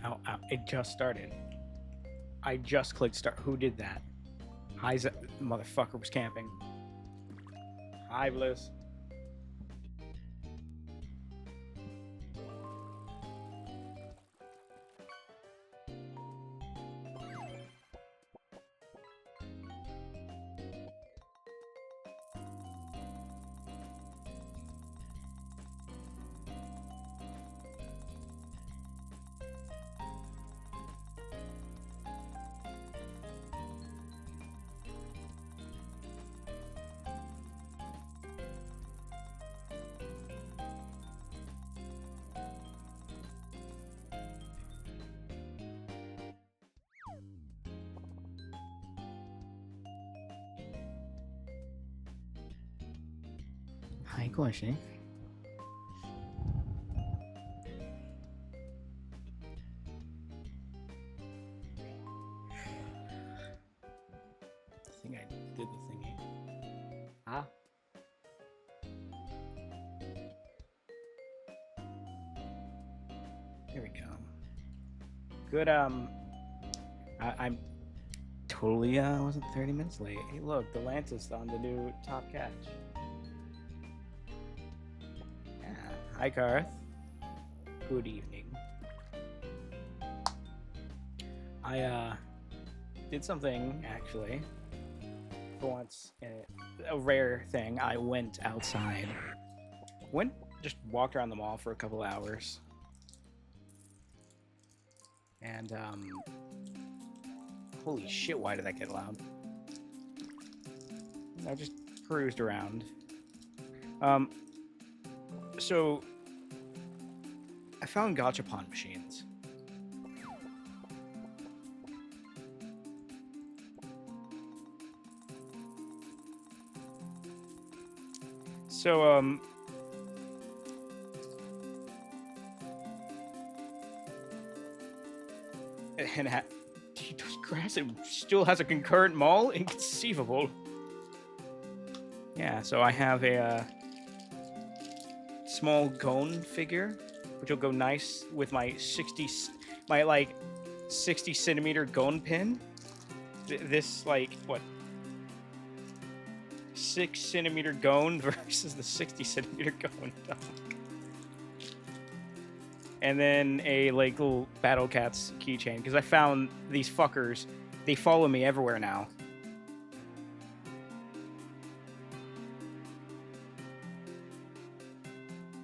Ow. It just started. I just clicked start. Who did that? Hi, motherfucker was camping. Hi, Bliss. Hi, question. I think I did the thingy. Ah. Here we go. Good. I'm totally wasn't 30 minutes late. Hey, look, the Lantis on the new Top Catch. Yeah. Hi, Karth. Good evening. I did something actually. For once, a rare thing. I went outside. Just walked around the mall for a couple hours. And holy shit, why did that get loud? I just cruised around. So I found gachapon machines. So and grass, it still has a concurrent mall? Inconceivable. Yeah, so I have a small Gon figure, which will go nice with my 60 centimeter Gon pin. This, like, what, 6 centimeter Gon versus the 60 centimeter Gon. And then a like little Battle Cats keychain, because I found these fuckers, they follow me everywhere now.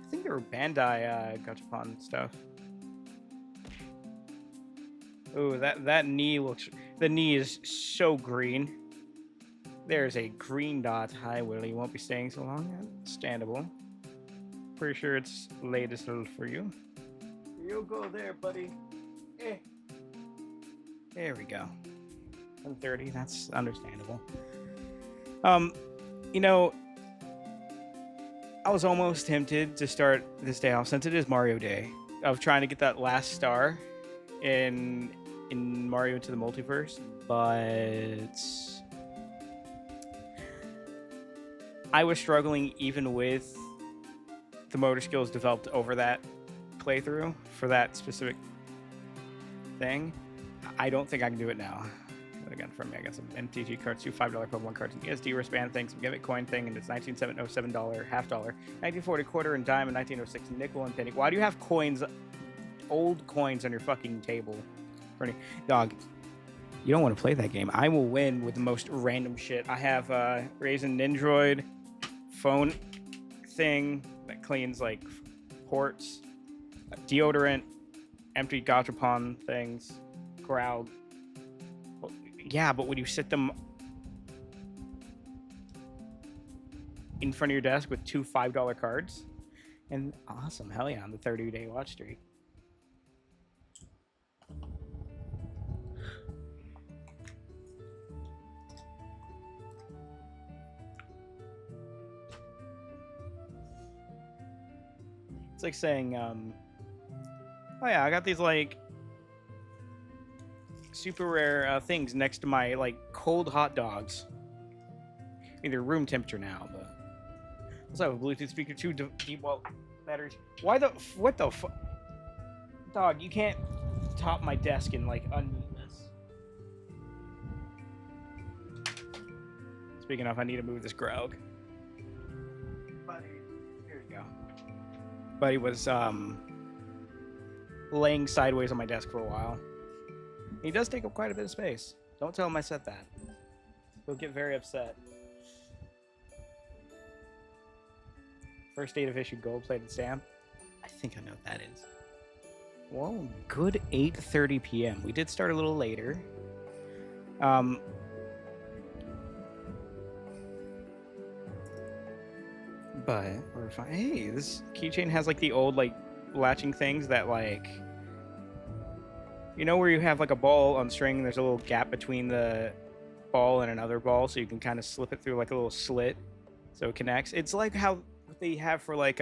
I think they were Bandai gachapon stuff. Oh, that knee looks, the knee is so green. There's a green dot. Hi, Willie. You won't be staying so long. Understandable. Pretty sure it's late as hell for you. You'll go there, buddy. Eh. There we go. 130. That's understandable. You know, I was almost tempted to start this day off, since it is Mario Day, of trying to get that last star in Mario Into the Multiverse, but I was struggling even with the motor skills developed over that playthrough for that specific thing. I don't think I can do it now. But again, from me, I got some MTG cards, two $5 Pokemon cards, an ESD wristband thing, some Gimmick coin thing, and it's $1907 half dollar, 1940 quarter and dime, and 1906 nickel and penny. Why do you have coins, old coins, on your fucking table? Dog, you don't want to play that game. I will win with the most random shit. I have Raisin Nindroid phone thing that cleans like ports, deodorant, empty gachapon things, crowd. Well, yeah, but would you sit them in front of your desk with two $5 cards? And awesome, hell yeah, on the 30-day watch streak. It's like saying, oh yeah, I got these like super rare things next to my like cold hot dogs. Either room temperature now, but also have a Bluetooth speaker, deep wall batteries. What the fuck? Dog, you can't. the top of my desk and like unmute this. Speaking of, I need to move this grog. Buddy, here you go. Buddy was laying sideways on my desk for a while. He does take up quite a bit of space. Don't tell him I said that. He'll get very upset. First date of issued gold-plated stamp. I think I know what that is. Well, good 8:30 p.m. We did start a little later. But we're fine. Hey, this keychain has like the old like latching things that like, you know, where you have like a ball on string and there's a little gap between the ball and another ball, so you can kind of slip it through like a little slit so it connects. It's like how they have for like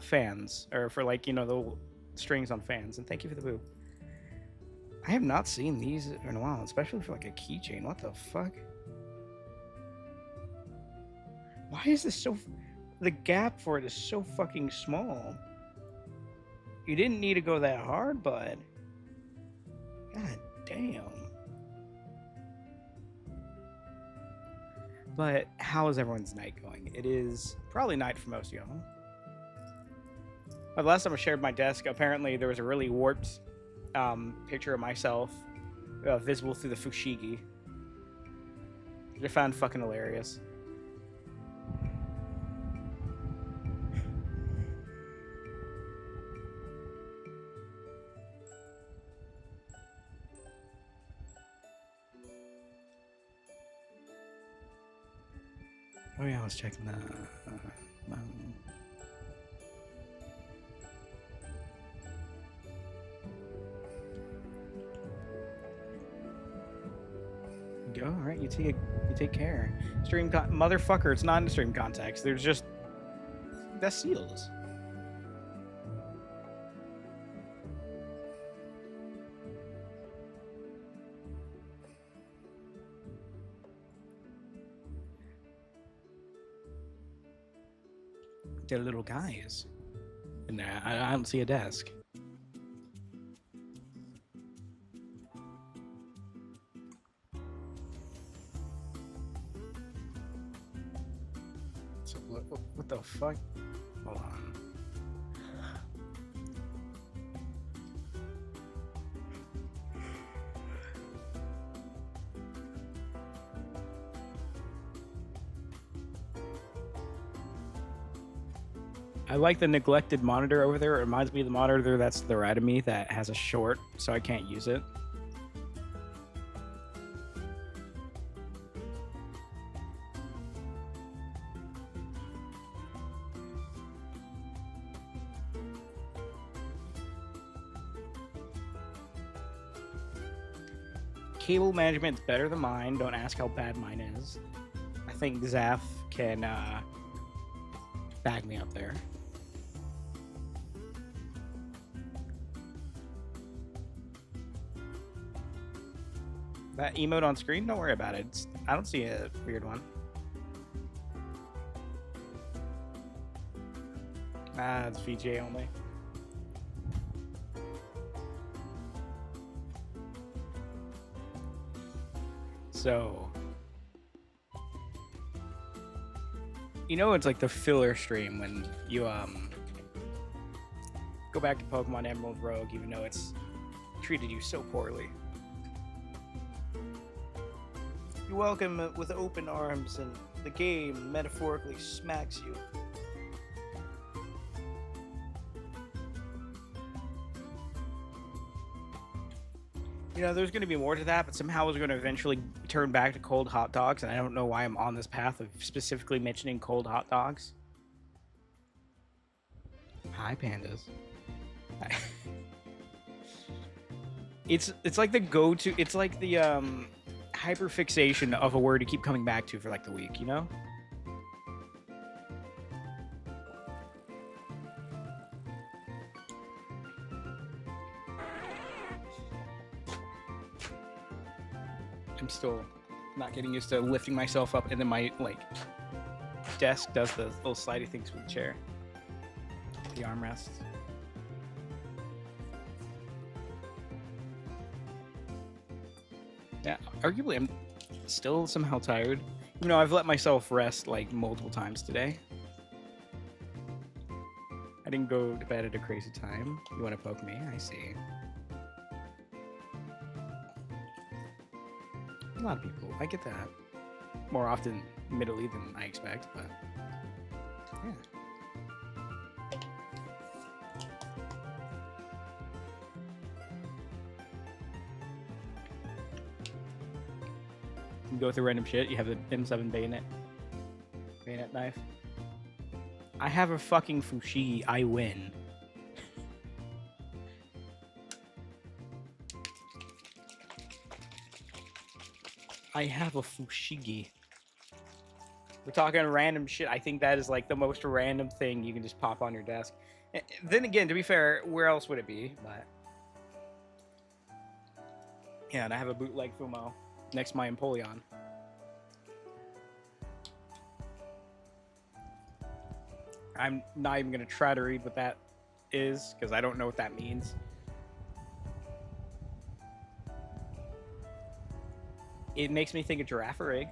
fans, or for like, you know, the strings on fans. And thank you for the boo. I have not seen these in a while, especially for like a keychain. What the fuck? Why is this so... The gap for it is so fucking small. You didn't need to go that hard, bud. God damn. But how is everyone's night going? It is probably night for most of y'all. The last time I shared my desk, apparently there was a really warped picture of myself visible through the fushigi, which I found fucking hilarious. Oh yeah, I was checking the mountain. Go, all right. You take care. Motherfucker, it's not in stream context. There's just that's seals. They're little guys. And I don't see a desk. So what the fuck? Hold on. I like the neglected monitor over there. It reminds me of the monitor that's to the right of me that has a short, so I can't use it. Cable management's better than mine. Don't ask how bad mine is. I think Zaf can back me up there. That emote on screen, don't worry about it. I don't see a weird one. Ah, it's VJ only. So, you know, it's like the filler stream when you go back to Pokemon Emerald Rogue, even though it's treated you so poorly. You welcome it with open arms, and the game metaphorically smacks you. You know, there's going to be more to that, but somehow I was going to eventually turn back to cold hot dogs, and I don't know why I'm on this path of specifically mentioning cold hot dogs. Hi, pandas. It's like the go-to. It's like the hyperfixation of a word to keep coming back to for like the week, you know? I'm still not getting used to lifting myself up, and then my like desk does the little slidey things with the chair, the armrests. Yeah, arguably I'm still somehow tired. You know, I've let myself rest like multiple times today. I didn't go to bed at a crazy time. You want to poke me? I see. A lot of people. I get that. More often middle-y than I expect, but yeah. You go through random shit. You have the M7 bayonet knife. I have a fucking Fushigi. I win. I have a Fushigi. We're talking random shit. I think that is like the most random thing you can just pop on your desk. Then again, to be fair, where else would it be? But yeah, and I have a bootleg Fumo next to my Empoleon. I'm not even gonna try to read what that is because I don't know what that means. It makes me think of Girafarig.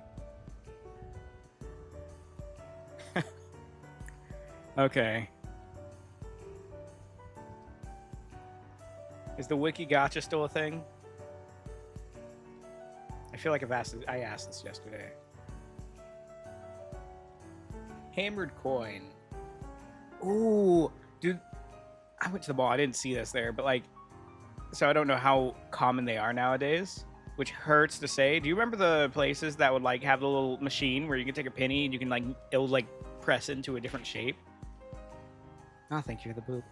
Okay. Is the wiki gotcha still a thing? I feel like I asked this yesterday. Hammered coin. Ooh, dude. I went to the mall. I didn't see this there, but like, so I don't know how common they are nowadays, which hurts to say. Do you remember the places that would like have the little machine where you can take a penny and you can like, it'll like press into a different shape? Oh, thank you for the boop.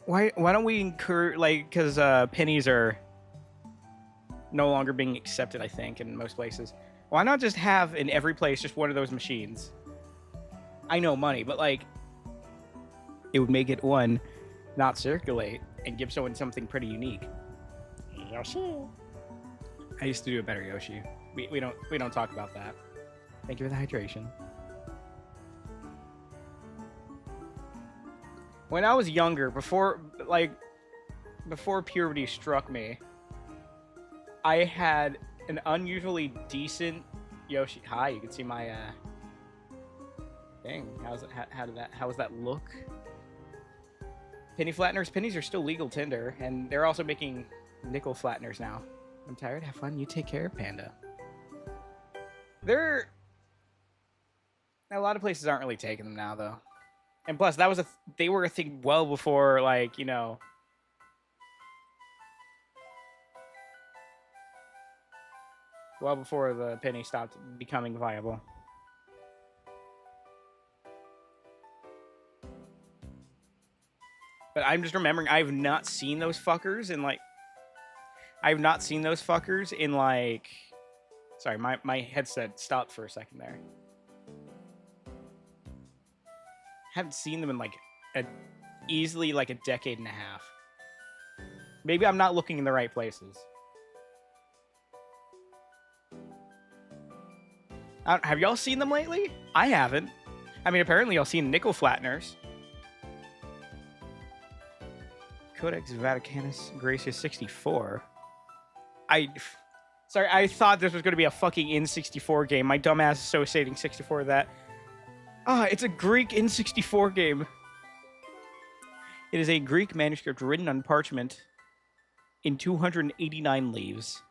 Why don't we encourage, like, because pennies are no longer being accepted, I think, in most places. Why not just have in every place just one of those machines? I know money, but like, it would make it one, not circulate, and give someone something pretty unique. Yoshi. I used to do a better Yoshi. We don't talk about that. Thank you for the hydration. When I was younger, before puberty struck me, I had an unusually decent Yoshi. Hi, you can see my thing. How was that look? Penny flatteners. Pennies are still legal tender, and they're also making nickel flatteners now. I'm tired. Have fun. You take care, Panda. A lot of places aren't really taking them now, though. And plus, they were a thing well before, like, you know, well before the penny stopped becoming viable. But I'm just remembering, I've not seen those fuckers in like. Sorry, my headset stopped for a second there. Haven't seen them in like easily like a decade and a half. Maybe I'm not looking in the right places. Have y'all seen them lately? I haven't. I mean, apparently y'all seen nickel flatteners. Codex Vaticanus Gracious 64. Sorry, I thought this was going to be a fucking N64 game. My dumbass associating 64 with that. It's a Greek N64 game. It is a Greek manuscript written on parchment in 289 leaves.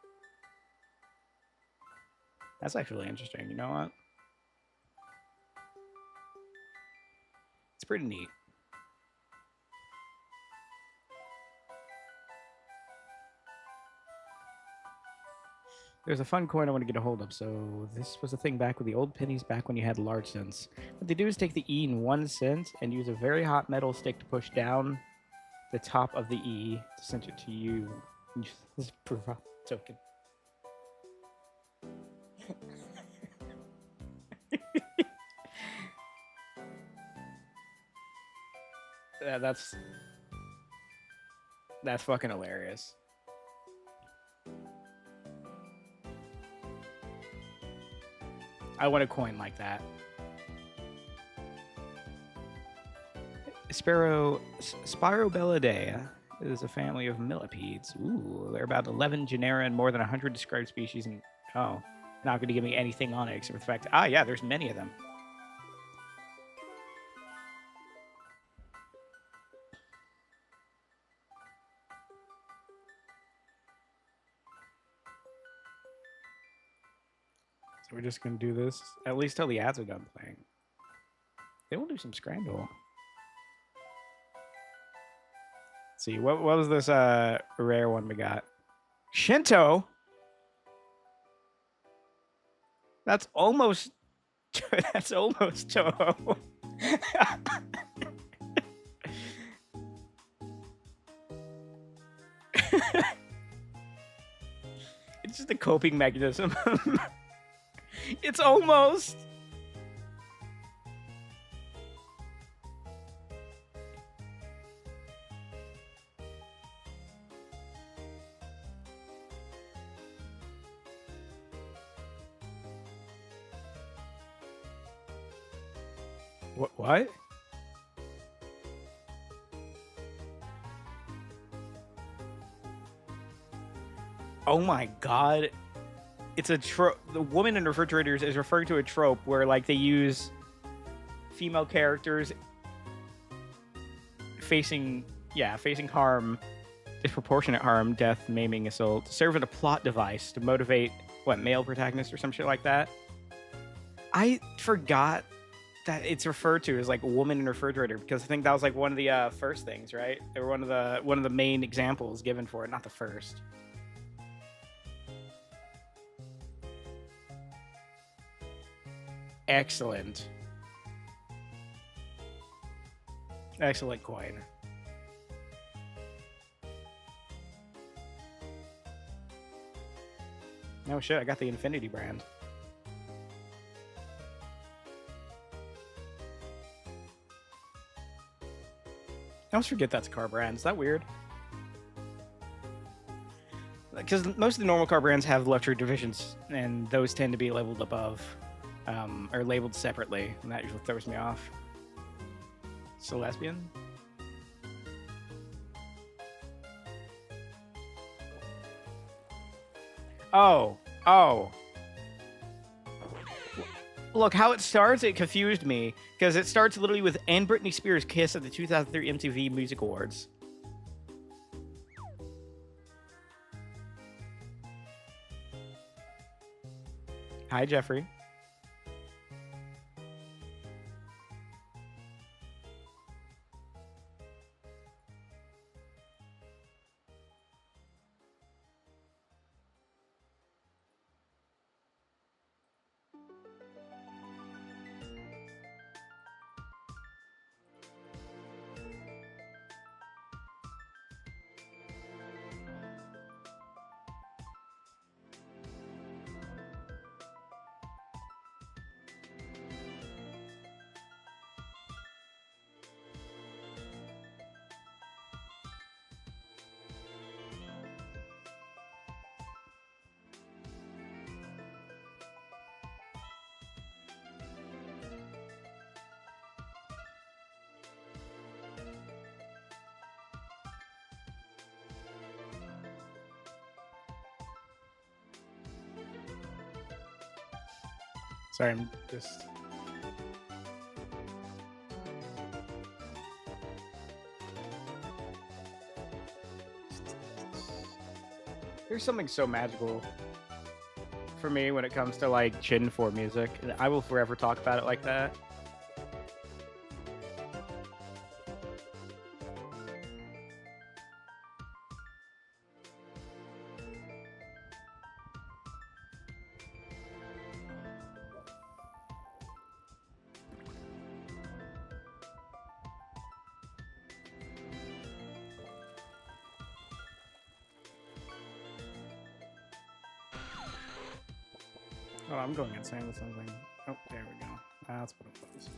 That's actually interesting. You know what? It's pretty neat. There's a fun coin I want to get a hold of. So this was a thing back with the old pennies, back when you had large cents. What they do is take the E in 1 cent and use a very hot metal stick to push down the top of the E to send it to you. This is proof token. Yeah, that's fucking hilarious. I want a coin like that. Spyro Belladea. is a family of millipedes. Ooh, there are about 11 genera and more than 100 described species. And oh, not going to give me anything on it except for the fact. Ah, yeah, there's many of them. So we're just going to do this at least till the ads are done playing. Then we'll do some Scrandle. Let's see, what was this rare one we got? Shinto. That's almost Toho. It's just a coping mechanism. It's almost. What? Oh my god. It's a trope. The woman in refrigerators is referring to a trope where like they use female characters facing harm, disproportionate harm, death, maiming, assault, to serve as a plot device to motivate male protagonists or some shit like that. I forgot that it's referred to as like a woman in refrigerator because I think that was like one of the first things, right? They were one of the main examples given for it, not the first. Excellent. Excellent coin. No shit, I got the Infinity brand. I always forget that's a car brand. Is that weird? Because most of the normal car brands have luxury divisions, and those tend to be labeled above, or labeled separately, and that usually throws me off. So lesbian? Oh. Look, how it starts, it confused me, because it starts literally with "And Britney Spears kiss" at the 2003 MTV Music Awards. Hi, Jeffrey. Sorry, I'm just... There's something so magical for me when it comes to like Chin 4 music, and I will forever talk about it like that. Oh, I'm going insane with something. Oh, there we go. That's what it was.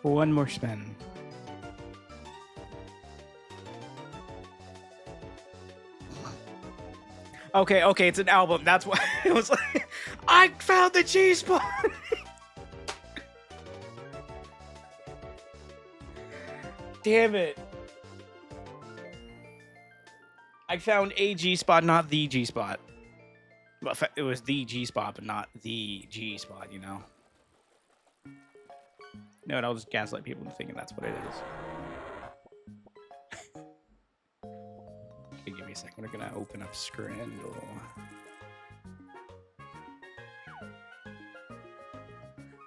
One more spin. Okay, okay, it's an album. That's why it was like, I found the G spot. Damn it. I found a G spot, not the G spot. Well, it was the G spot, but not the G spot, you know? No, and I'll just gaslight people into thinking that's what it is. Okay, give me a second. We're gonna open up Scrandle.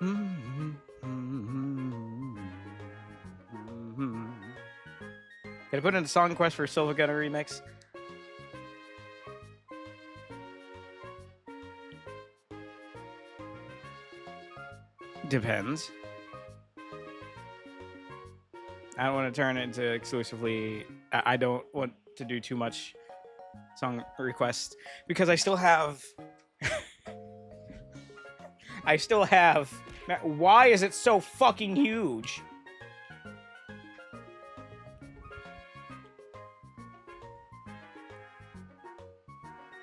Can I put in a song request for Silver Gunner remix? Depends. I don't want to turn it into exclusively. I don't want to do too much song requests because I still have. I still have. Why is it so fucking huge?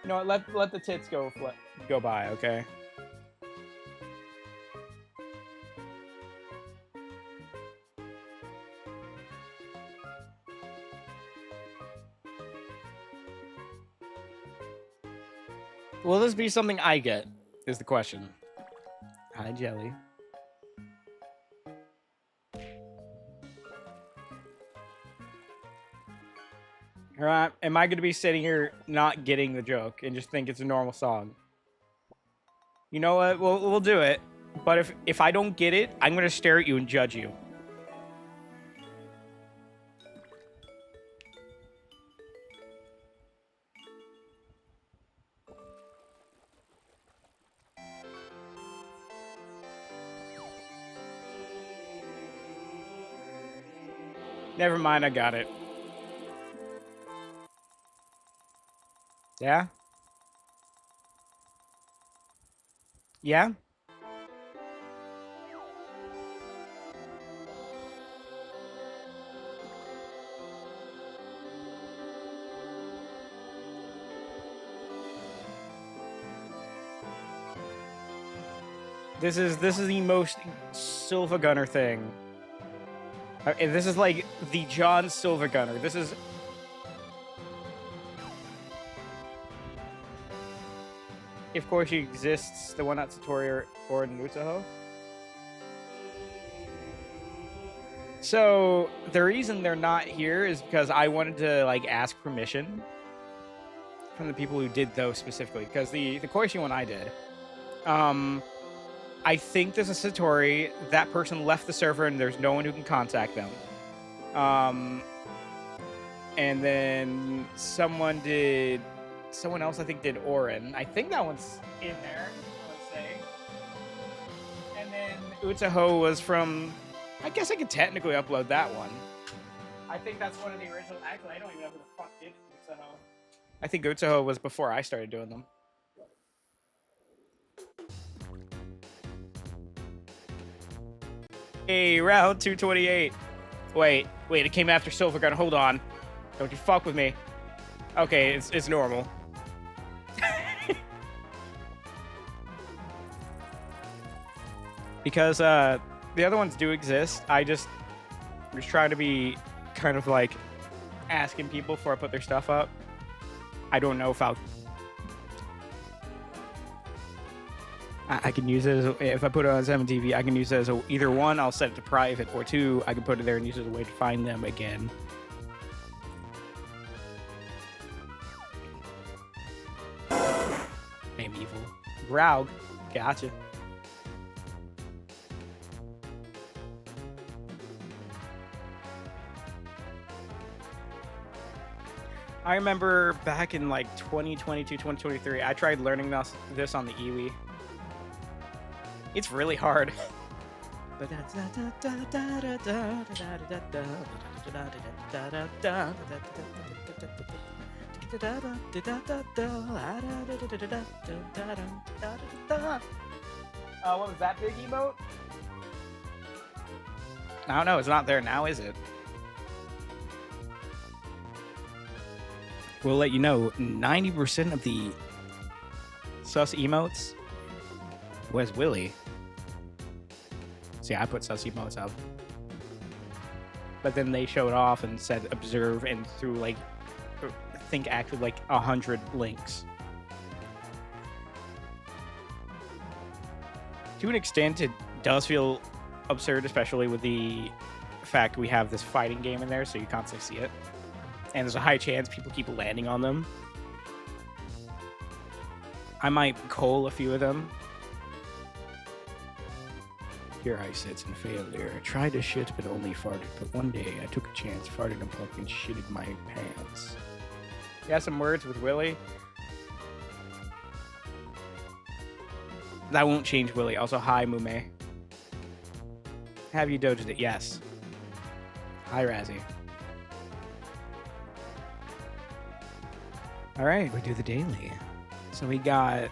You know what? Let the tits go by, okay? Will this be something I get? Is the question. Hi, Jelly. Alright, am I going to be sitting here not getting the joke and just think it's a normal song? You know what? We'll do it. But if I don't get it, I'm going to stare at you and judge you. Never mind, I got it. Yeah? Yeah? This is the most Silva Gunner thing. This is like the John Silva Gunner. This is... Of course, he exists, the one at Satori or in Utsuho. So, the reason they're not here is because I wanted to, like, ask permission from the people who did those specifically. Because the Koishi one I did, I think there's a Satori. That person left the server and there's no one who can contact them. And then someone else I think did Orin. I think that one's in there, let's say. And then Utsuho was from, I guess I could technically upload that one. I think that's one of the original, actually I don't even know who the fuck did Utsuho. I think Utsuho was before I started doing them. Hey, round 228. Wait, it came after Silver Gun. Hold on. Don't you fuck with me. Okay, it's normal. Because the other ones do exist. I just was trying to be kind of like asking people before I put their stuff up. I don't know if I can use it as if I put it on 7TV, I can use it as either one, I'll set it to private, or two, I can put it there and use it as a way to find them again. Name evil. Graug. Gotcha. I remember back in like 2022, 2023, I tried learning this on the Iwi. It's really hard. What was that big emote? I don't know. It's not there now, is it? We'll let you know 90% of the sus emotes was Willy. See, I put sus emotes up. But then they showed off and said observe and threw like, I think actually like 100 links. To an extent, it does feel absurd, especially with the fact we have this fighting game in there, so you constantly see it. And there's a high chance people keep landing on them. I might cull a few of them. Here I sit in failure. I tried to shit, but only farted. But one day, I took a chance, farted and fucking shitted my pants. You have some words with Willy? That won't change Willy. Also, hi, Mume. Have you dojed it? Yes. Hi, Razzie. All right, we do the daily. So we got...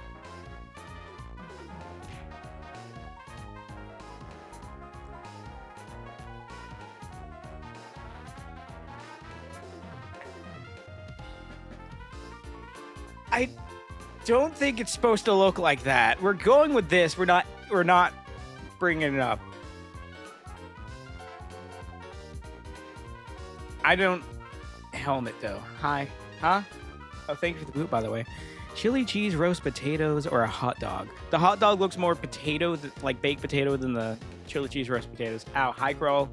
I don't think it's supposed to look like that. We're going with this. We're not bringing it up. I don't... Helmet, though. Hi. Huh? Oh, thank you for the boot, by the way. Chili cheese, roast potatoes, or a hot dog? The hot dog looks more potato, like baked potato, than the chili cheese roast potatoes. Ow, hi, Kroll.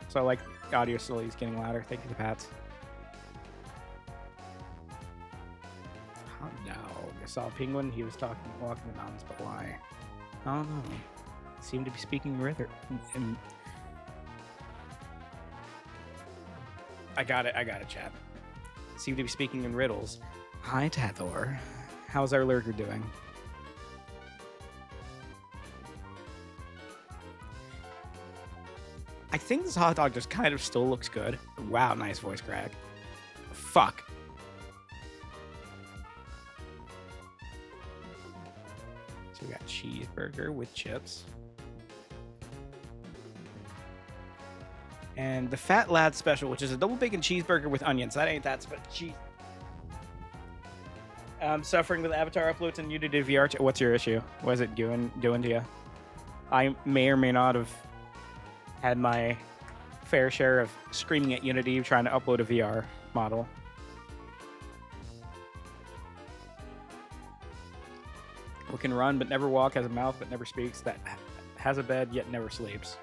So, like, audio slowly is getting louder. Thank you, the pats. Hot dog. I saw a penguin. He was walking the mountains, but why? I don't know. Seemed to be speaking rhythm. I got it, chat. Seem to be speaking in riddles. Hi, Tathor. How's our lurker doing? I think this hot dog just kind of still looks good. Wow, nice voice crack. Fuck. So we got cheeseburger with chips. And the Fat Lad Special, which is a double bacon cheeseburger with onions. That ain't that special. Cheese. I'm suffering with Avatar uploads and Unity VR. What's your issue? What is it doing to you? I may or may not have had my fair share of screaming at Unity trying to upload a VR model. Who can run but never walk, has a mouth but never speaks, that has a bed yet never sleeps.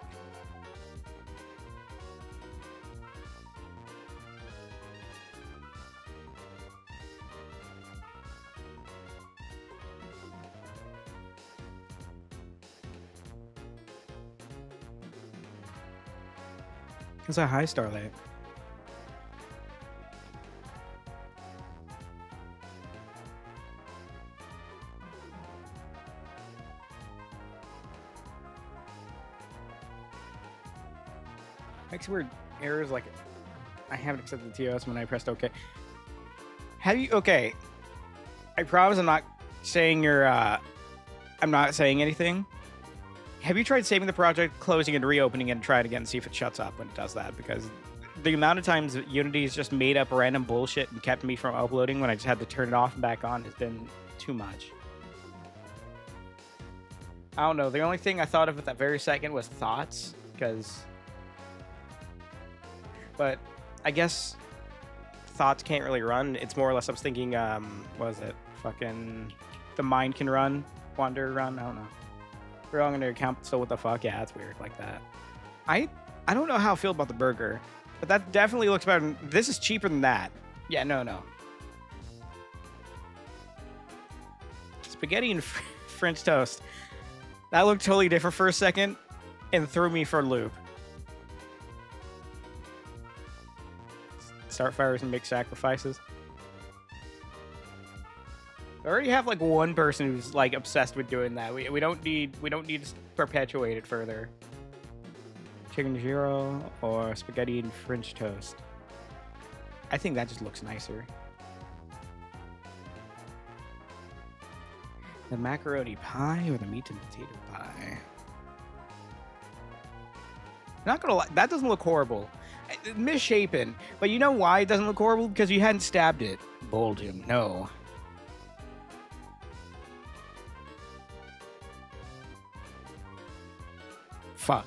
It's a high Starlight. Makes weird errors like I haven't accepted the TOS when I pressed OK. Have you? Okay. I promise I'm not saying you're. I'm not saying anything. Have you tried saving the project, closing and reopening it, and try it again and see if it shuts up when it does that? Because the amount of times that Unity has just made up random bullshit and kept me from uploading when I just had to turn it off and back on has been too much. I don't know. The only thing I thought of at that very second was thoughts, because... But I guess thoughts can't really run. It's more or less I was thinking, what was it? Fucking... The mind can run, wander, run, I don't know. We're all gonna account, so what the fuck? Yeah, it's weird like that. I don't know how I feel about the burger, but that definitely looks better. This is cheaper than that. Yeah, no. Spaghetti and French toast. That looked totally different for a second and threw me for a loop. Start fires and make sacrifices. I already have like one person who's like obsessed with doing that. We don't need to perpetuate it further. Chicken gyro or spaghetti and French toast. I think that just looks nicer. The macaroni pie or the meat and potato pie? Not gonna lie, that doesn't look horrible. Misshapen. But you know why it doesn't look horrible? Because you hadn't stabbed it. Bold him. No. Fuck.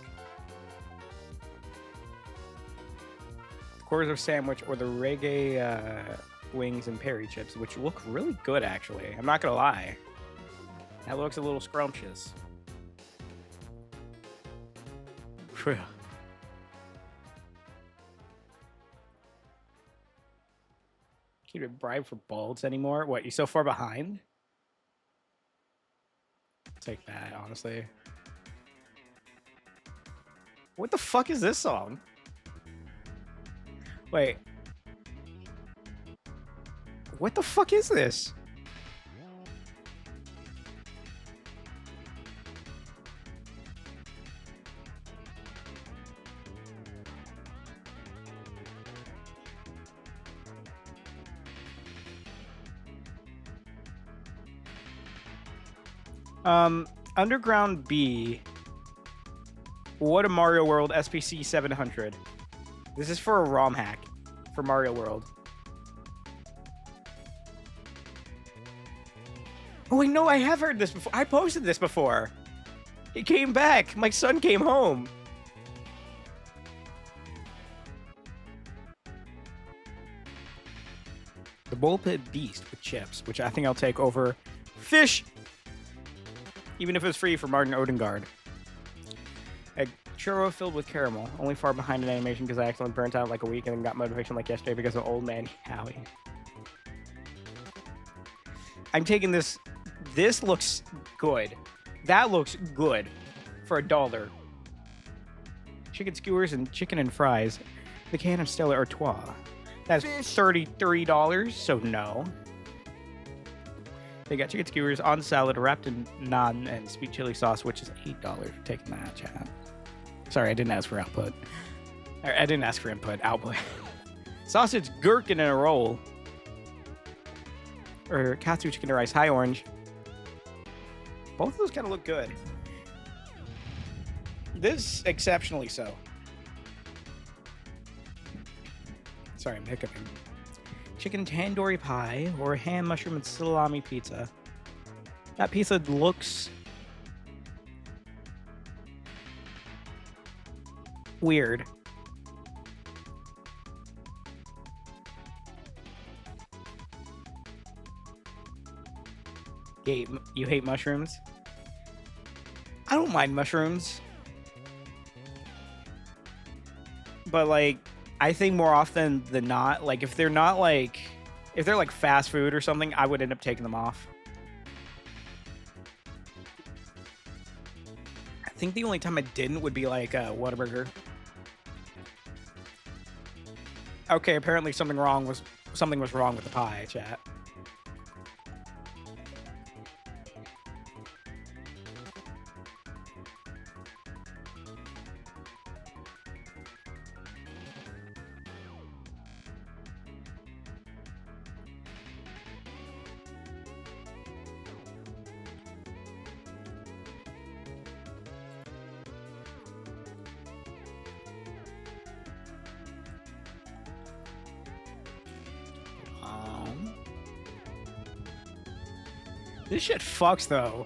The Corzo sandwich or the reggae wings and peri chips, which look really good, actually. I'm not gonna lie. That looks a little scrumptious. Phew. Can't even bribe for bolds anymore. What, you so far behind? Take that, honestly. What the fuck is this song? Wait. What the fuck is this? Underground B. What a Mario World SPC 700. This is for a ROM hack for Mario World. Oh wait, no, I have heard this before. I posted this before. It came back. My son came home. The Bowl Pit Beast with chips, which I think I'll take over fish. Even if it was free for Martin Odegaard. A churro filled with caramel. Only far behind in animation because I accidentally burnt out like a week and then got motivation like yesterday because of old man Howie. I'm taking this. This looks good. That looks good for $1. Chicken skewers and chicken and fries. The can of Stella Artois. That's $33, so no. They got chicken skewers on salad wrapped in naan and sweet chili sauce, which is $8. Taking that, chat. Sorry, I didn't ask for output. I didn't ask for input. Output. Sausage gherkin in a roll. Or katsu chicken and rice. High orange. Both of those kind of look good. This exceptionally so. Sorry, I'm hiccuping. Chicken tandoori pie or ham, mushroom, and salami pizza. That pizza looks weird. You hate mushrooms? I don't mind mushrooms. But like, I think more often than not, like if they're like fast food or something, I would end up taking them off. I think the only time I didn't would be like Whataburger. Okay, apparently something was wrong with the pie, chat. This shit fucks though.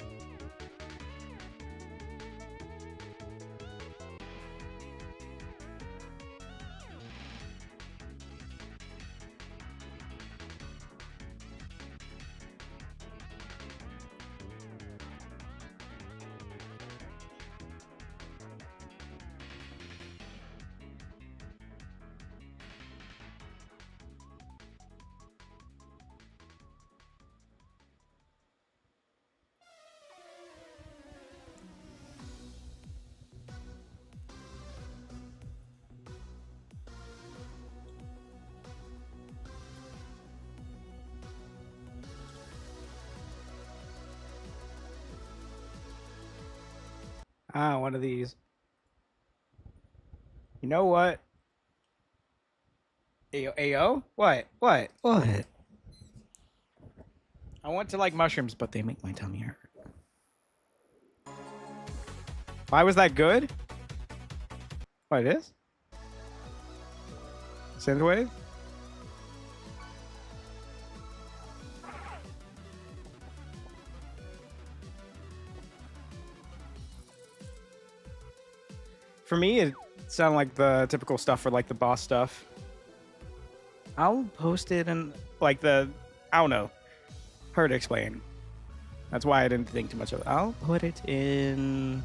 Ah, one of these. You know what? Ayo? What? What? What? I want to like mushrooms, but they make my tummy hurt. Why was that good? What it is? Synthwave? For me, it sounded like the typical stuff for like the boss stuff. I'll post it in like the, I don't know, hard to explain. That's why I didn't think too much of it. I'll put it in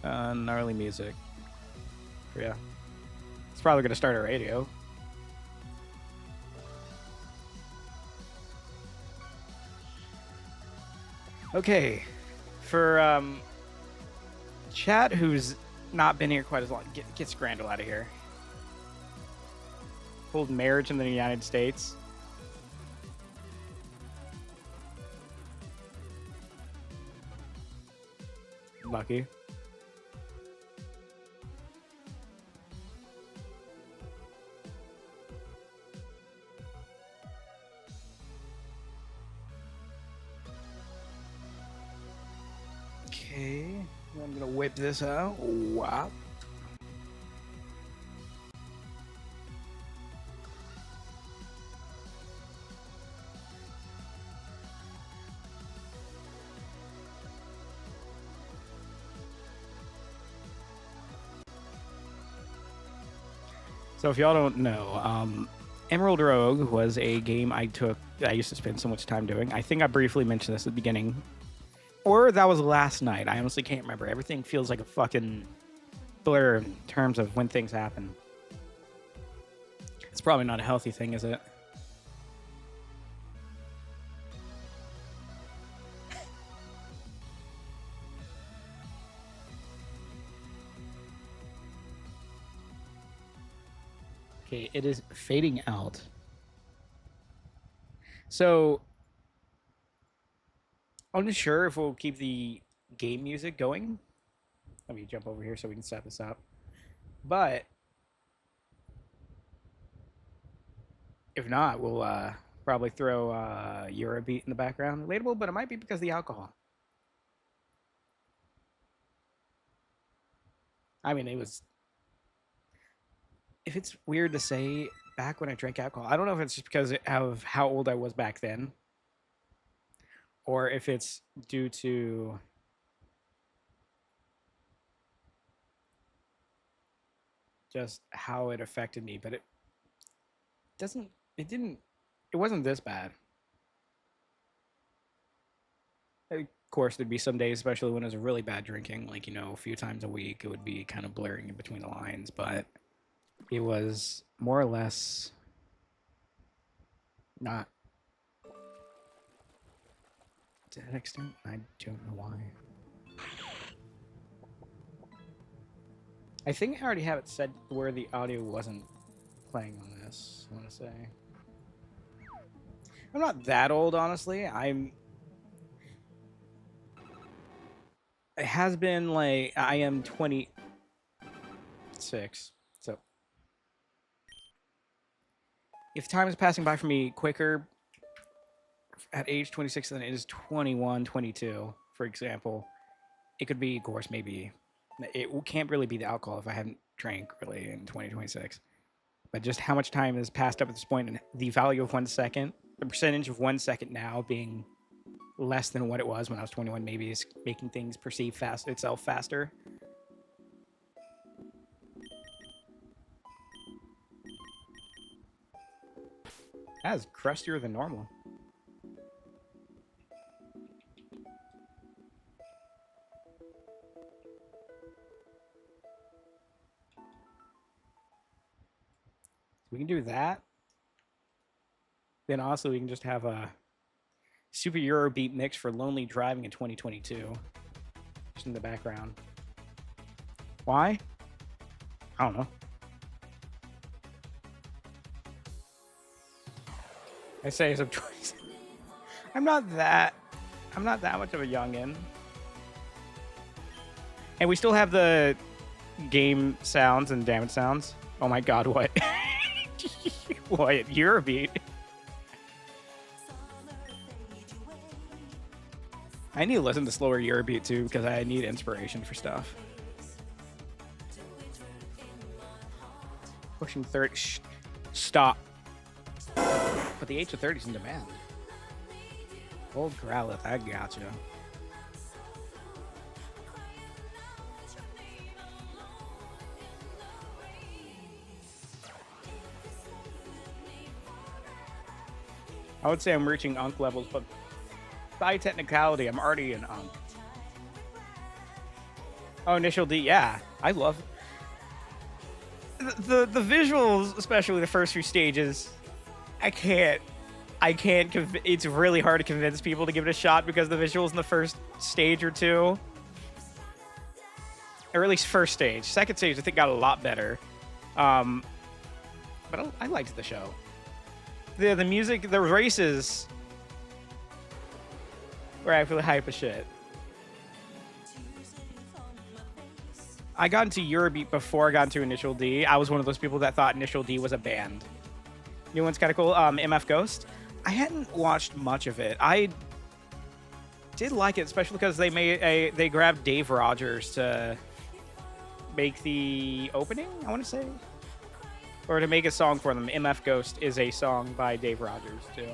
gnarly music. Yeah. It's probably going to start a radio. Okay. For chat who's not been here quite as long, get Scrandle out of here. Hold marriage in the United States. Lucky. Okay, I'm gonna whip this out. Wow. So if y'all don't know, Emerald Rogue was a game I used to spend so much time doing. I think I briefly mentioned this at the beginning. Or that was last night. I honestly can't remember. Everything feels like a fucking blur in terms of when things happen. It's probably not a healthy thing, is it? Okay, it is fading out. So, I'm not sure if we'll keep the game music going. Let me jump over here so we can set this up. But if not, we'll probably throw Eurobeat in the background. Relatable, but it might be because of the alcohol. I mean, it was... If it's weird to say back when I drank alcohol, I don't know if it's just because of how old I was back then. Or if it's due to... just how it affected me, but it wasn't this bad. Of course, there'd be some days, especially when it was really bad drinking, like, a few times a week, it would be kind of blurring in between the lines, but it was more or less not to that extent. I don't know why. I think I already have it set where the audio wasn't playing on this, I want to say. I'm not that old, honestly. It has been like, I am 26, so. If time is passing by for me quicker at age 26 than it is 21, 22, for example, it could be, of course, maybe... It can't really be the alcohol if I haven't drank really in 2026. But just how much time has passed up at this point and the value of 1 second, the percentage of 1 second now being less than what it was when I was 21 maybe is making things perceive itself faster. That is crustier than normal. We can do that. Then also we can just have a Super Eurobeat mix for Lonely Driving in 2022. Just in the background. Why? I don't know. I say as I'm 27. I'm not that much of a youngin. And we still have the game sounds and damage sounds. Oh my god, what? What? Eurobeat? I need to listen to slower Eurobeat too because I need inspiration for stuff. Pushing 30. Stop. But the H of 30 is in demand. Old Growlithe, I gotcha. I would say I'm reaching Unk levels, but by technicality, I'm already an Unk. Oh, initial D, yeah. I love the visuals, especially the first few stages. I can't. It's really hard to convince people to give it a shot because the visuals in the first stage or two, or at least first stage. Second stage, I think got a lot better. But I liked the show. The music, the races were actually hype as shit. I got into Eurobeat before I got into Initial D. I was one of those people that thought Initial D was a band. New one's kind of cool. MF Ghost. I hadn't watched much of it. I did like it, especially because they grabbed Dave Rogers to make the opening, I want to say. Or to make a song for them. MF Ghost is a song by Dave Rogers, too.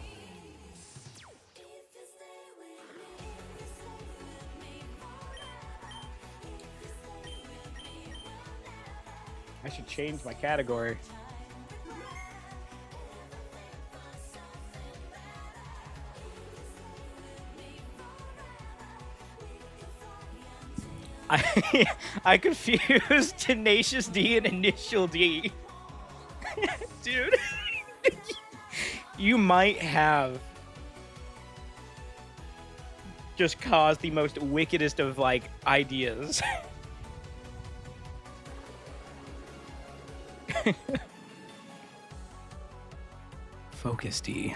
I should change my category. I confused Tenacious D and Initial D. Dude. You might have just caused the most wickedest of, like, ideas. Focus D.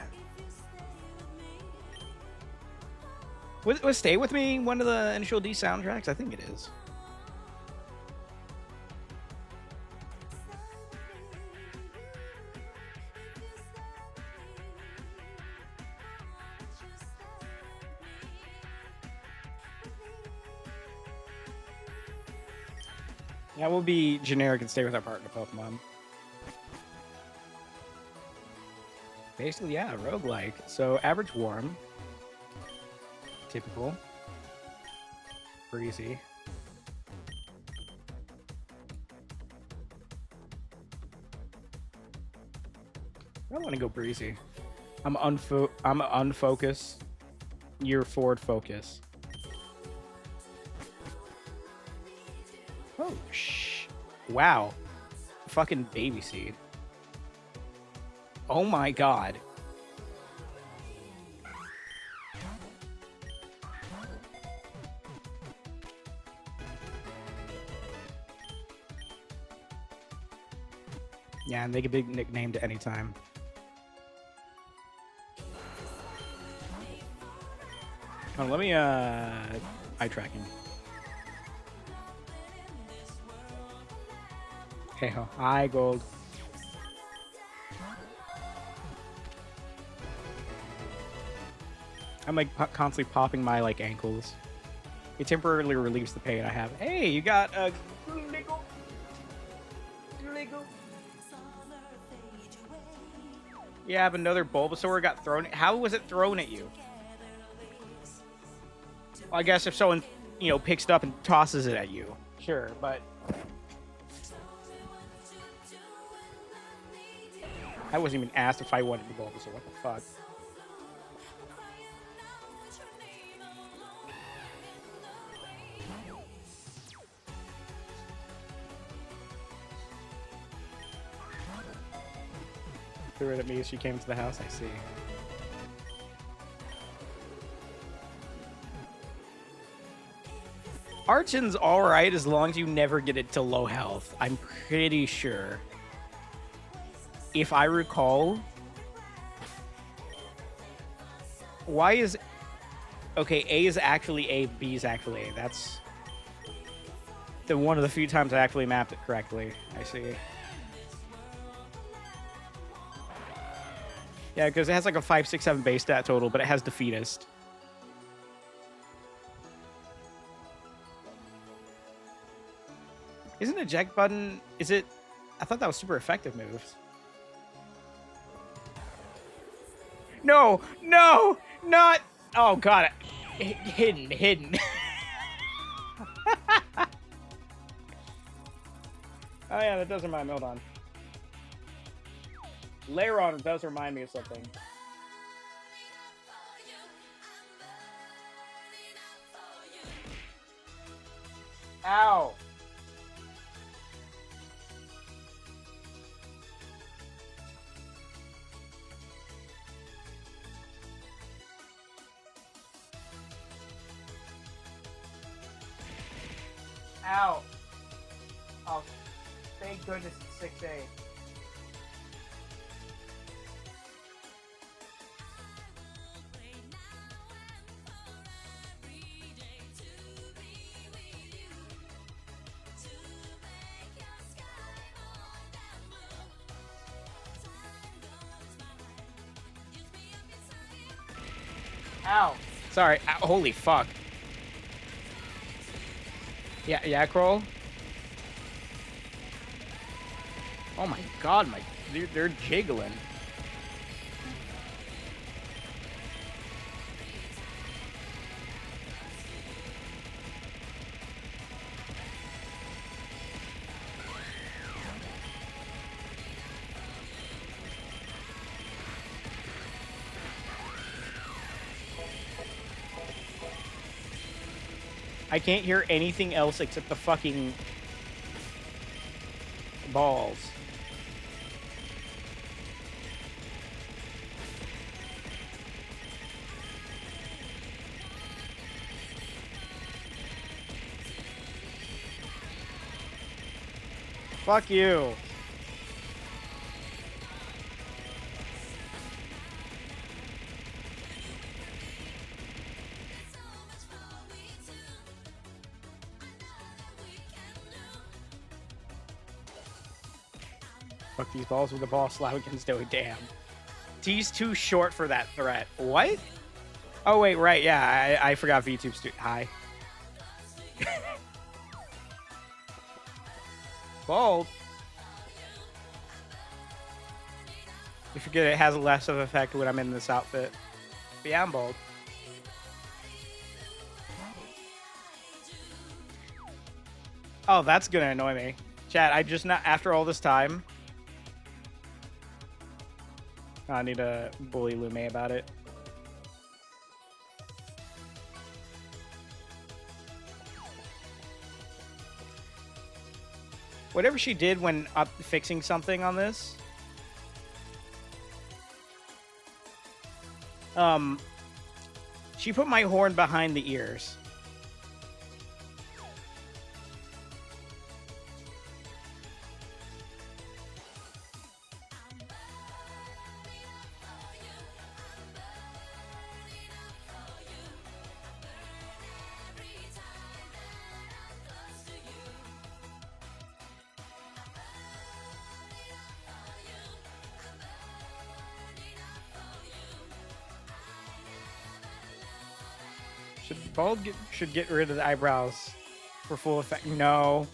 Was Stay With Me one of the Initial D soundtracks? I think it is. That will be generic and Stay With Our Partner Pokemon. Basically, yeah, roguelike. So, average warm. Typical. Breezy. I don't want to go breezy. I'm unfocused. You're forward focus. Oh, wow. Fucking baby seed. Oh my god. Yeah, make a big nickname to any time. Oh, let me eye tracking. Okay, hi gold. I'm like constantly popping my like ankles. It temporarily relieves the pain I have. Hey, you got a Lego. Yeah, I have another Bulbasaur got thrown. How was it thrown at you? Well, I guess if someone, you know, picks it up and tosses it at you, sure, but I wasn't even asked if I wanted the Bulbasaur. What the fuck? Threw it at me as she came into the house. I see. Archin's alright as long as you never get it to low health. I'm pretty sure. If I recall... Why is... Okay, A is actually A, B is actually A. That's... one of the few times I actually mapped it correctly. I see. Yeah, because it has like a 5, 6, 7 base stat total, but it has Defeatist. Isn't eject button... Is it I thought that was super effective moves. No, no, not. Oh god, hidden. Oh yeah, that does remind me. Hold on. Lairon does remind me of something. Ow. Ow. Oh, thank goodness it's 6A. Ow. Sorry. Ow. Holy fuck. Yeah, Kroll. Oh my god, they're jiggling. I can't hear anything else except the fucking balls. Fuck you. Fuck these balls with the ball slap against Doe. Damn. T's too short for that threat. What? Oh, wait, right. Yeah, I forgot VTube's too high. Bald. You forget it has less of an effect when I'm in this outfit. But yeah, I'm bald. Oh, that's gonna annoy me. Chat, I just not after all this time. I need to bully Lume about it. Whatever she did when fixing something on this. She put my horn behind the ears. Bald should get rid of the eyebrows for full effect. No.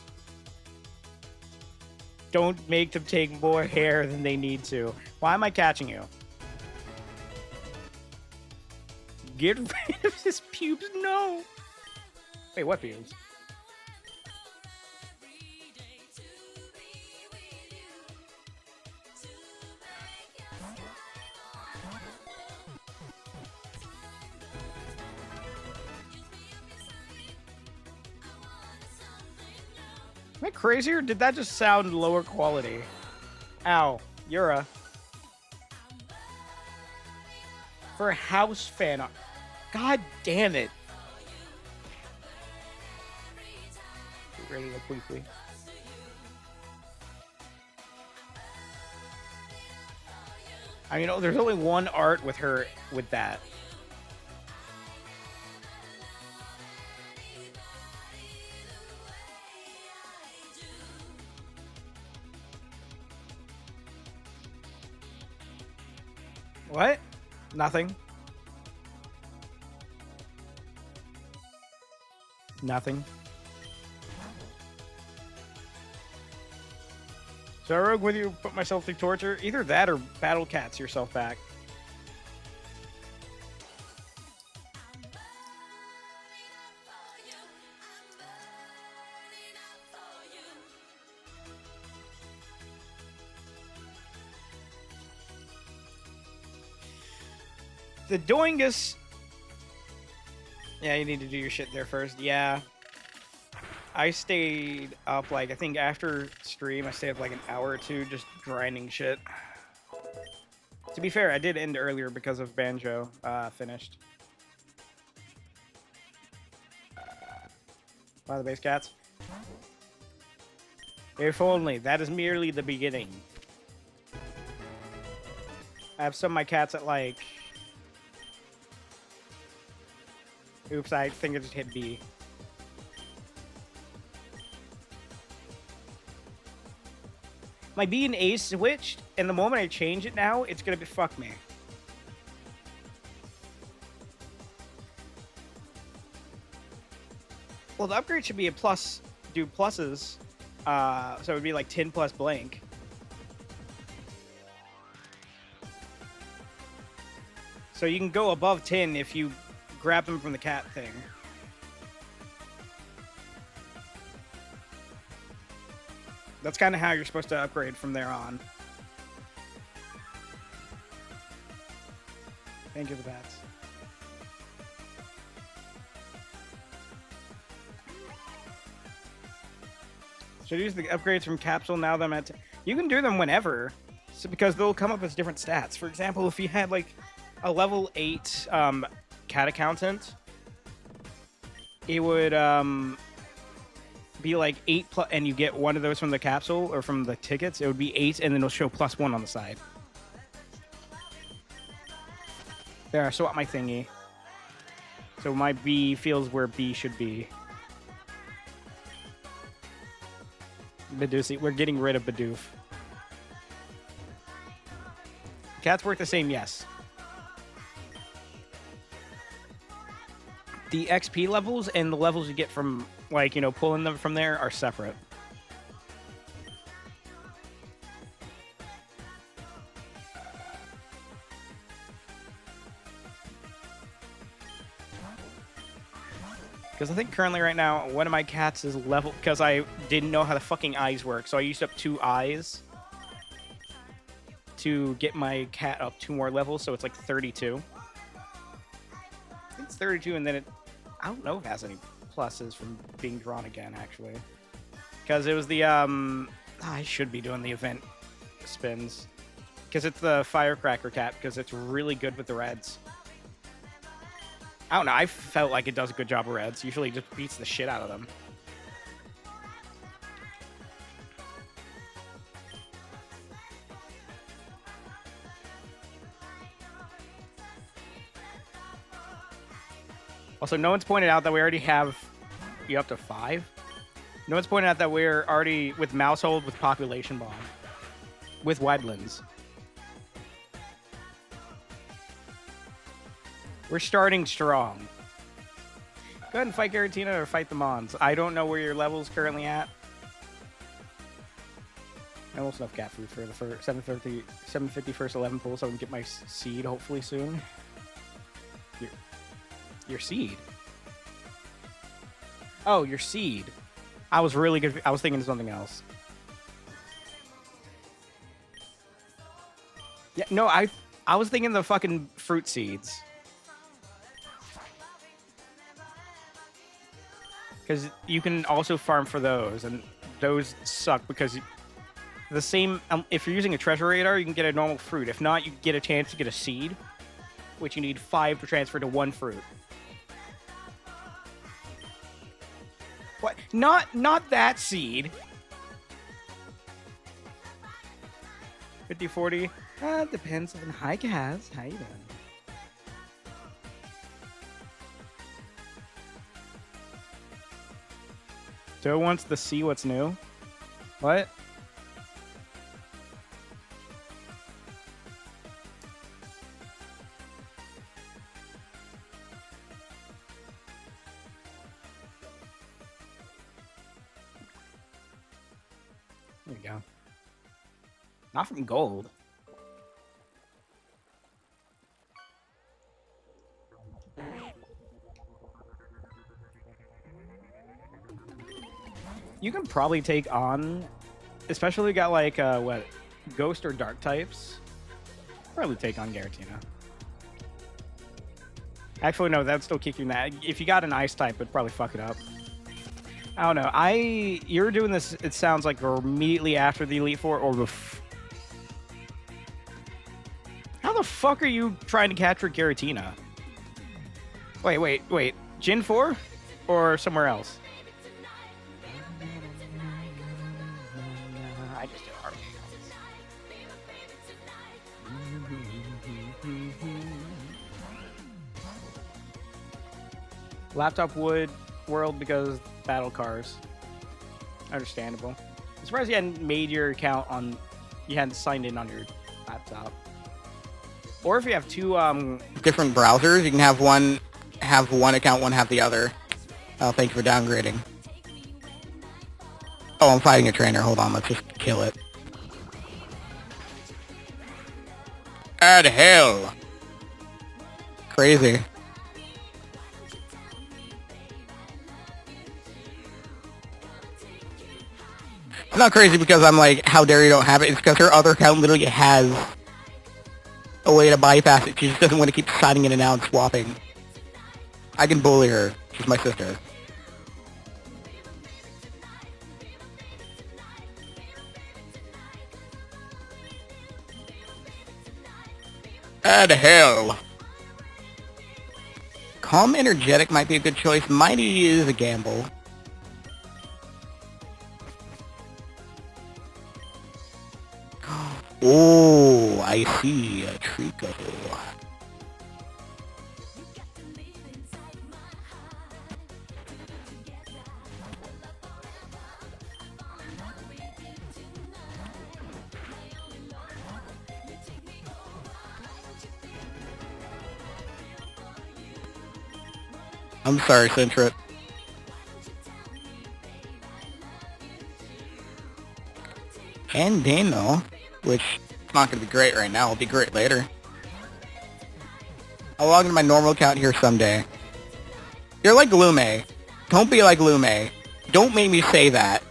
Don't make them take more hair than they need to. Why am I catching you? Get rid of his pubes. No. Wait, what pubes? Am I crazy or did that just sound lower quality? Ow. Yura. For house fan art. God damn it. Get ready to quickly. I mean, there's only one art with her with that. What? Nothing. Nothing. So I rogue with you, put myself through torture. Either that or battle cats yourself back. The Doingus. Yeah, you need to do your shit there first. Yeah. I stayed up, like, I think after stream, I stayed up like an hour or two just grinding shit. To be fair, I did end earlier because of Banjo finished. By the base cats. If only. That is merely the beginning. I have some of my cats at like... Oops, I think I just hit B. My B and A switched, and the moment I change it now, it's gonna be fuck me. Well, the upgrade should be a plus, do pluses. So it would be like 10 plus blank. So you can go above 10 if you grab them from the cat thing. That's kind of how you're supposed to upgrade from there on. Thank you, the bats. Should I use the upgrades from Capsule now that I'm at... You can do them whenever, so because they'll come up as different stats. For example, if you had like a level 8 cat accountant, it would be like 8 plus, and you get one of those from the capsule or from the tickets, it would be 8, and then it'll show +1 on the side. There, I swap my thingy. So my B feels where B should be. Bidoof, we're getting rid of Bidoof. Cats work the same, yes. The XP levels and the levels you get from, like, you know, pulling them from there are separate. Because I think currently right now, one of my cats is level... Because I didn't know how the fucking eyes work, so I used up 2 eyes to get my cat up 2 more levels, so it's like 32. I think it's 32, and then it... I don't know if it has any pluses from being drawn again, actually. Because it was the... I should be doing the event spins. Because it's the Firecracker cat, because it's really good with the reds. I don't know, I felt like it does a good job of reds. Usually it just beats the shit out of them. Also, no one's pointed out that we already have you up to 5. No one's pointed out that we're already with Mousehold with Population Bomb. With Wildlands. We're starting strong. Go ahead and fight Garatina or fight the Mons. I don't know where your level's currently at. I almost enough cat food for the first 750 first 11 pull, so I can get my seed hopefully soon. Your seed? Oh, your seed. I was really good. I was thinking of something else. Yeah, no, I was thinking the fucking fruit seeds. Because you can also farm for those, and those suck because the same... if you're using a treasure radar, you can get a normal fruit. If not, you get a chance to get a seed, which you need 5 to transfer to 1 fruit. What? Not that seed. 50-40? Depends on... Hi, Kaz. How you doing? Joe wants to see what's new. What? There you go. Not from gold. You can probably take on, especially got like what, ghost or dark types. Probably take on Giratina. Actually, no, that'd still kick you in that. If you got an ice type, it'd probably fuck it up. I don't know. You're doing this, it sounds like immediately after the Elite Four or how the fuck are you trying to capture Giratina? Wait. Gen 4? Or somewhere else? I just did hard. Laptop would world because battle cars. Understandable. I'm surprised you hadn't made your account on, you hadn't signed in on your laptop. Or if you have two different browsers, you can have one account, one have the other. Oh, thank you for downgrading. Oh, I'm fighting a trainer. Hold on, let's just kill it. Add hell. Crazy. I'm not crazy because I'm like, how dare you don't have it. It's because her other account literally has a way to bypass it. She just doesn't want to keep signing in and out and swapping. I can bully her. She's my sister. Add hell. Calm Energetic might be a good choice. Mighty is a gamble. Oh, I see. A Trico. I'm sorry, Centret. And Dano, which is not going to be great right now. It'll be great later. I'll log into my normal account here someday. You're like Lume. Don't be like Lume. Don't make me say that.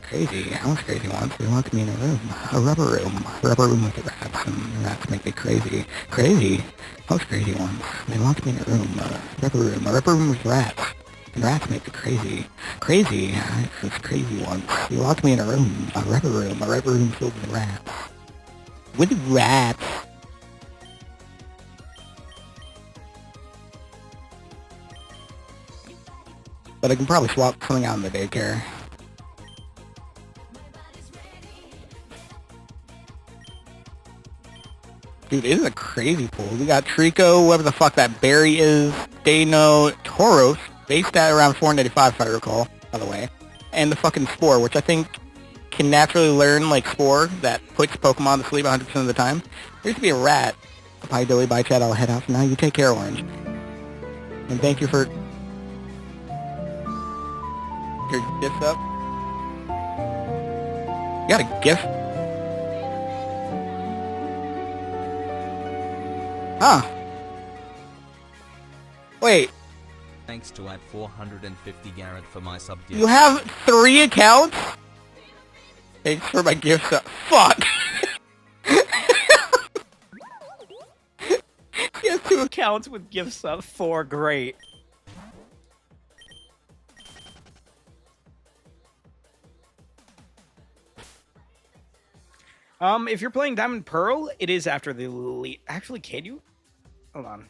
Crazy. How much crazy wants? They want me in a room. A rubber room. A rubber room with the rats, and the rats make me crazy. Crazy. How much crazy ones? They want me in a room. A rubber room. A rubber room with rats. And rats make me crazy. Crazy. It's crazy ones. They locked me in a room. A rubber room filled with rats. With rats. But I can probably swap something out in the daycare. Dude, it is a crazy pool. We got Trico, whatever the fuck that berry is, Dano, Tauros, based at around 495 if I recall, by the way. And the fucking Spore, which I think can naturally learn like Spore that puts Pokemon to sleep 100% of the time. There used to be a rat. Bye Billy, bye Chad, I'll head out for now. You take care, Orange. And thank you for your gift up. You got a gift? Huh. Wait. Thanks to at 450 Garrett for my sub gift. You have 3 accounts? Thanks for my gift sub. Fuck! He has 2 accounts with gifts up 4. Great. If you're playing Diamond Pearl, it is after the Elite. Actually, can you? Hold on.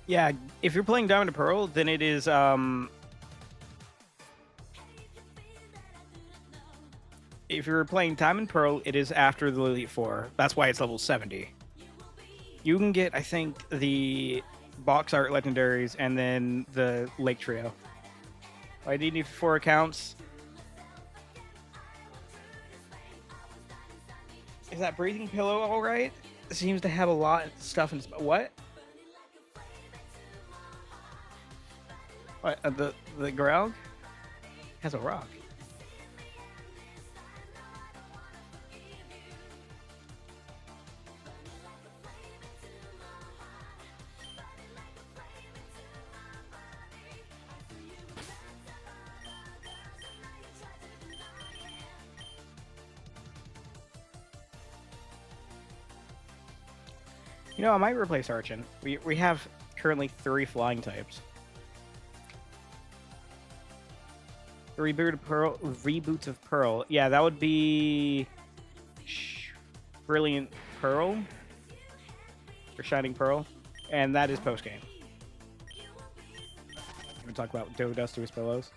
Yeah, if you're playing Diamond and Pearl, then it is if you're playing Diamond Pearl, it is after the Elite Four. That's why it's level 70. You can get, I think, the box art legendaries and then the Lake Trio. I need 4 accounts. Is that breathing pillow all right? It seems to have a lot of stuff in its... What? What? The Graug has a rock. You know, I might replace Archon. We have currently 3 flying types. Reboot of Pearl. Yeah, that would be Brilliant Pearl or Shining Pearl, and that is post game. I'm gonna talk about Dough Dust to his pillows.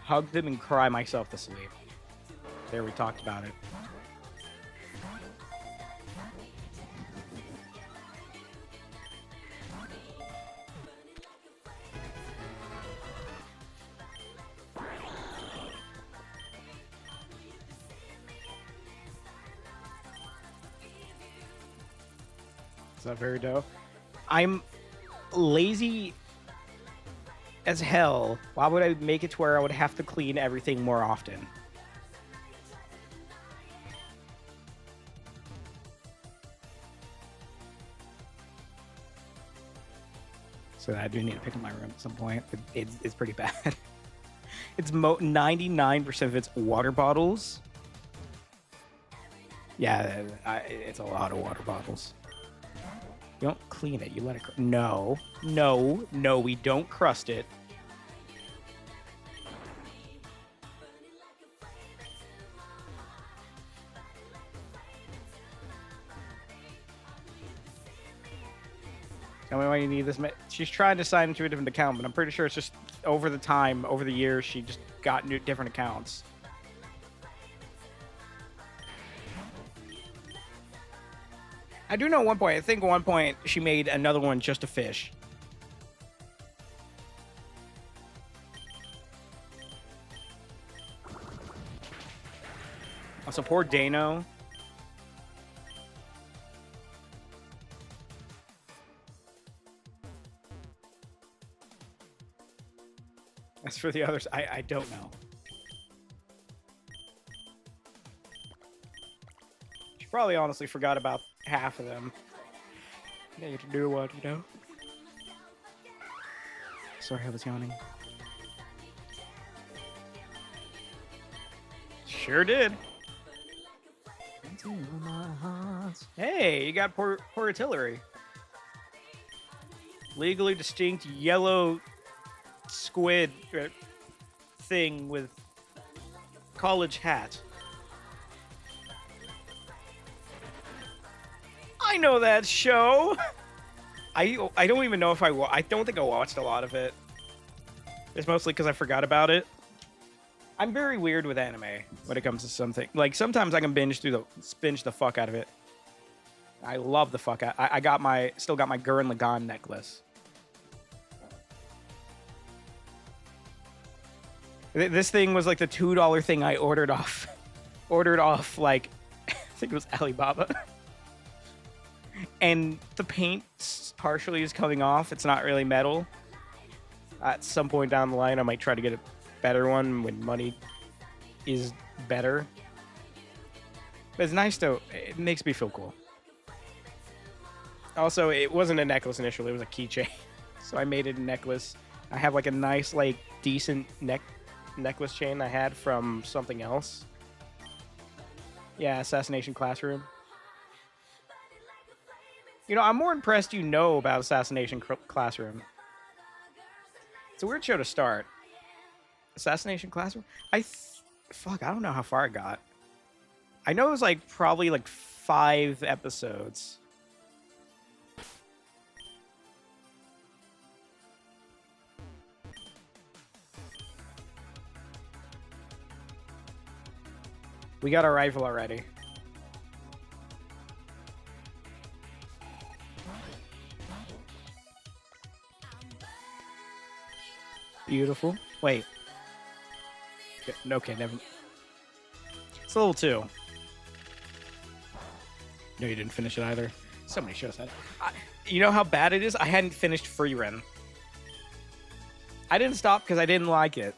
Hug them and cry myself to sleep. There, we talked about it. Is that very dope? I'm lazy as hell. Why would I make it to where I would have to clean everything more often? So I do need to pick up my room at some point. It's pretty bad. It's 99% of it's water bottles. Yeah, it's a lot of water bottles. You don't clean it. You let it... No. No. No, we don't crust it. Tell me why you need this. She's trying to sign into a different account, but I'm pretty sure it's just over the years, she just got different accounts. I do know at one point, I think at one point she made another one just to fish. Also, poor Dano. As for the others, I don't know. She probably honestly forgot about half of them. Need to do what, you know? Sorry, I was yawning. Sure did. Hey, you got poor artillery. Legally distinct yellow squid thing with college hat. I know that show. I don't even know if I don't think I watched a lot of it. It's mostly because I forgot about it. I'm very weird with anime when it comes to something. Like sometimes I can binge the fuck out of it. I love the fuck out. I still got my Gurren Lagann necklace. This thing was like the $2 thing I ordered off like I think it was Alibaba. And the paint partially is coming off. It's not really metal. At some point down the line, I might try to get a better one when money is better. But it's nice though. It makes me feel cool. Also, it wasn't a necklace initially. It was a keychain. So I made it a necklace. I have like a nice, like decent necklace chain I had from something else. Yeah, Assassination Classroom. You know, I'm more impressed you know about Assassination Classroom. It's a weird show to start. Assassination Classroom? Fuck, I don't know how far I got. I know it was like probably like 5 episodes. We got our rifle already. Beautiful. Wait. Okay, never. It's level 2. No, you didn't finish it either. So many shows. You know how bad it is? I hadn't finished Frieren. I didn't stop because I didn't like it.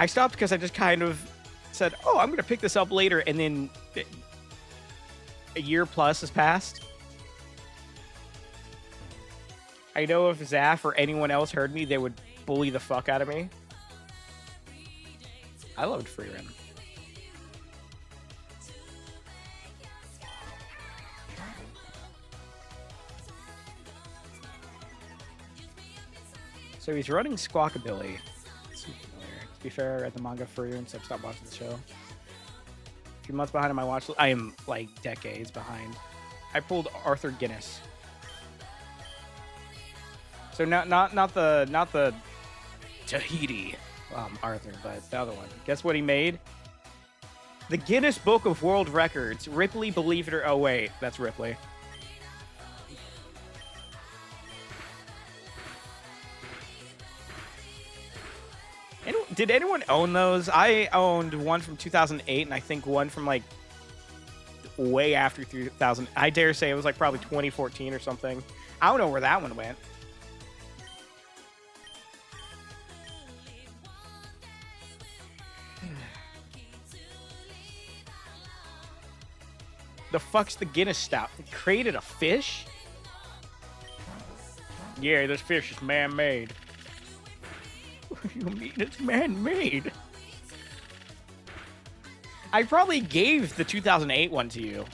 I stopped because I just kind of said, oh, I'm going to pick this up later. And then a year plus has passed. I know if Zaf or anyone else heard me, they would bully the fuck out of me. I loved Frieren. So he's running Squawkabilly. To be fair, I read the manga for you, so I stopped watching the show. A few months behind on my watch list. I am like decades behind. I pulled Arthur Guinness. So not the Tahiti Arthur, but the other one. Guess what he made? The Guinness Book of World Records. Ripley, believe it or oh wait, that's Ripley. Did anyone own those? I owned one from 2008, and I think one from like way after 2000. I dare say it was like probably 2014 or something. I don't know where that one went. The fuck's the Guinness Stout? It created a fish? Yeah, this fish is man-made. You mean it's man-made? I probably gave the 2008 one to you.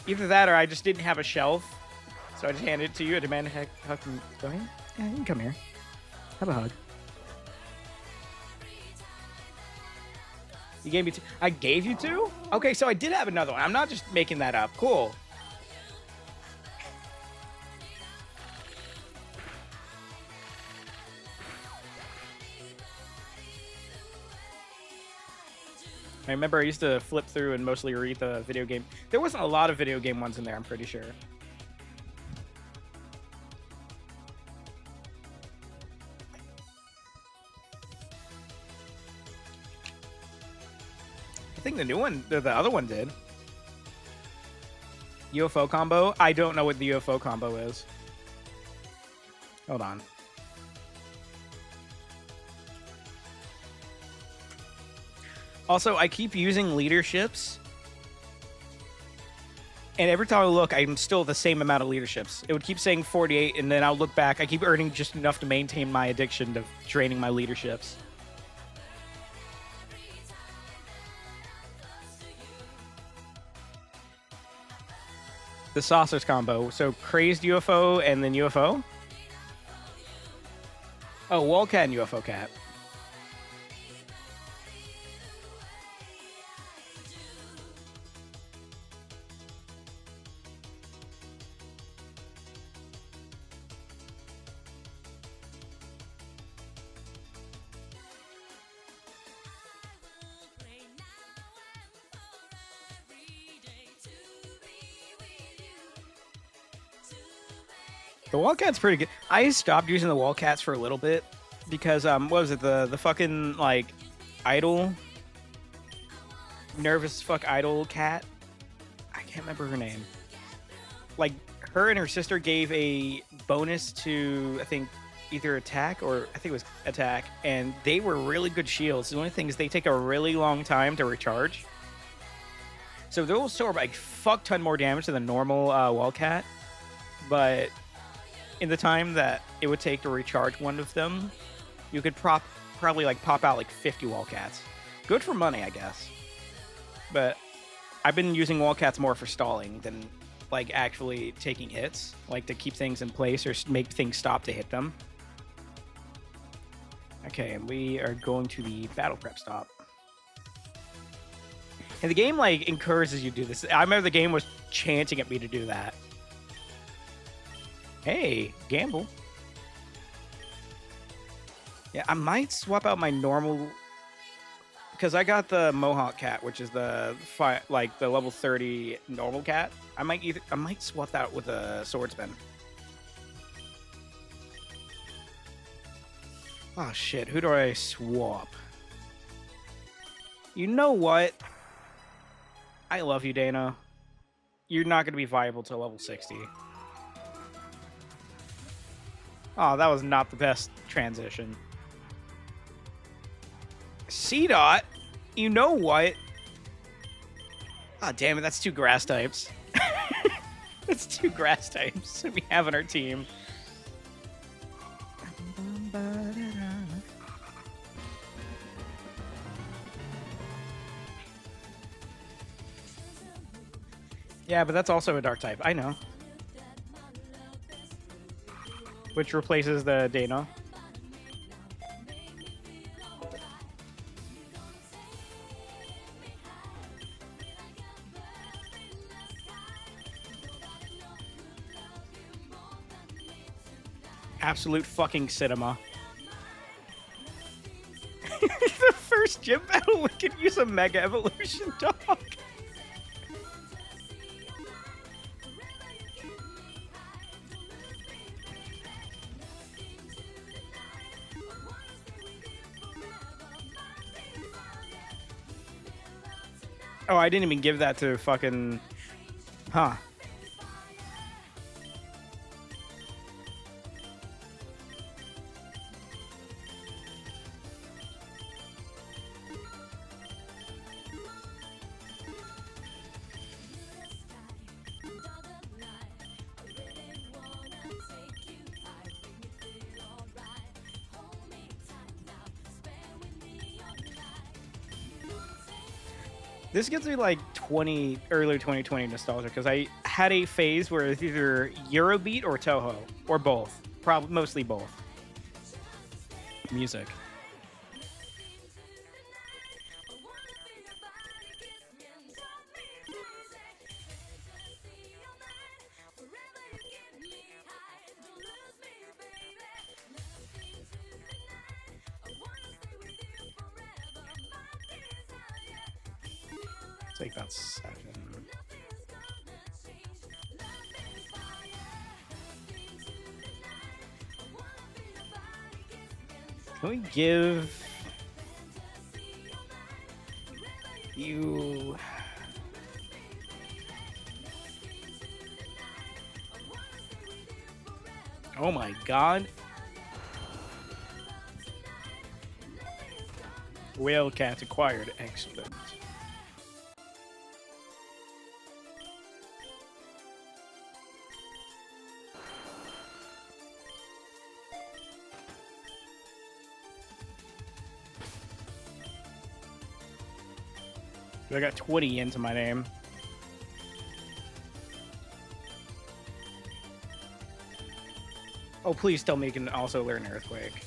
Either that or I just didn't have a shelf. So I just handed it to you. I demanded a hug from... Go ahead. Yeah, you can come here. Have a hug. You gave me two. I gave you two? Okay, so I did have another one. I'm not just making that up. Cool. I remember I used to flip through and mostly read the video game. There wasn't a lot of video game ones in there, I'm pretty sure. I think the new one, the other one did. UFO combo? I don't know what the UFO combo is. Hold on. Also, I keep using leaderships. And every time I look, I'm still the same amount of leaderships. It would keep saying 48, and then I'll look back. I keep earning just enough to maintain my addiction to draining my leaderships. The saucers combo. So crazed UFO and then UFO? Oh, Wallcat and UFO Cat. The Wallcat's pretty good. I stopped using the Wallcats for a little bit because what was it, the fucking like idol, nervous fuck idol cat? I can't remember her name. Like her and her sister gave a bonus to I think either attack or I think it was attack, and they were really good shields. The only thing is they take a really long time to recharge, so they'll absorb like fuck ton more damage than the normal Wallcat, but in the time that it would take to recharge one of them, you could probably like pop out like 50 Wallcats. Good for money, I guess. But I've been using Wallcats more for stalling than like actually taking hits, like to keep things in place or make things stop to hit them. Okay, and we are going to the battle prep stop. And the game like encourages you to do this. I remember the game was chanting at me to do that. Hey, gamble. Yeah, I might swap out my normal because I got the Mohawk cat, which is the like the level 30 normal cat. I might swap that with a swordsman. Oh shit, who do I swap? You know what? I love you, Dana. you're not going to be viable till level 60. Oh, that was not the best transition. C-Dot? You know what? Oh, damn it, that's 2 grass types. That's 2 grass types we have on our team. Yeah, but that's also a dark type. I know. Which replaces the Dana. Absolute fucking cinema. The first gym battle, we could use a Mega Evolution dog. Oh, I didn't even give that to fucking... Huh. This gets me like early 2020 nostalgia because I had a phase where it's either Eurobeat or Toho or both. Probably mostly both. Music. Take that 7. Can we give you... Oh my god. Whale cat acquired. Excellent. I got 20 into my name. Oh, please tell me you can also learn Earthquake.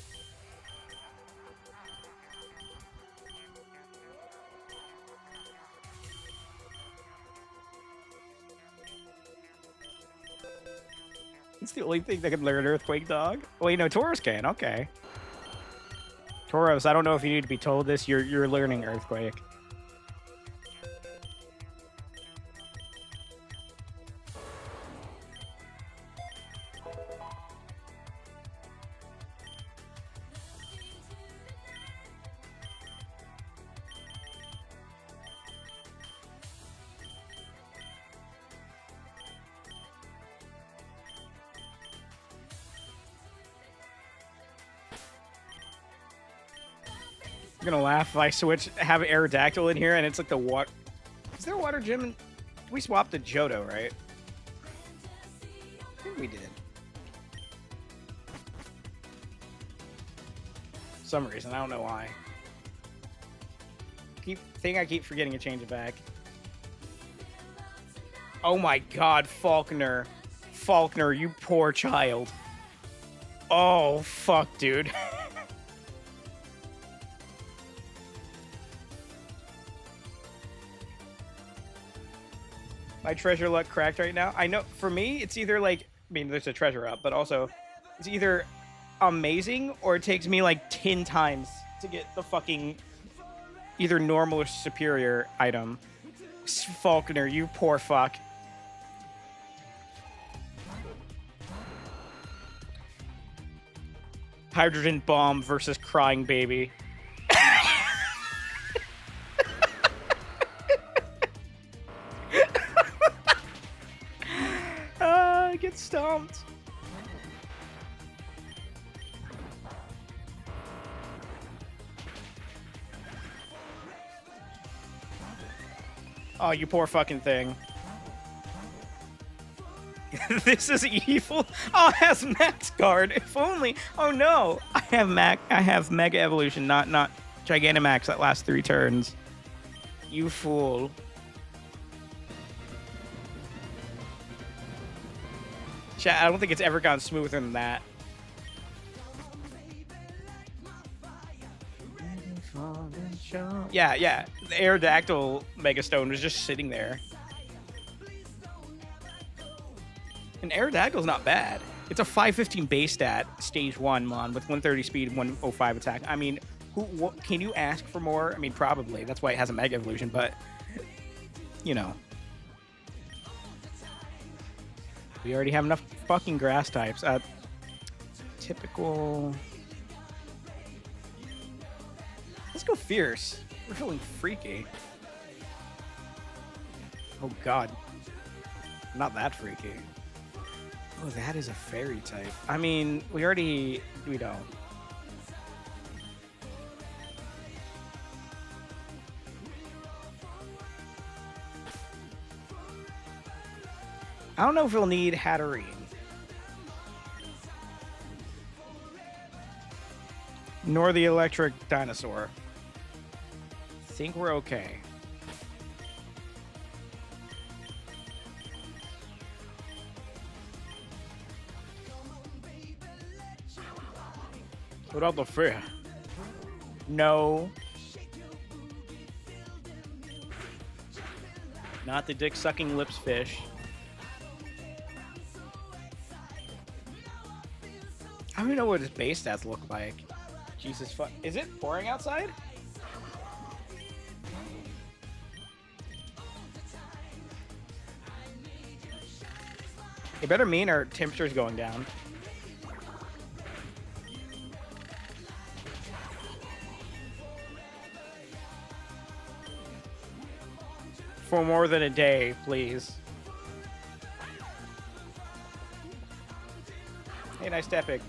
It's the only thing that can learn Earthquake, dog. Wait, no, Tauros can. Okay. Tauros, I don't know if you need to be told this. You're learning Earthquake. I'm gonna laugh if I have Aerodactyl in here and it's like the water. Is there a water gym? We swapped to Johto, right? I think we did. For some reason, I don't know why. I keep forgetting to change it back. Oh my god, Falkner. Falkner, you poor child. Oh, fuck, dude. My treasure luck cracked right now. I know, for me, it's either like, I mean, there's a treasure up, but also, it's either amazing or it takes me like 10 times to get the fucking either normal or superior item. Falconer, you poor fuck. Hydrogen bomb versus crying baby. pumped. Oh, you poor fucking thing. This is evil. Oh, it has Max Guard. If only. Oh no. I have Mega Evolution, not Gigantamax that lasts 3 turns. You fool. Chat, I don't think it's ever gone smoother than that. Yeah. The Aerodactyl Megastone was just sitting there. And Aerodactyl's not bad. It's a 515 base stat, stage 1 mon, with 130 speed, 105 attack. I mean, what, can you ask for more? I mean, probably. That's why it has a Mega Evolution, but, you know. We already have enough fucking grass types. Typical... Let's go Fierce. We're feeling freaky. Oh, God. Not that freaky. Oh, that is a fairy type. I mean, we don't. I don't know if we'll need Hatterene. Nor the electric dinosaur. Think we're okay. Without the fear. No. Not the dick-sucking lips fish. I don't even know what his base stats look like. Jesus fuck. Is it pouring outside? It better mean our temperature's going down. For more than a day, please. Hey, nice Epic.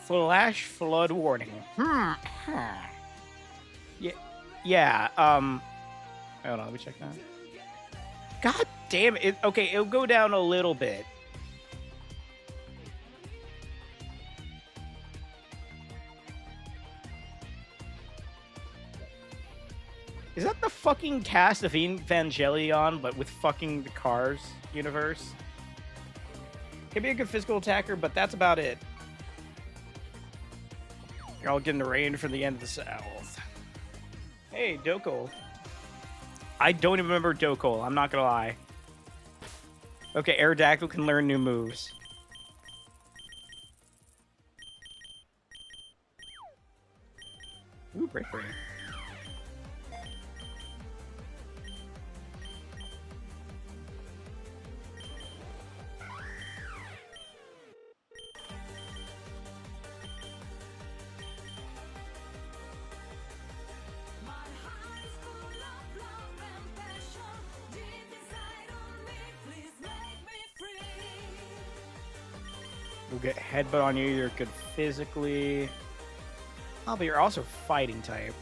Flash flood warning. Yeah. Hold on, let me check that. God damn it. Okay, it'll go down a little bit. Is that the fucking cast of Evangelion, but with fucking the Cars universe? Can be a good physical attacker, but that's about it. You're all getting the rain from the end of the south. Hey, Dokol. I don't even remember Dokol, I'm not gonna lie. Okay, Aerodactyl can learn new moves. Ooh, Break Brain. We'll get headbutt on you. You're good physically. Oh, but you're also fighting type.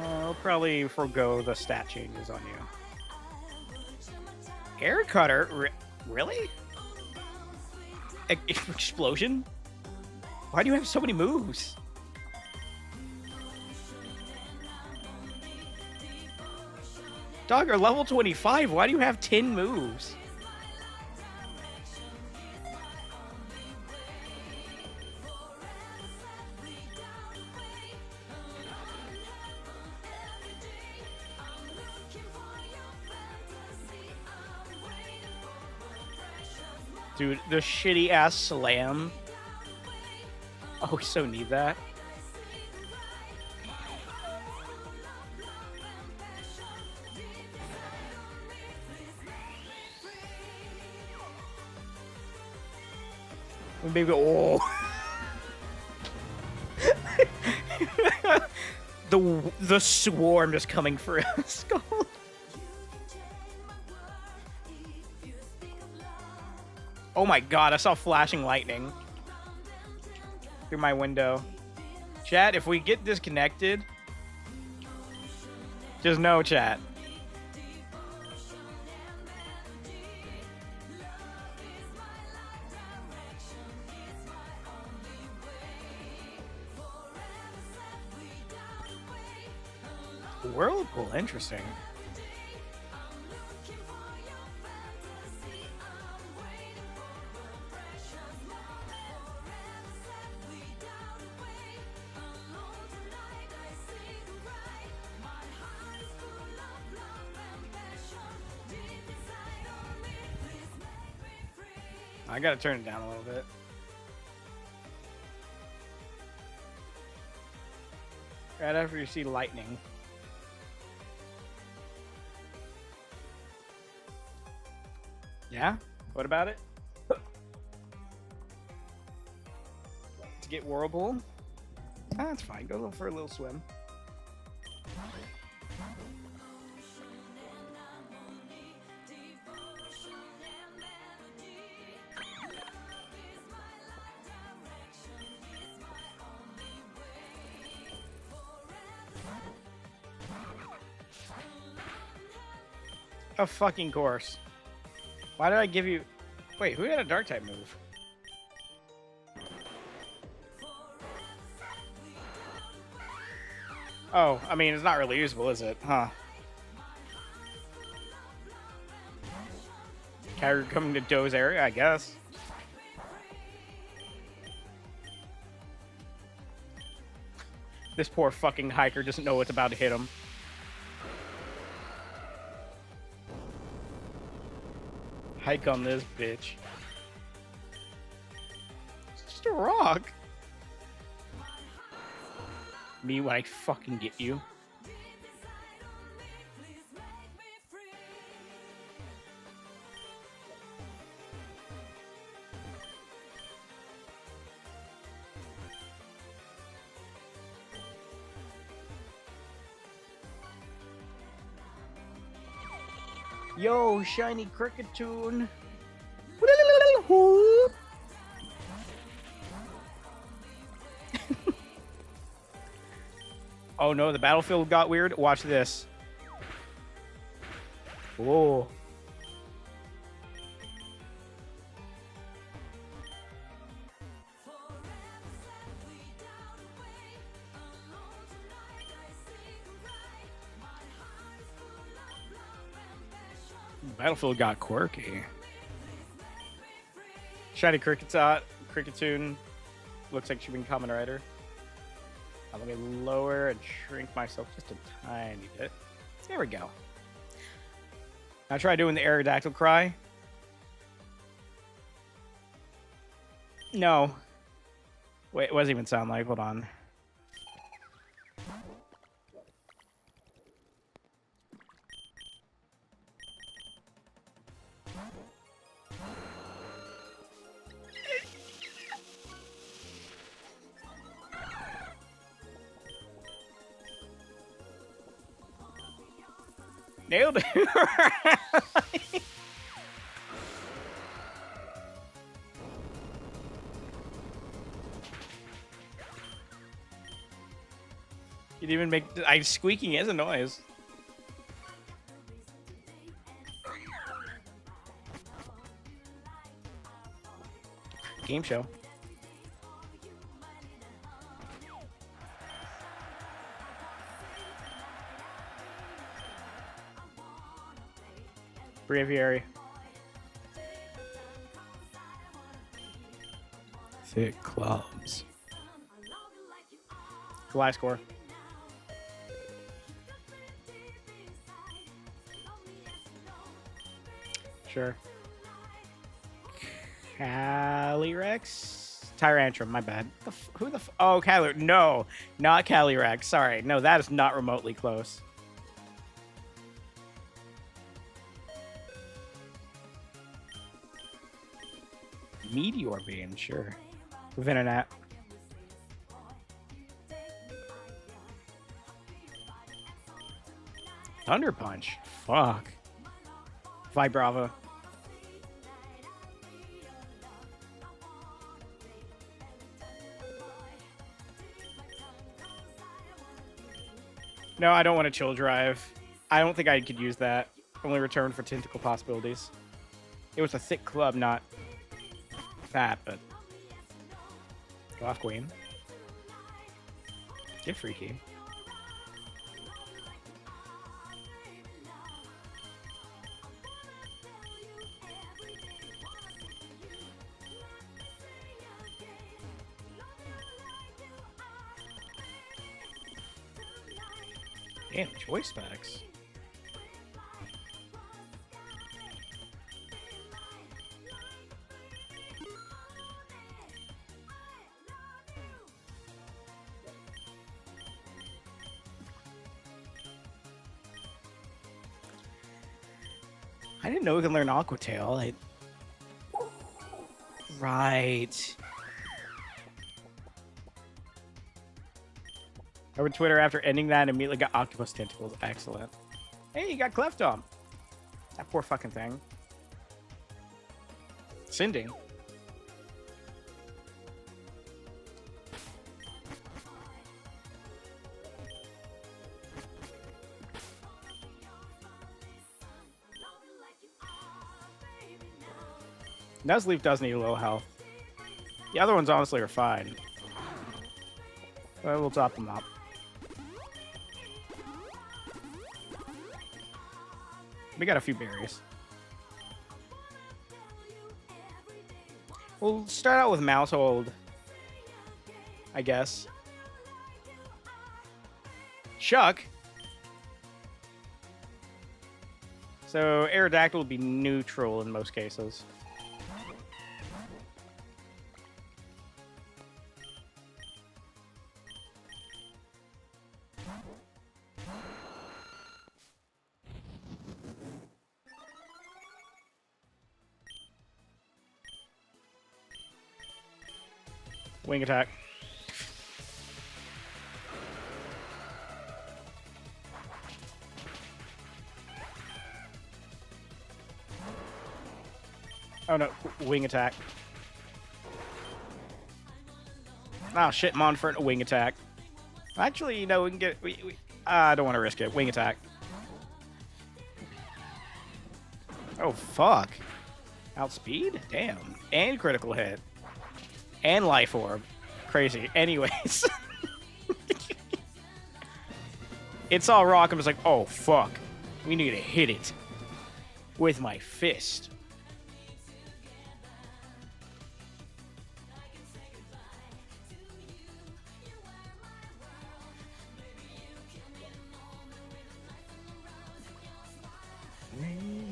I'll probably forego the stat changes on you. Air Cutter? Really? Explosion? Why do you have so many moves? Dog, you're level 25. Why do you have 10 moves? Dude, the shitty ass slam. Oh, we so need that. Maybe. Oh. the swarm just coming for Skull. Oh my god, I saw flashing lightning through my window. Chat, if we get disconnected, just know, chat. Whirlpool, interesting. I gotta turn it down a little bit. Right after you see lightning. Yeah? What about it? To get Whirlpool? Ah, that's fine. Go for a little swim. Of fucking course. Why did I give you... Wait, who had a dark type move? Oh, I mean, it's not really usable, is it? Huh. Kyrie coming to Doe's area, I guess. This poor fucking hiker doesn't know what's about to hit him. Hike on this bitch. It's just a rock. Me when I fucking get you. Yo, shiny Cricketune. Oh no, the battlefield got weird. Watch this. Whoa. Battlefield got quirky. Shiny Cricketune. Looks like she's been Kamen Rider. Let me lower and shrink myself just a tiny bit. There we go. Now try doing the Aerodactyl cry. No. Wait, what does it even sound like? Hold on. Nailed it. You'd even make squeaking as a noise. Game show. Braviary. Thick clubs. July score. Sure. Calyrex? Tyrantrum, my bad. Who the oh, Calyrex. No, not Calyrex. Sorry. No, that is not remotely close. Meteor Beam, sure. Venonat. Thunder Punch. Fuck. Vibrava. No, I don't want a Chill Drive. I don't think I could use that. Only return for tentacle possibilities. It was a thick club, not that, but... Go off Queen. Get Freaky. Damn, choice packs. I didn't know we could learn Aqua Tail. Right. Over Twitter after ending that and immediately got octopus tentacles. Excellent. Hey, you got Cleftom. That poor fucking thing. Sending. Nuzleaf does need a little health. The other ones honestly are fine. But we'll top them up. We got a few berries. We'll start out with Mousehold, I guess. Chuck. So Aerodactyl would be neutral in most cases. Wing attack. Oh no, wing attack. Oh shit, Monfort, wing attack. Actually, you know, we can get... I don't want to risk it. Wing attack. Oh, fuck. Outspeed? Damn. And critical hit. And life orb. Crazy. Anyways. It's all rock. I'm just like, oh, fuck. We need to hit it. With my fist.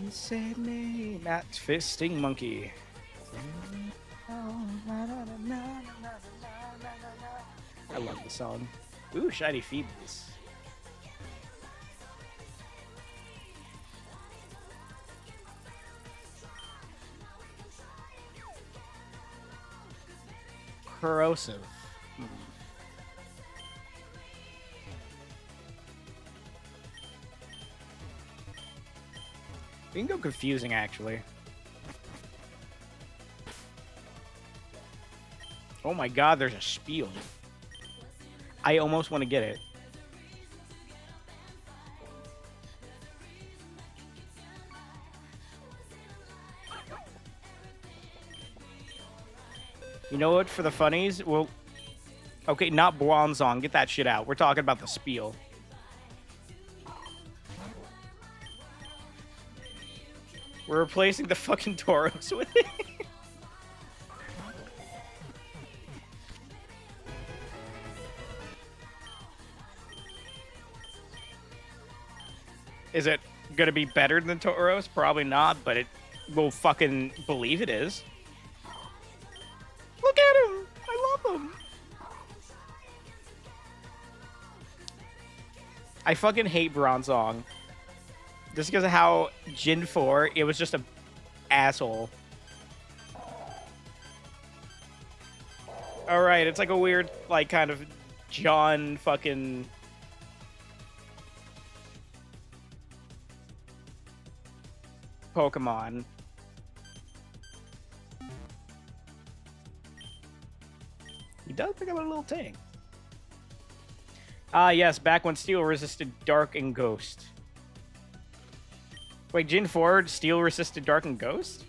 Save me, not fisting monkey. I love the song. Ooh, shiny Phoebus. Corrosive. We can go confusing, actually. Oh my god, there's a spiel. I almost want to get it. You know what, for the funnies, well... Okay, not Bronzong, get that shit out. We're talking about the spiel. We're replacing the fucking Tauros with it. Is it gonna be better than Tauros? Probably not, but it will fucking believe it is. Look at him! I love him! I fucking hate Bronzong. Just because of how Gen 4, it was just a asshole. All right, it's like a weird, like, kind of John fucking Pokemon. He does pick up a little tank. Ah, yes, back when Steel resisted Dark and Ghost. Wait, Gen 4 Steel resisted Dark and Ghost?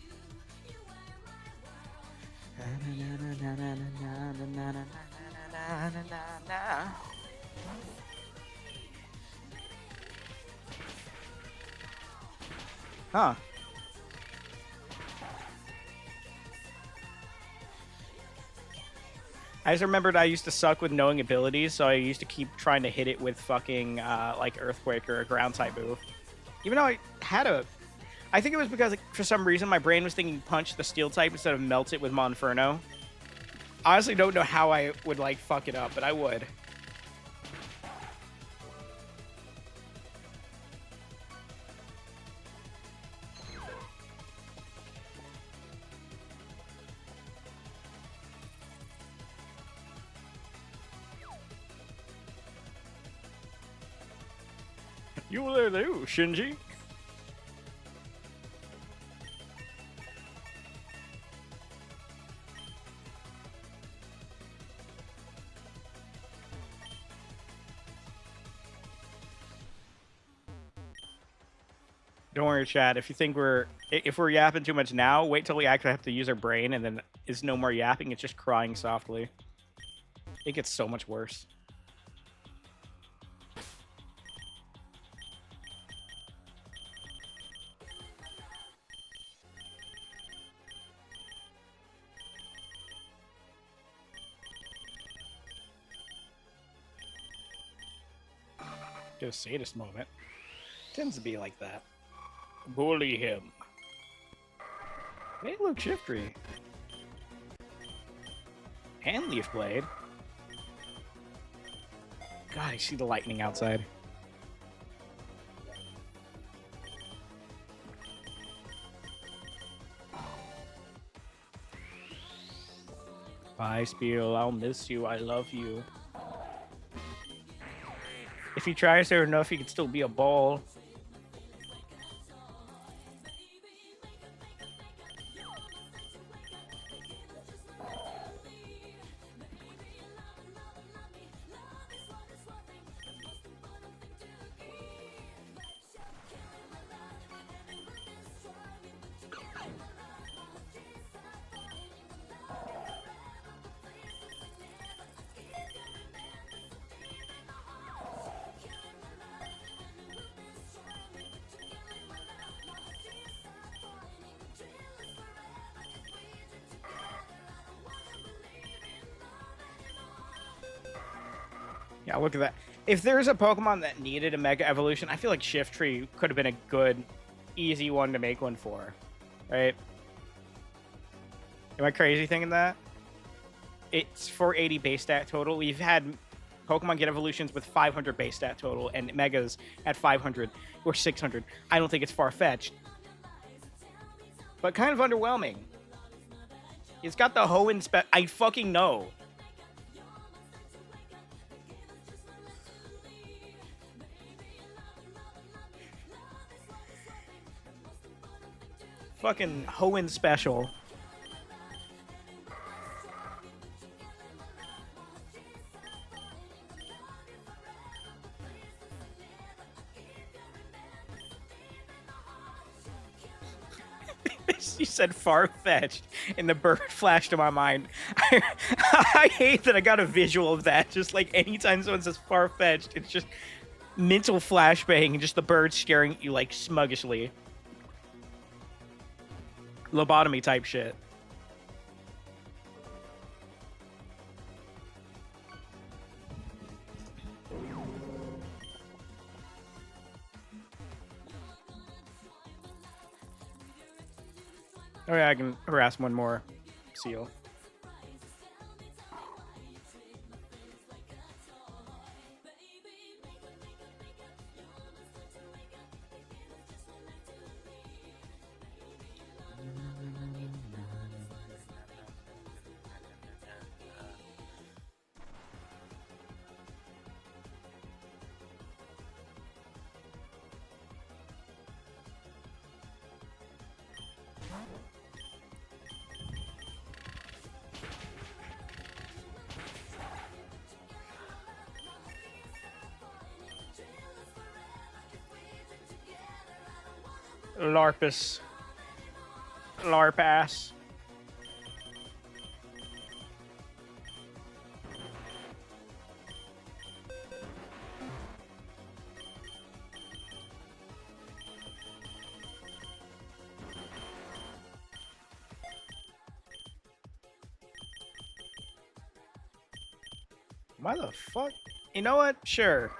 Huh. I just remembered I used to suck with knowing abilities, so I used to keep trying to hit it with fucking, like, Earthquake or a ground-type move. Even though I had a... I think it was because, like, for some reason, my brain was thinking punch the Steel-type instead of melt it with Monferno. I honestly don't know how I would, like, fuck it up, but I would. You were there too, Shinji. Don't worry, Chad. If you think if we're yapping too much now, wait till we actually have to use our brain, and then it's no more yapping. It's just crying softly. It gets so much worse. Get a sadist moment. Tends to be like that. Bully him. Hey, look, Shiftry. And Leaf Blade. God, I see the lightning outside. Bye, Spiel. I'll miss you. I love you. If he tries hard enough, he could still be a ball. Yeah, look at that. If there's a Pokemon that needed a Mega Evolution, I feel like Shiftry could have been a good, easy one to make one for, right? Am I crazy thinking that? It's 480 base stat total. We've had Pokemon get evolutions with 500 base stat total and Megas at 500 or 600. I don't think it's far-fetched. But kind of underwhelming. It's got the Hoenn spec. I fucking know. Fucking Hoenn special. You said far-fetched, and the bird flashed in my mind. I hate that I got a visual of that. Just like anytime someone says far-fetched, it's just mental flashbang and just the bird staring at you like smuggishly. Lobotomy type shit. Oh yeah, I can harass one more seal. Larpus. Larpass. Why the fuck? You know what? Sure.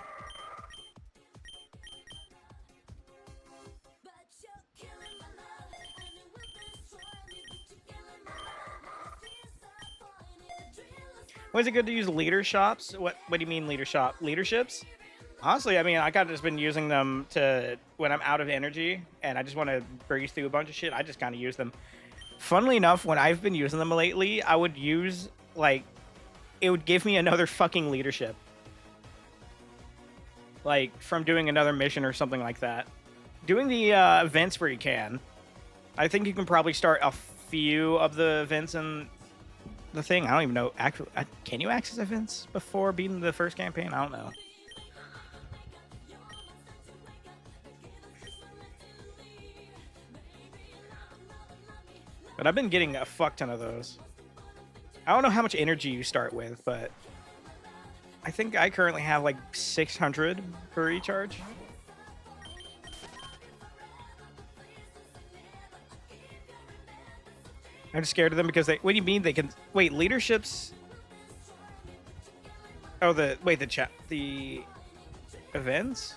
Was it good to use leader shops? What do you mean leader shop? Leaderships? Honestly, I mean, I kind of just been using them to when I'm out of energy and I just want to breeze through a bunch of shit. I just kind of use them. Funnily enough, when I've been using them lately, I would use like it would give me another fucking leadership, like from doing another mission or something like that. Doing the events where you can. I think you can probably start a few of the events in the thing. I don't even know. Actually, can you access events before beating the first campaign? I don't know. But I've been getting a fuck ton of those. I don't know how much energy you start with, but I think I currently have like 600 per recharge. I'm just scared of them because they. What do you mean they can? Wait, leaderships. Oh, the chat, the events.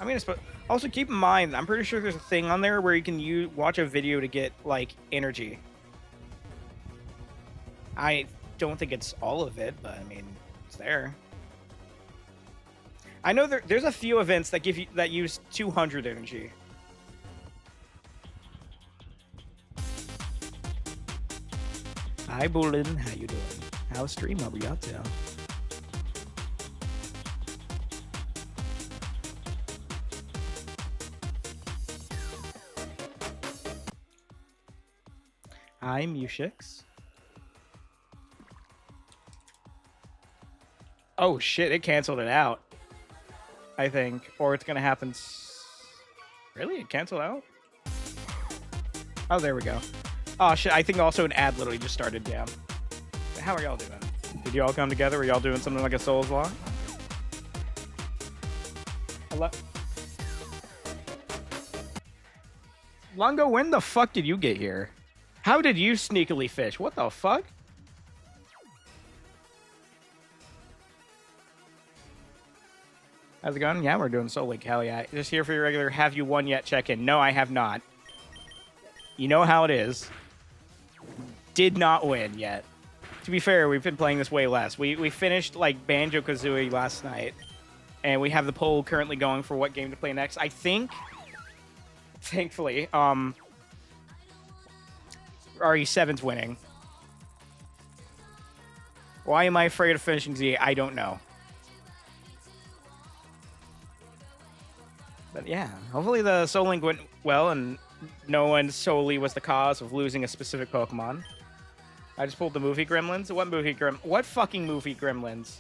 I mean, also keep in mind, I'm pretty sure there's a thing on there where you can watch a video to get like energy. I don't think it's all of it, but I mean, it's there. I know there's a few events that use 200 energy. Hi, Bullen. How you doing? How's stream? What we got to? Hi, Mushix. Oh shit! It canceled it out. I think, or it's gonna happen. Really? It canceled out? Oh, there we go. Oh shit, I think also an ad literally just started, yeah. How are y'all doing? Did you all come together? Were y'all doing something like a Souls Lock? Hello? Longo, when the fuck did you get here? How did you sneakily fish? What the fuck? How's it going? Yeah, we're doing Soul Link. Hell yeah. Just here for your regular have you won yet check-in. No, I have not. You know how it is. Did not win yet. To be fair, we've been playing this way less. We finished like Banjo-Kazooie last night, and we have the poll currently going for what game to play next. I think, thankfully, RE7's winning. Why am I afraid of finishing Z? I don't know. But yeah, hopefully the Soul Link went well and no one solely was the cause of losing a specific Pokemon. I just pulled the movie Gremlins. What fucking movie Gremlins?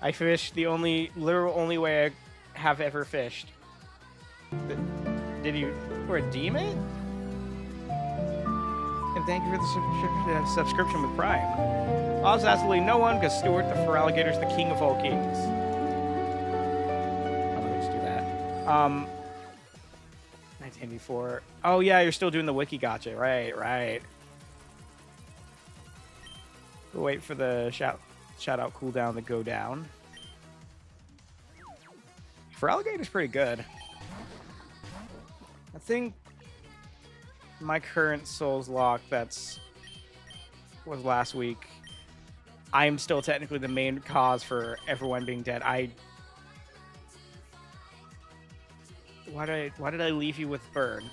I fished the literal only way I have ever fished. Did you redeem it? And thank you for the subscription with Prime. Also, absolutely no one, because Stuart the Feraligator is the king of all kings. Oh, let me just do that. 1984. Oh yeah, you're still doing the wiki gotcha. Right. We'll wait for the shout out cooldown to go down. Feraligator's pretty good. I think my current Souls Lock was last week. I'm still technically the main cause for everyone being dead. Why did I leave you with Burn?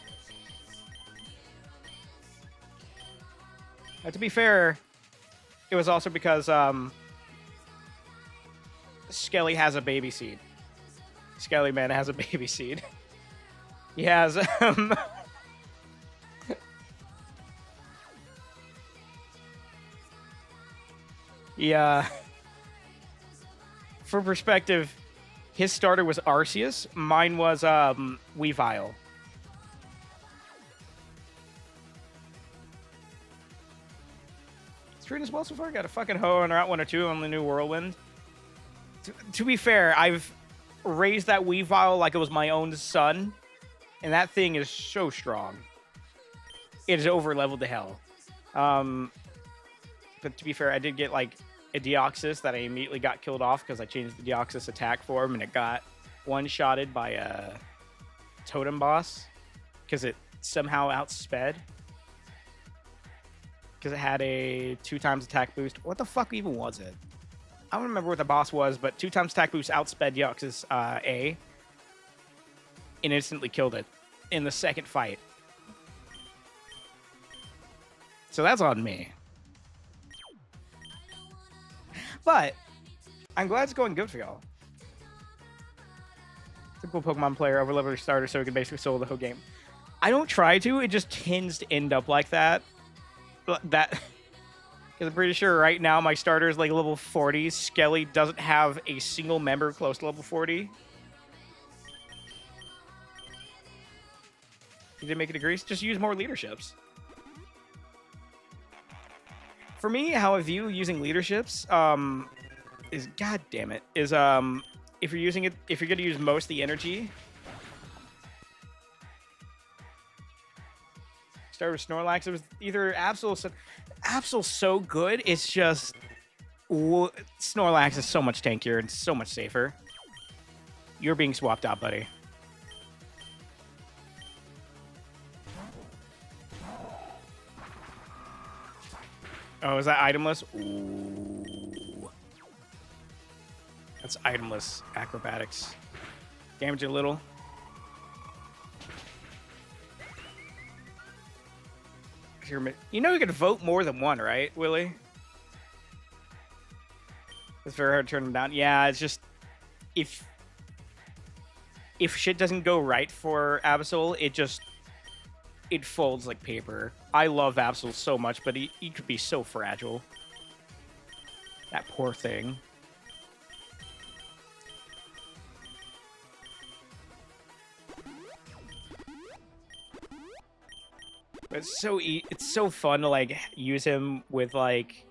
To be fair, it was also because Skelly has a baby seed. Skelly Man has a baby seed. He has Yeah. For perspective, his starter was Arceus. Mine was Weavile. It's treating us well so far. Got a fucking hoe on Route 102 on the new Whirlwind. To be fair, I've raised that Weavile like it was my own son, and that thing is so strong. It is over leveled to hell. But to be fair, I did get like a Deoxys that I immediately got killed off because I changed the Deoxys attack form, and it got one-shotted by a totem boss because it somehow outsped. Because it had a 2x attack boost. What the fuck even was it? I don't remember what the boss was, but 2x attack boost outsped Deoxys A and instantly killed it in the second fight. So that's on me. But I'm glad it's going good for y'all. Typical Pokemon player overlevel your starter so we can basically solo the whole game. I don't try to. It just tends to end up like that. Because I'm pretty sure right now my starter is like level 40. Skelly doesn't have a single member close to level 40. You didn't make it a grease? Just use more leaderships. For me, how I view using leaderships is, god damn it, is if you're using it, if you're going to use most of the energy. Start with Snorlax. It was either Absol's so good. It's just Snorlax is so much tankier and so much safer. You're being swapped out, buddy. Oh, is that itemless? Ooh. That's itemless acrobatics. Damage a little. You know you can vote more than one, right, Willie? It's very hard to turn them down. Yeah, it's just if shit doesn't go right for Absol, it folds like paper. I love Absol so much, but he could be so fragile. That poor thing. It's so fun to like use him with like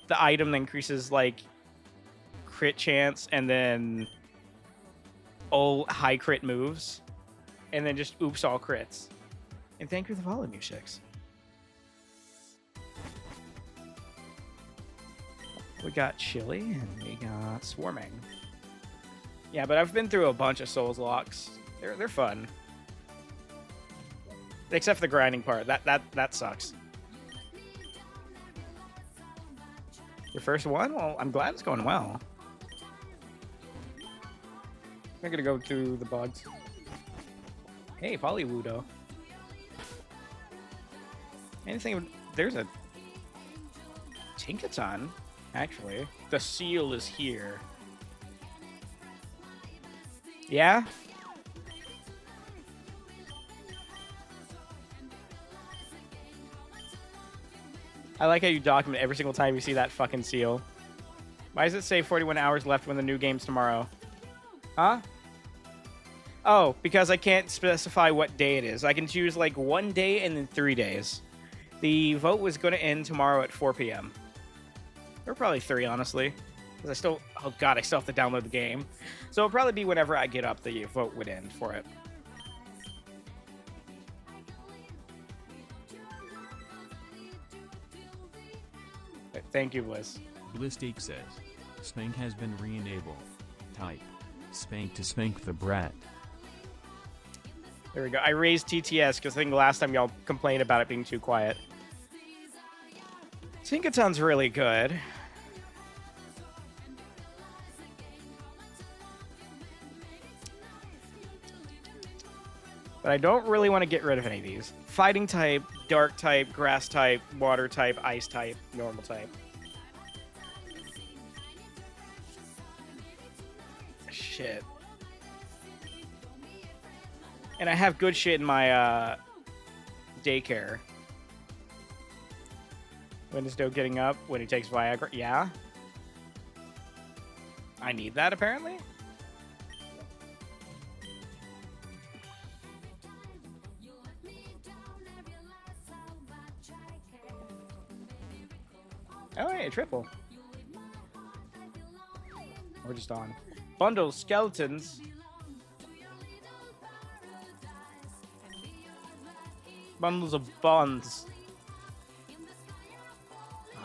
the item that increases like crit chance and then all high crit moves, and then just oops all crits. And thank you for the follow, Mu6. We got Chili and we got Swarming. Yeah, but I've been through a bunch of Souls locks. They're fun. Except for the grinding part. That sucks. Your first one? Well, I'm glad it's going well. I'm gonna go through the bugs. Hey, Poliwhudo. Anything? There's a Tinkaton, actually. The seal is here. Yeah? I like how you document every single time you see that fucking seal. Why does it say 41 hours left when the new game's tomorrow? Huh? Oh, because I can't specify what day it is. I can choose like 1 day and then 3 days. The vote was going to end tomorrow at 4 p.m. Or probably 3, honestly. Because I still... Oh, God, I still have to download the game. So it'll probably be whenever I get up, the vote would end for it. Thank you, Bliss. Blistique says, Spank has been re-enabled. Type, Spank to spank the brat. There we go. I raised TTS because I think last time y'all complained about it being too quiet. Tinkaton's really good. But I don't really want to get rid of any of these. Fighting type, dark type, grass type, water type, ice type, normal type. Shit. And I have good shit in my daycare. When is Doe getting up? When he takes Viagra? Yeah. I need that, apparently. Oh, hey, triple. We're just on. Bundle skeletons. Bundles of bonds.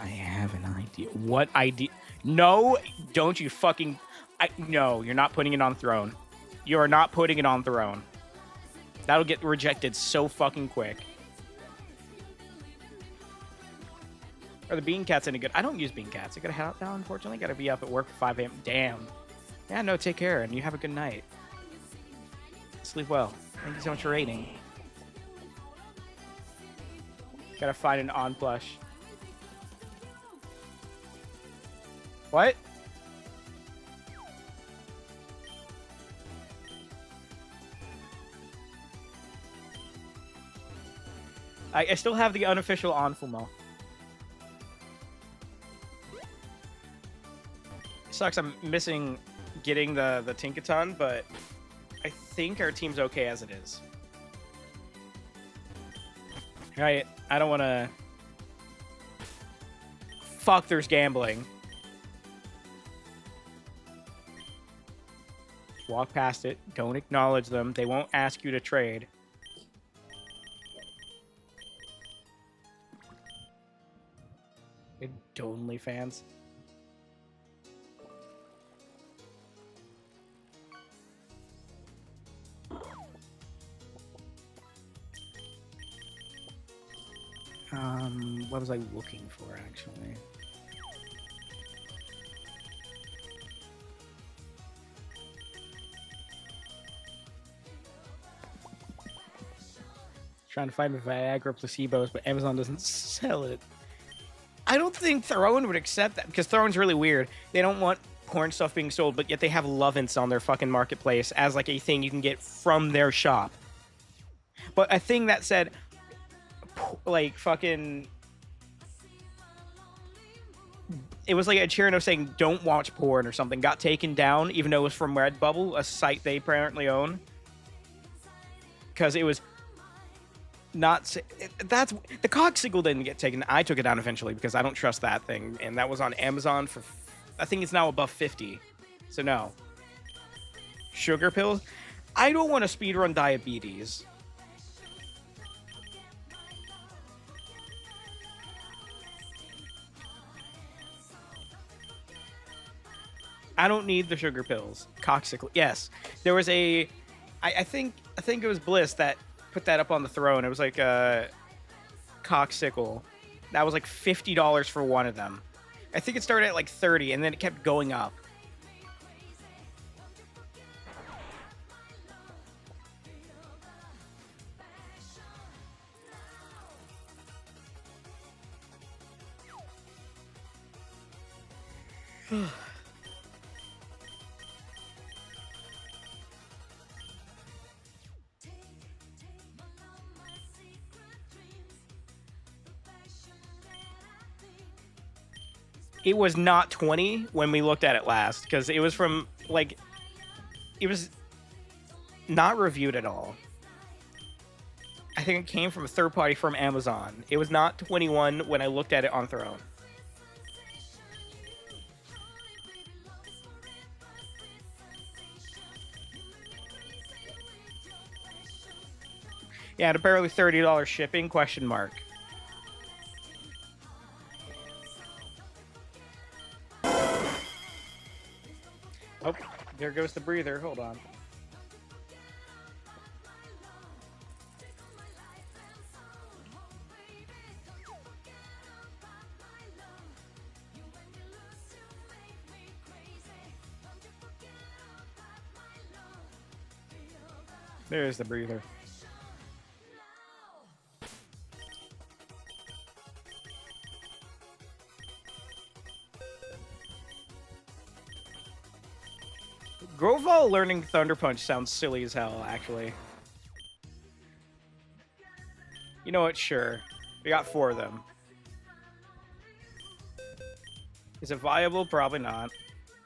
I have an idea. What idea? No, don't you fucking... no, you're not putting it on Throne. You are not putting it on Throne. That'll get rejected so fucking quick. Are the bean cats any good? I don't use bean cats. I gotta head out now, unfortunately. Gotta be up at work at 5 a.m. Damn. Yeah, no, take care, and you have a good night. Sleep well. Thank you so much for rating. Gotta find an on plush. What? I still have the unofficial on Fumo. Sucks I'm missing getting the Tinkaton, but I think our team's okay as it is. Right, I don't want to... Fuck, there's gambling. Walk past it. Don't acknowledge them. They won't ask you to trade. Only fans. What was I looking for, actually? Trying to find Viagra placebos, but Amazon doesn't sell it. I don't think Throne would accept that, because Throne's really weird. They don't want porn stuff being sold, but yet they have Lovints on their fucking marketplace as like a thing you can get from their shop. But a thing that said, like, fucking... It was like a Chirino saying, don't watch porn or something, got taken down, even though it was from Redbubble, a site they apparently own. Because it was... Not that's the Cogsicle didn't get taken. I took it down eventually because I don't trust that thing, and that was on Amazon for I think it's now above 50. So no. Sugar pills? I don't want to speedrun diabetes. I don't need the sugar pills. Cogsicle. Yes. There was a I think it was Bliss that put that up on the Throne. It was like a Cogsicle. That was like $50 for one of them. I think it started at like 30 and then it kept going up. It was not 20 when we looked at it last, because it was from, like, it was not reviewed at all. I think it came from a third party from Amazon. It was not 21 when I looked at it on Throne. Yeah, and apparently $30 shipping, question mark. Oh, there goes the breather. Hold on. There's the breather. Grovall learning Thunder Punch sounds silly as hell, actually. You know what? Sure. We got 4 of them. Is it viable? Probably not.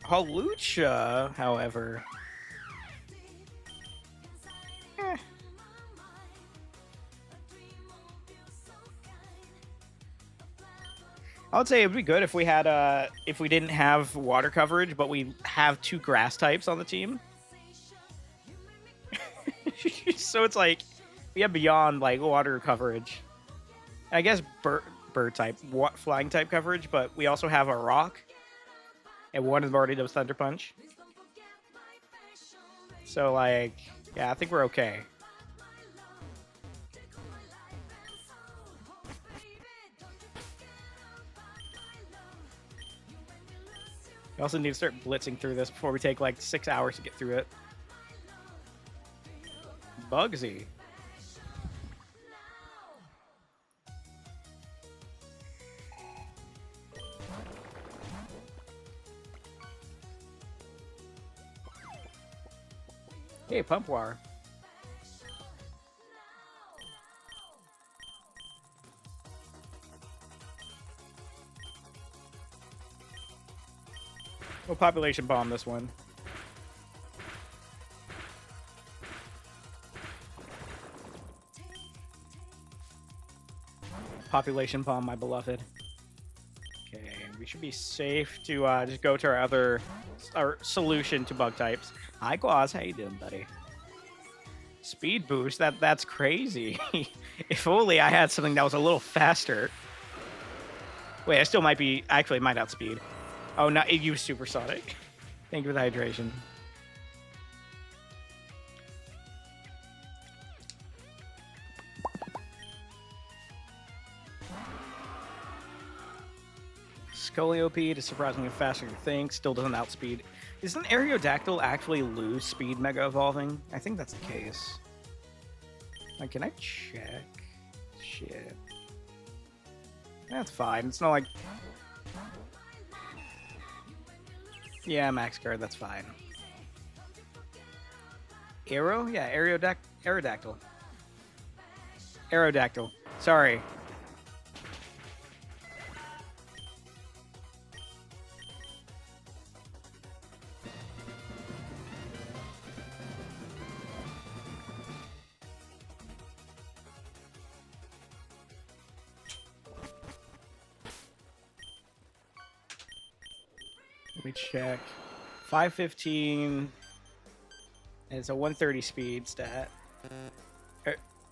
Hawlucha, however. Eh. I would say it would be good if we had if we didn't have water coverage, but we have 2 grass types on the team. So it's like we have beyond like water coverage. I guess bird type, flying type coverage, but we also have a rock, and one of them already does Thunder Punch. So like, yeah, I think we're okay. We also need to start blitzing through this before we take like 6 hours to get through it. Bugsy. Hey, Pumpwar. We'll population bomb this one. Population bomb, my beloved. Okay, we should be safe to just go to our solution to bug types. Hi, Quaz, how you doing, buddy? Speed boost, that's crazy. If only I had something that was a little faster. Wait, I still might be, actually, it might outspeed. Oh, no, it used supersonic. Thank you for the hydration. Scoliope is surprisingly faster than you think. Still doesn't outspeed. Isn't Aerodactyl actually lose speed mega evolving? I think that's the case. Like, can I check? Shit. That's fine. It's not like... Yeah, max guard, that's fine. Aero? Yeah, Aerodactyl. Aerodactyl. Sorry. Let me check. 515. And it's a 130 speed stat.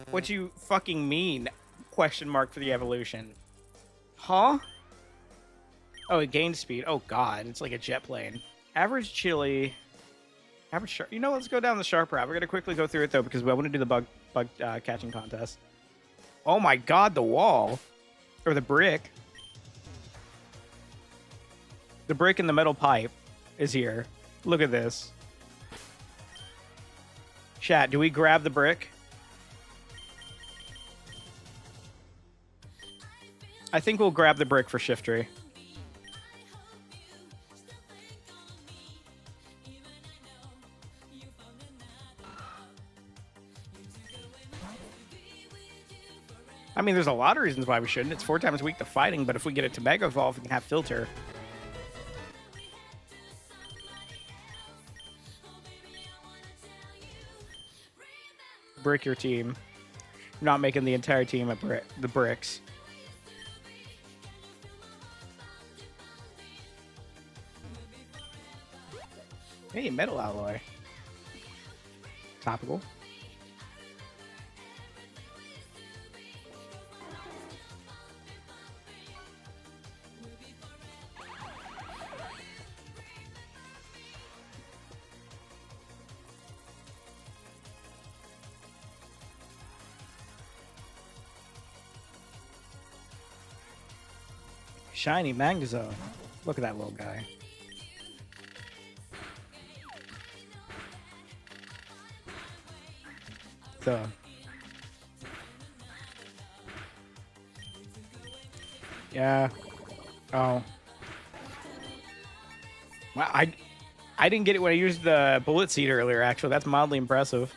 What you fucking mean? Question mark for the evolution. Huh? Oh, it gained speed. Oh god, it's like a jet plane. Average chili. Average sharp. You know, let's go down the sharp route. We're gonna quickly go through it though because I want to do the bug catching contest. Oh my god, the wall. Or the brick. The brick in the metal pipe is here. Look at this. Chat, do we grab the brick? I think we'll grab the brick for Shiftry. I mean, there's a lot of reasons why we shouldn't. It's 4 times weak to fighting, but if we get it to Mega Evolve, we can have Filter. Brick your team. You're not making the entire team the bricks. Hey, metal alloy. Topical. Shiny Magnezone. Look at that little guy. So, yeah. Oh. Wow, I didn't get it when I used the bullet seed earlier, actually. That's mildly impressive.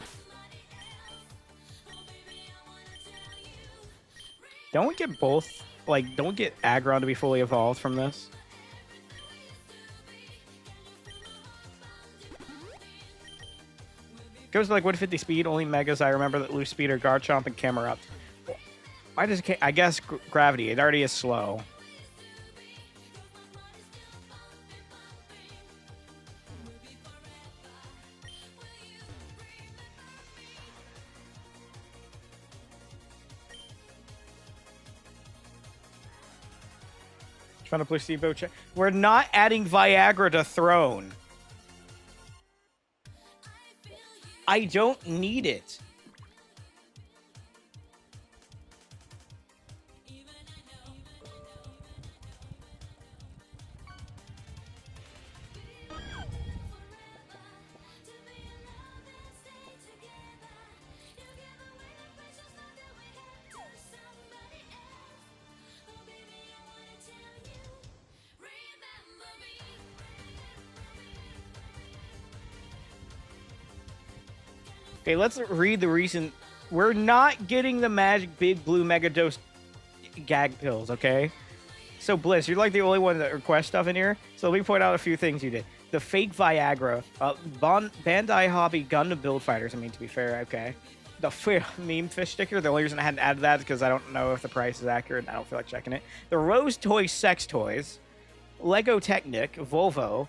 Don't we get both? Like, don't we get Aggron to be fully evolved from this? Goes to like 150 speed, only megas. I remember that loose speed are Garchomp and Camerupt. Why does it? I guess gravity. It already is slow. Trying to placebo check. We're not adding Viagra to Throne. I don't need it. Okay, let's read the recent. We're not getting the magic big blue mega dose gag pills, okay? So Bliss, you're like the only one that requests stuff in here. So let me point out a few things you did. The fake Viagra, Bandai Hobby Gundam Build Fighters. I mean, to be fair, okay. The meme fish sticker. The only reason I hadn't added that is because I don't know if the price is accurate. And I don't feel like checking it. The Rose Toy Sex Toys, Lego Technic, Volvo,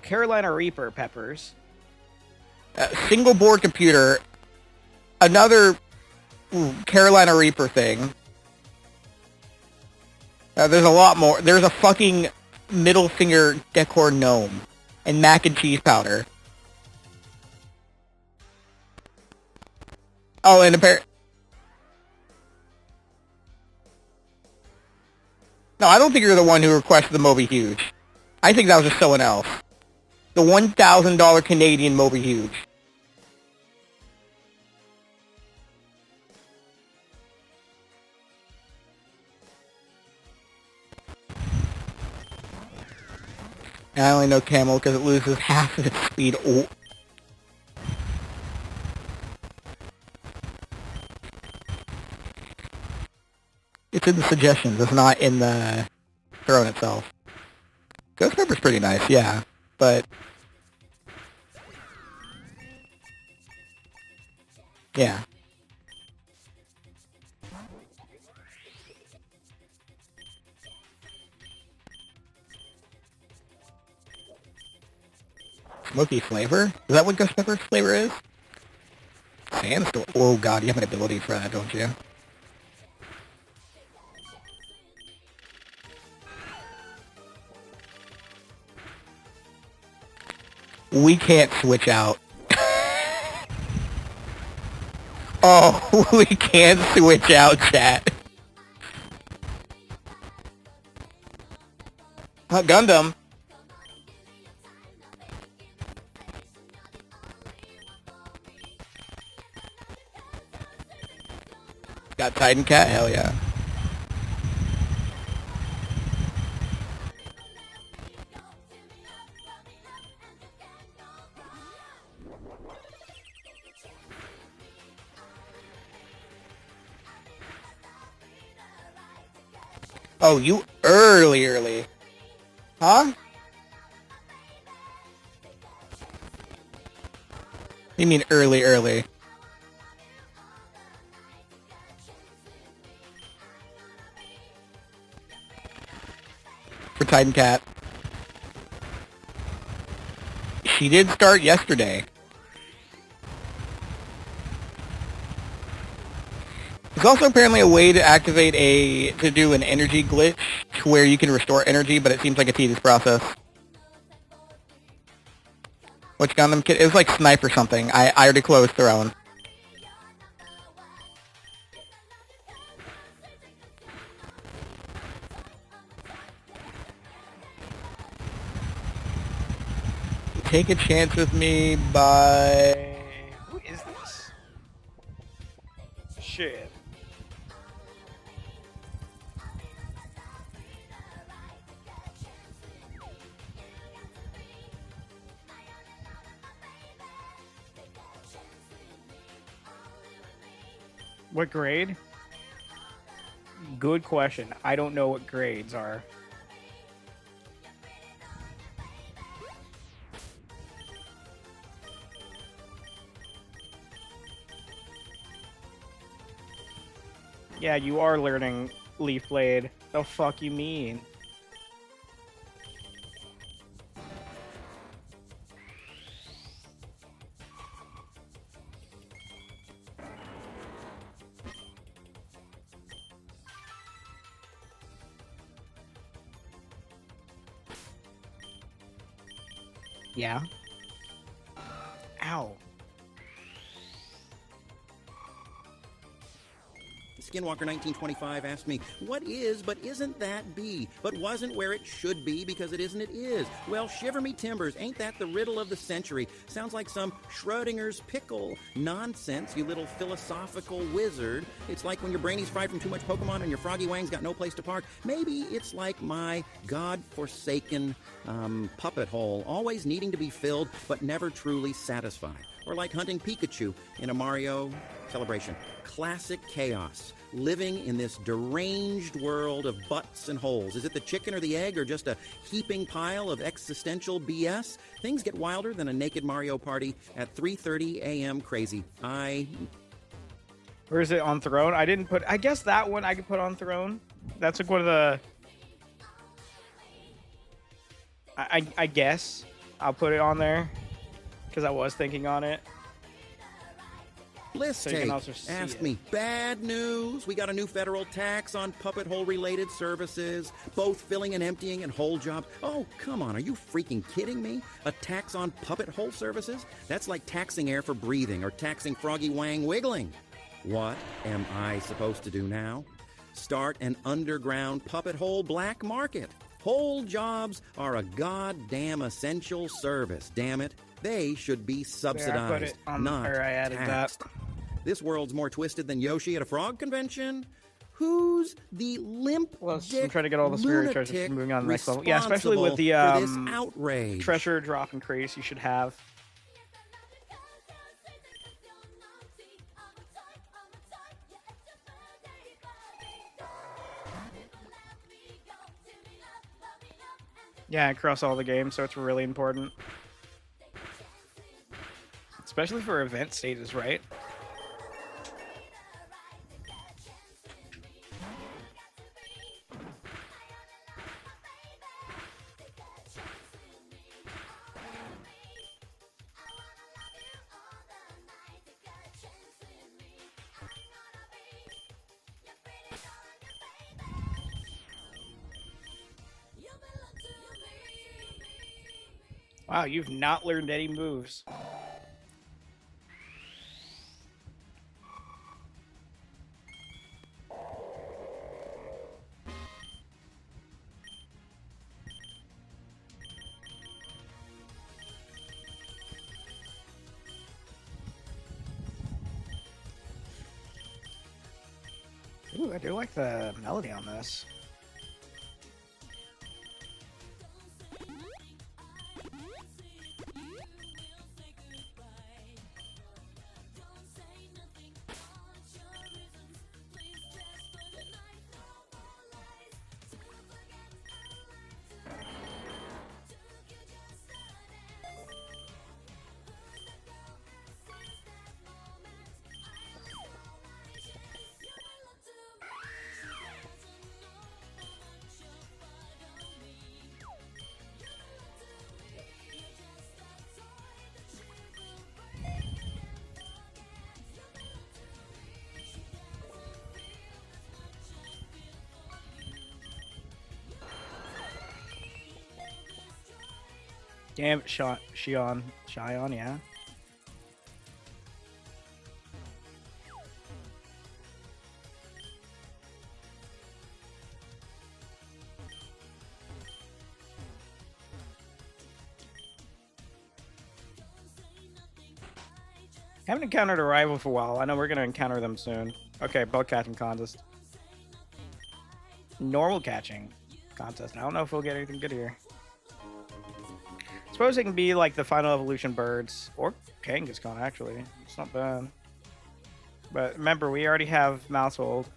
Carolina Reaper Peppers. Single board computer, another Carolina Reaper thing. There's a lot more. There's a fucking middle finger decor gnome and mac and cheese powder. Oh, and No, I don't think you're the one who requested the Moby Huge. I think that was just someone else. The $1,000 Canadian Moby Huge. I only know Camel because it loses half of its speed. Oh. It's in the suggestions. It's not in the throne itself. Ghost Pepper's pretty nice, yeah. But... yeah. Smoky flavor? Is that what Ghost Pepper's flavor is? Sandstorm. Oh god, you have an ability for that, don't you? We can't switch out. Oh, we can't switch out, chat. Gundam. Got Titan Cat? Hell yeah. Oh, you early. Huh? You mean early? For Titan Cat. She did start yesterday. There's also apparently a way to activate to do an energy glitch to where you can restore energy, but it seems like a tedious process. Which Gundam kit? It was like Snipe or something. I already closed Throne. Take a chance with me by... Who is this? Shit. What grade? Good question. I don't know what grades are. Yeah, you are learning Leaf Blade. The fuck you mean? Yeah. Ow. Skinwalker 1925 asked me, what is but isn't that be? But wasn't where it should be because it isn't it is. Well, shiver me timbers, ain't that the riddle of the century? Sounds like some Schrodinger's pickle. Nonsense, you little philosophical wizard. It's like when your brainy's fried from too much Pokemon and your Froggy Wang's got no place to park. Maybe it's like my God-forsaken puppet hole, always needing to be filled but never truly satisfied. Or like hunting Pikachu in a Mario celebration. Classic chaos. Living in this deranged world of butts and holes. Is it the chicken or the egg or just a heaping pile of existential BS? Things get wilder than a naked Mario Party at 3:30 a.m. crazy. Where is it on Throne? I didn't put... I guess that one I could put on Throne. That's like one of the... I guess I'll put it on there. Because I was thinking on it. Bliss So you can Tape also see asked it. me, bad news. We got a new federal tax on puppet hole related services, both filling and emptying and hole jobs. Oh, come on. Are you freaking kidding me? A tax on puppet hole services? That's like taxing air for breathing or taxing Froggy Wang wiggling. What am I supposed to do now? Start an underground puppet hole black market. Hole jobs are a goddamn essential service, damn it. They should be subsidized, put it on- not or I added that. taxed. This world's more twisted than Yoshi at a frog convention? Who's the limp Well, I'm dick trying to get all the spirit treasures lunatic from moving on to the next level. Yeah, especially with the responsible for this outrage? treasure drop increase you should have. Yeah, across all the games, so it's really important. Especially for event stages, right? Wow, you've not learned any moves. Ooh, I do like the melody on this. Damn it, Shion, yeah. Haven't encountered a rival for a while. I know we're gonna encounter them soon. Okay, bug catching contest. Normal catching contest. I don't know if we'll get anything good here. Suppose it can be like the final evolution birds or Kangaskhan actually. It's not bad. But remember, we already have Mousehold.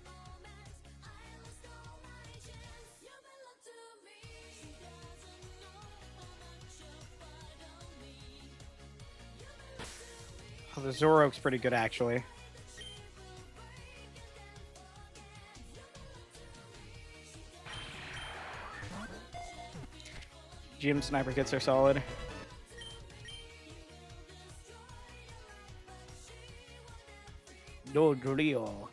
Oh, the Zoroark's pretty good actually. gym sniper kits are solid. No Rio.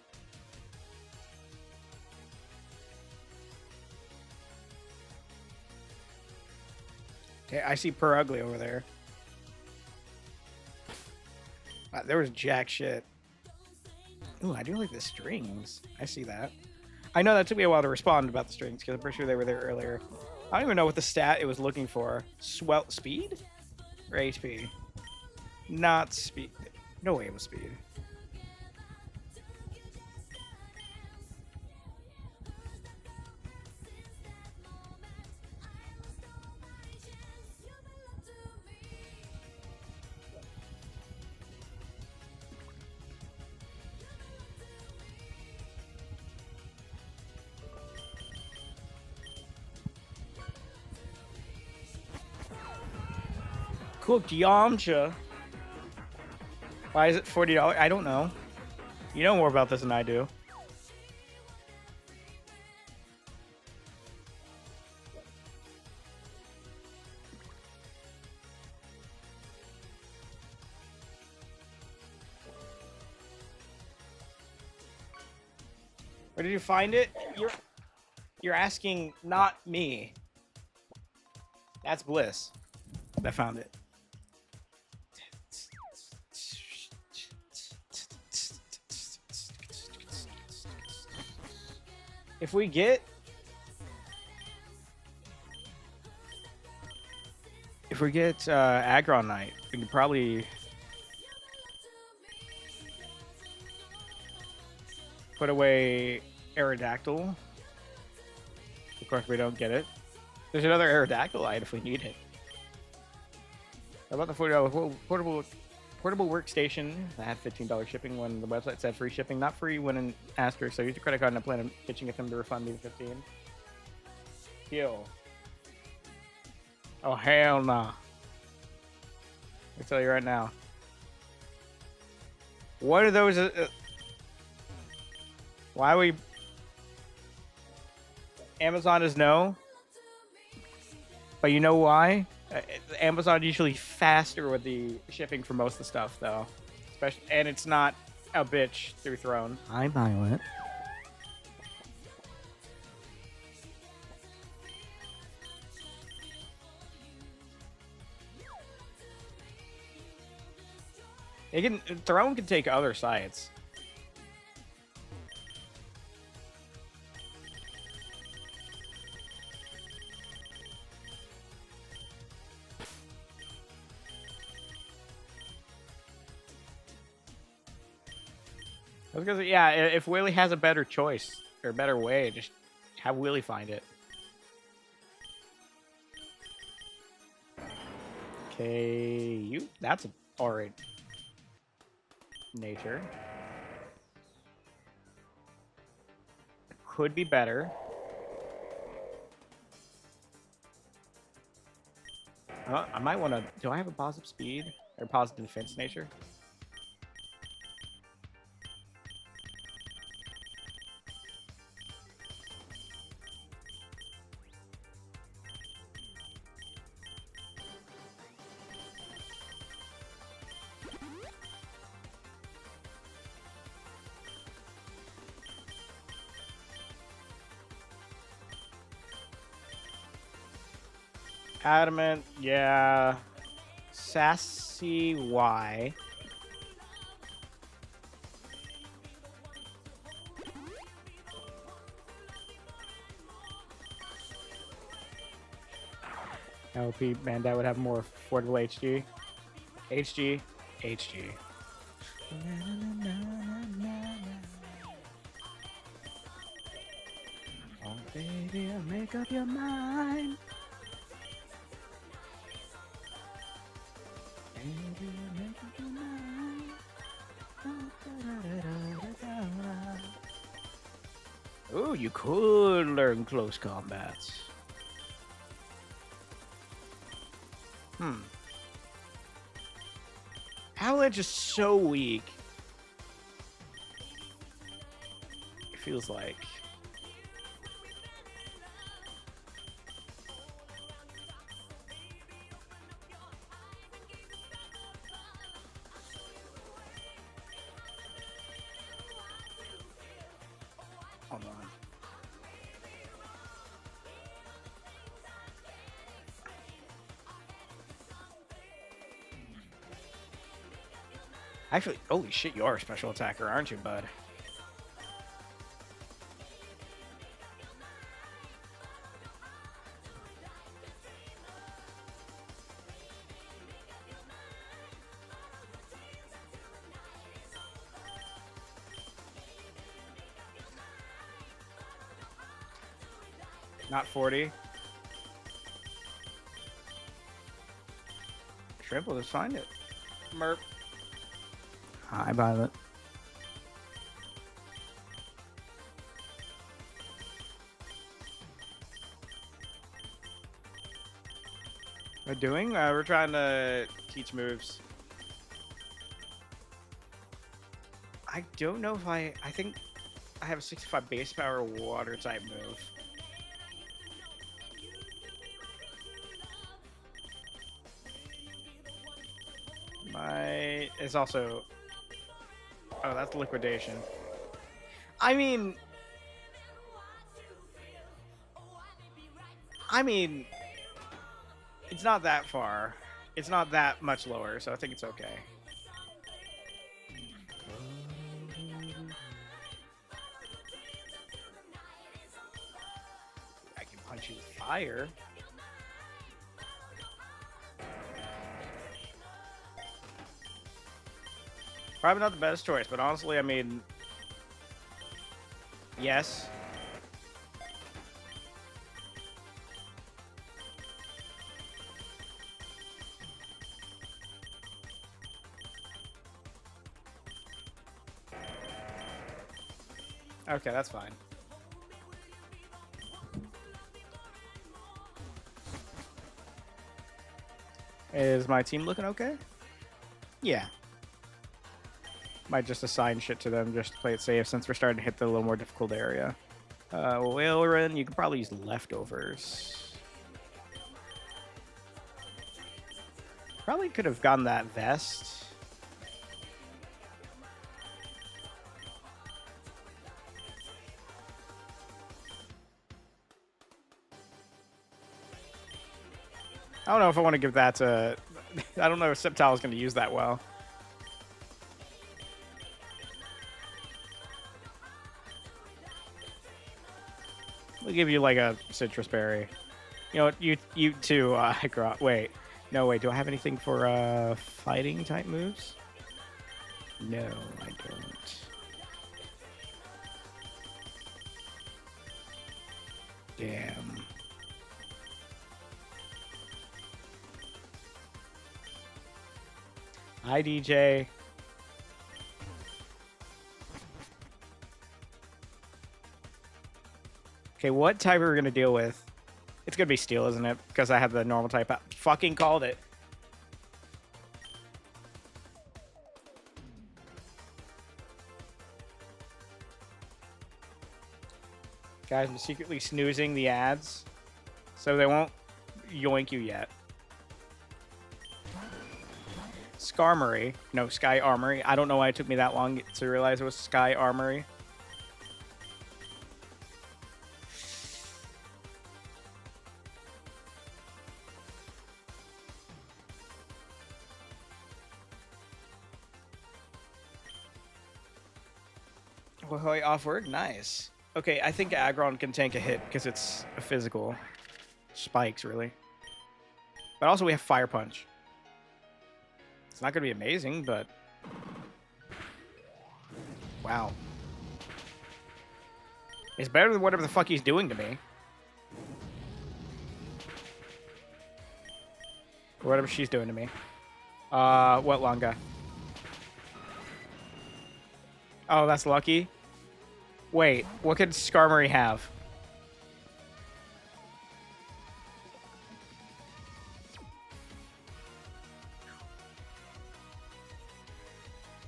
Okay, I see Per Ugly over there. There was jack shit. Ooh, I do like the strings. I see that. I know that took me a while to respond about the strings because I'm pretty sure they were there earlier. I don't even know what the stat it was looking for. Speed? Or HP? Not speed. No way it was speed. Cooked Yamcha. Why is it $40? I don't know. You know more about this than I do. Where did you find it? You're asking not me. That's Bliss. I found it. If we get Aggron Knight, we can probably put away Aerodactyl. Of course, we don't get it. There's another Aerodactyl item if we need it. How about the $40 portable workstation that had $15 shipping when the website said free shipping? Not free when an asterisk, so use your credit card and I plan on pitching at them to refund me the $15. Deal. Oh, hell nah. I tell you right now. What are those? Why we? Amazon is no. But you know why? Amazon usually faster with the shipping for most of the stuff, though. Especially, and it's not a bitch through Throne. I'm Violet. Throne can take other sites. I was gonna say, yeah, if Willie has a better choice or a better way, just have Willie find it. Okay, that's alright. Nature. Could be better. I might want to. Do I have a positive speed or positive defense nature? Adamant, yeah. Sassy Y. LP, man, that would have more affordable HG. HG. HG. Oh, baby, make up your mind. Ooh, you could learn close combats. Avalanche is so weak. It feels like. Hold on. Actually, holy shit, you are a special attacker, aren't you, bud? Not 40. Shrimp will just find it. Merp. Hi, Violet. We're doing? We're trying to teach moves. I don't know if I think I have a 65 base power water type move. It's also... Oh, that's liquidation. I mean, it's not that far. It's not that much lower, so I think it's okay. I can punch you with fire. Probably not the best choice, but honestly, I mean, yes. Okay, that's fine. Is my team looking okay? Yeah. Might just assign shit to them just to play it safe since we're starting to hit the little more difficult area. Whalerin, you can probably use leftovers. Probably could have gotten that vest. I don't know if I want to give that to... I don't know if Sceptile is going to use that well. We'll give you like a citrus berry. You know what? You too, wait. No, wait. Do I have anything for fighting type moves? No, I don't. Damn. Hi, DJ. Okay, what type are we gonna deal with? It's gonna be steel, isn't it? Because I have the normal type out. Fucking called it. Guys, I'm secretly snoozing the ads, so they won't yoink you yet. Skarmory. No, Sky Armory. I don't know why it took me that long to realize it was Sky Armory. Hoy offward, nice. Okay, I think Aggron can tank a hit because it's a physical. Spikes, really. But also we have Fire Punch. It's not going to be amazing, but... Wow. It's better than whatever the fuck he's doing to me. Or whatever she's doing to me. What Longa? Oh, that's lucky. Wait, what could Skarmory have?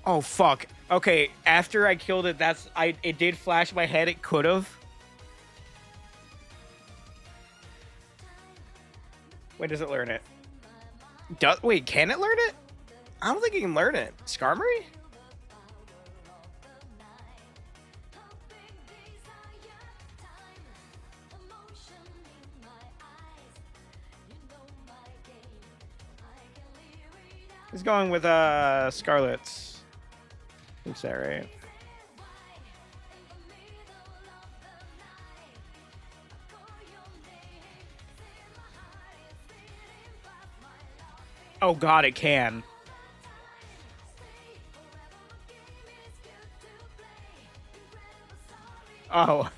Oh fuck. Okay, after I killed it, it did flash my head. It could have. When does it learn it? Wait, can it learn it? I don't think it can learn it. Skarmory? He's going with Scarlet. Is that right? Oh god, it can. Oh,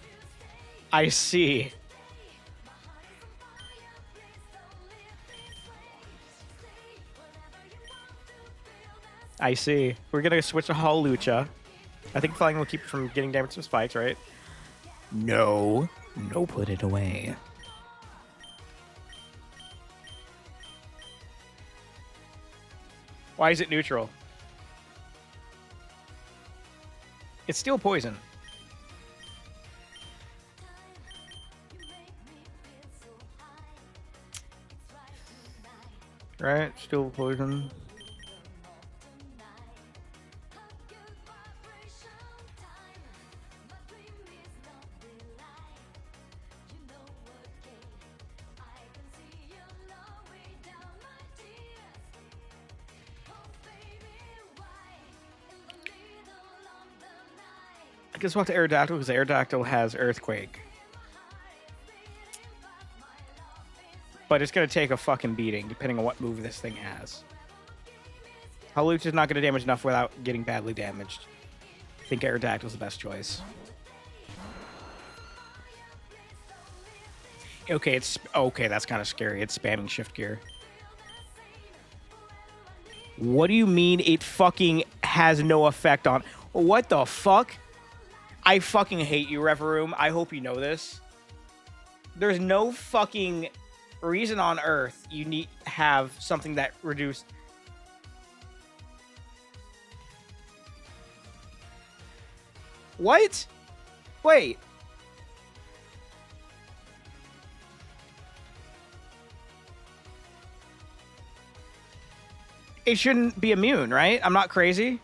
I see. I see. We're gonna switch to Hawlucha. I think flying will keep it from getting damaged from spikes, right? No. No, put it away. Why is it neutral? It's still poison. Right? Still poison. I guess we'll have to Aerodactyl because Aerodactyl has Earthquake. But it's going to take a fucking beating depending on what move this thing has. Hawlucha is not going to damage enough without getting badly damaged. I think Aerodactyl is the best choice. Okay, okay, that's kind of scary. It's spamming shift gear. What do you mean it fucking has no effect on... What the fuck? I fucking hate you, Reverum. I hope you know this. There's no fucking reason on earth you need to have something that reduced... What? Wait. It shouldn't be immune, right? I'm not crazy.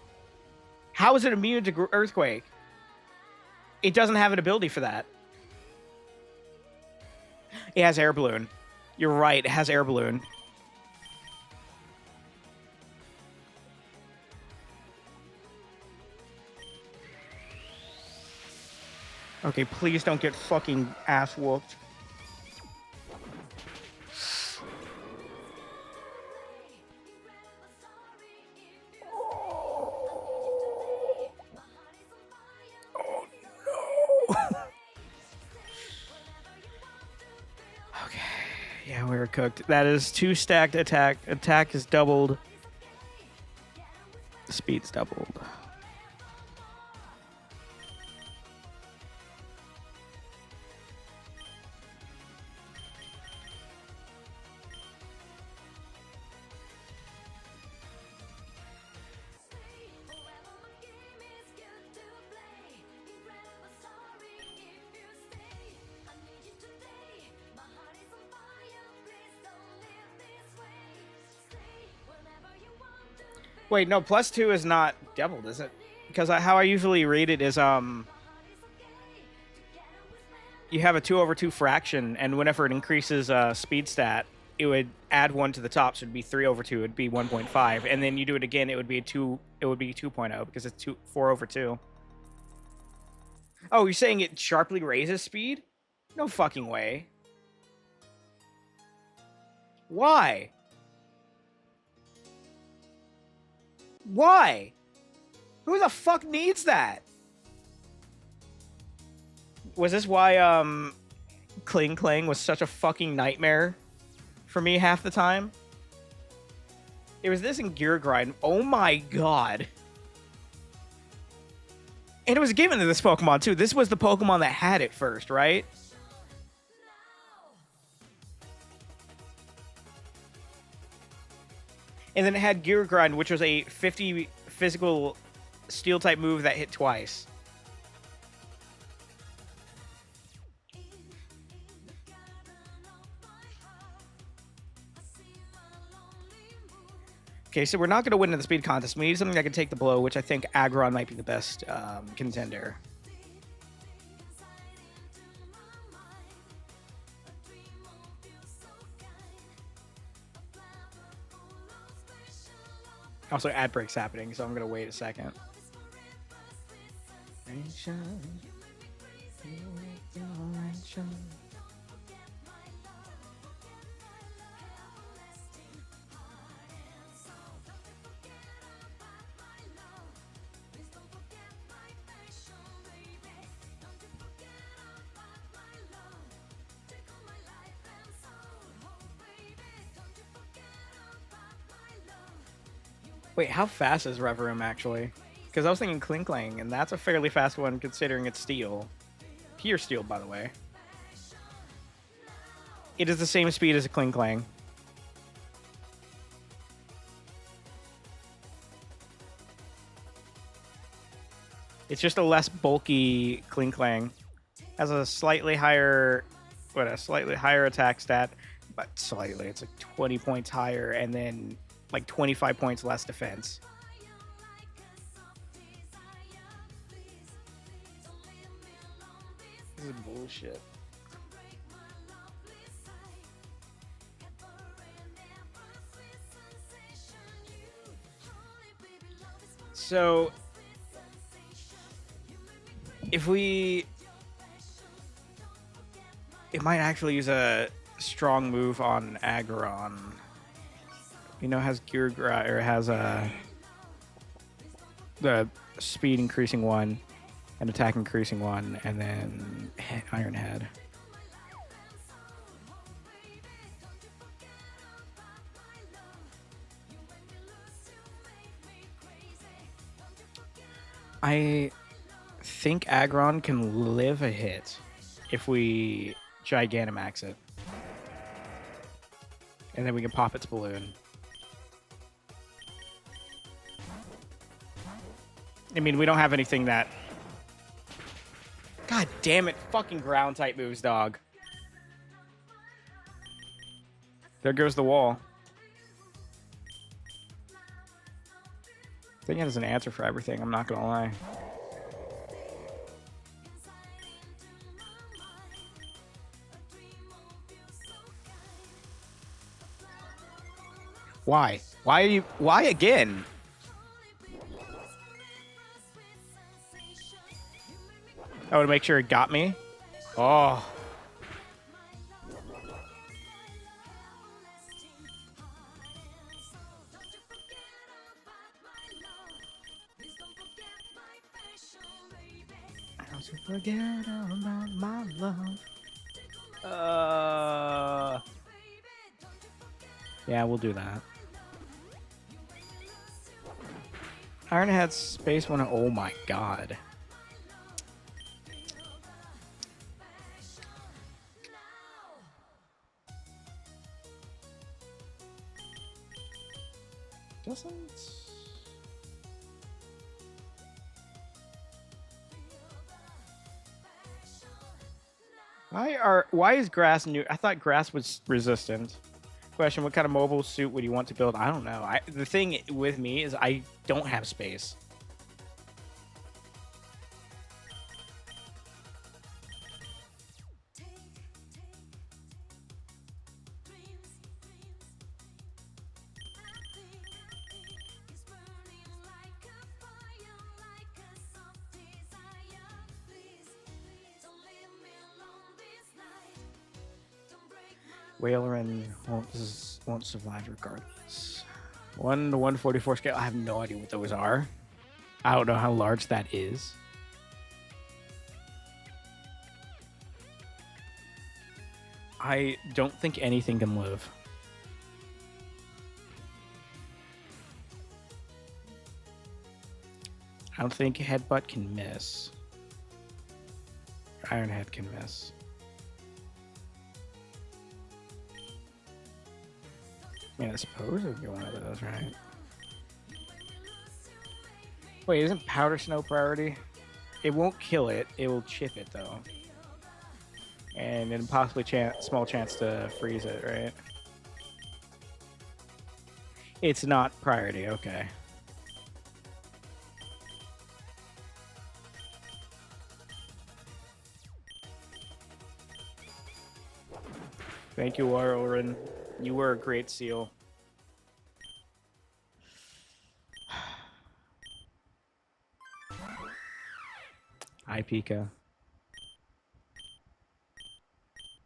How is it immune to Earthquake? It doesn't have an ability for that. It has Air Balloon. You're right, it has Air Balloon. Okay, please don't get fucking ass whooped. Okay, yeah, we're cooked. That is 2 stacked attack. Attack is doubled. Speed's doubled. Wait, no, +2 is not doubled, is it? Because how I usually read it is, you have a 2/2 fraction, and whenever it increases speed stat, it would add 1 to the top, so it'd be 3/2, it'd be 1.5, and then you do it again, it would be 2.0 because it's 4/2. Oh, you're saying it sharply raises speed? No fucking way. Why? Why? Who the fuck needs that? Was this why Kling Kling was such a fucking nightmare for me half the time? It was this in Gear Grind. Oh my god. And it was given to this Pokemon too. This was the Pokemon that had it first, right? And then it had Gear Grind, which was a 50 physical steel type move that hit twice. Okay, so we're not going to win in the speed contest. We need something that can take the blow, which I think Aggron might be the best contender. Also, ad break's happening, so I'm gonna wait a second. Wait, how fast is Reverum actually? Because I was thinking Kling Klang, and that's a fairly fast one considering it's steel. Pure steel, by the way. It is the same speed as a Kling Klang. It's just a less bulky Kling Klang. Has a slightly higher, a slightly higher attack stat, but slightly. It's like 20 points higher, and then like 25 points less defense. This is bullshit. So, if we... It might actually use a strong move on Aggron. You know, has Gear or has the speed increasing one, and attack increasing one, and then Iron Head. I think Aggron can live a hit if we Gigantamax it. And then we can pop its balloon. I mean, we don't have anything that... God damn it, fucking ground type moves, dog. There goes the wall. I think it has an answer for everything, I'm not gonna lie. Why? Why are you... Why again? Oh, to make sure it got me? Oh. Don't you forget about my love. Yeah, we'll do that. Ironhead Space One. Oh my god. Doesn't. Why is grass new? I thought grass was resistant. Question: what kind of mobile suit would you want to build? I don't know. The thing with me is I don't have space. Wailerin won't survive regardless. 1 to 144 scale. I have no idea what those are. I don't know how large that is. I don't think anything can live. I don't think Headbutt can miss. Ironhead can miss. I mean, I suppose it would be one of those, right? Wait, isn't Powder Snow priority? It won't kill it. It will chip it, though. And then possibly small chance to freeze it, right? It's not priority, okay. Thank you, Warren. You were a great seal. Pika.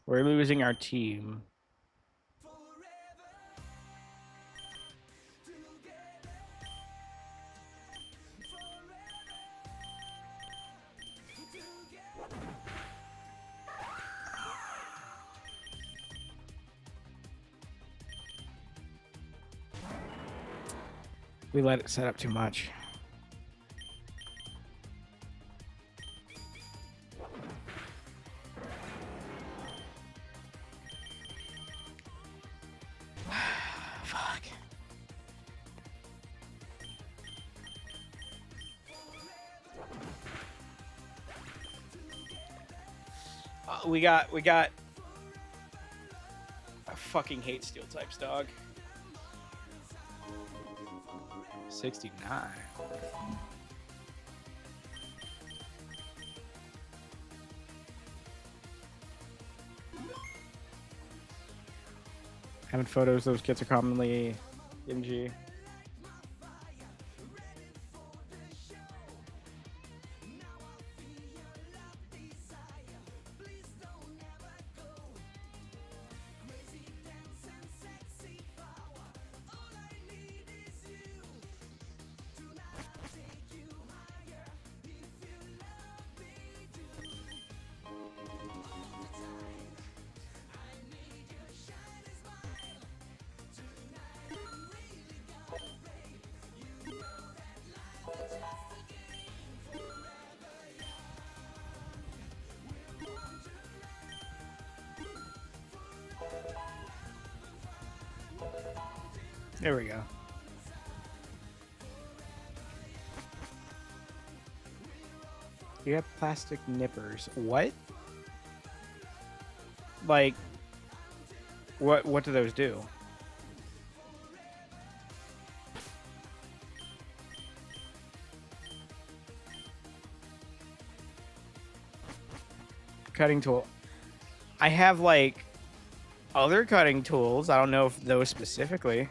We're losing our team. We let it set up too much. Fuck. We got. I fucking hate steel types, dog. 69. Having photos, those kits are commonly MG. There we go. You have plastic nippers. What? Like, what do those do? Cutting tool. I have like other cutting tools. I don't know if those specifically.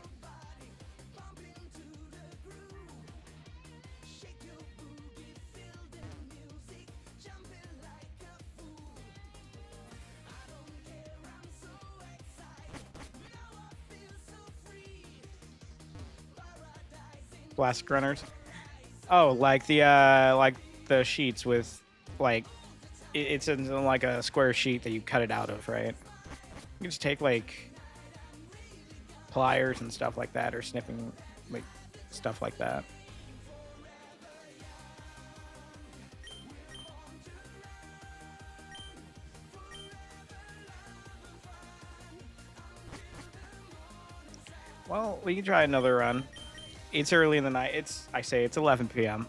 Plastic runners. Oh, like the sheets with like it's in like a square sheet that you cut it out of, right? You just take like pliers and stuff like that, or snipping like stuff like that. Well, we can try another run. It's early in the night. It's 11 p.m.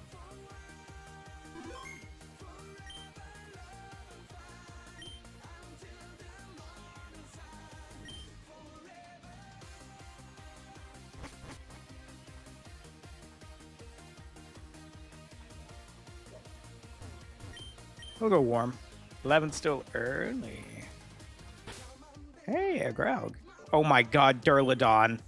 We'll go warm. 11's still early. Hey, a Graug. Oh my god, Durlodon.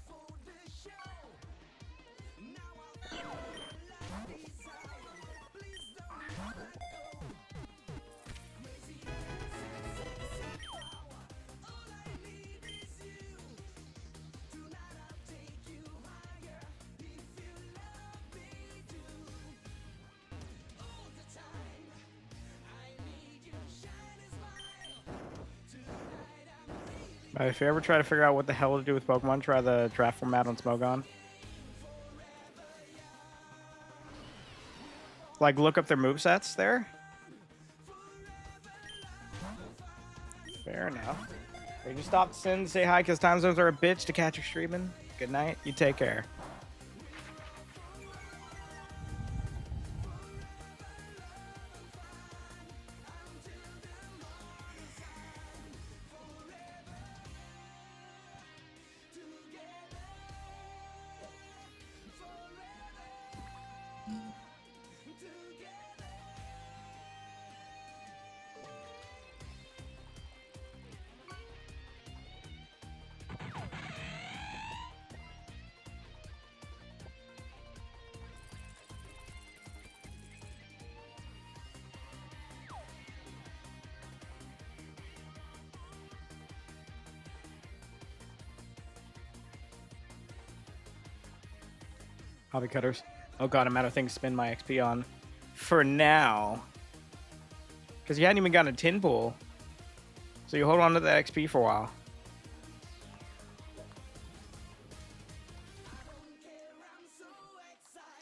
If you ever try to figure out what the hell to do with Pokemon, try the draft format on Smogon. Like, look up their movesets there. Fair enough. Hey, just stop to say hi, because time zones are a bitch to catch you streaming. Good night. You take care. Hobby cutters. Oh god, I'm out of things to spend my XP on. For now. Because you hadn't even gotten a tin pool. So you hold on to that XP for a while.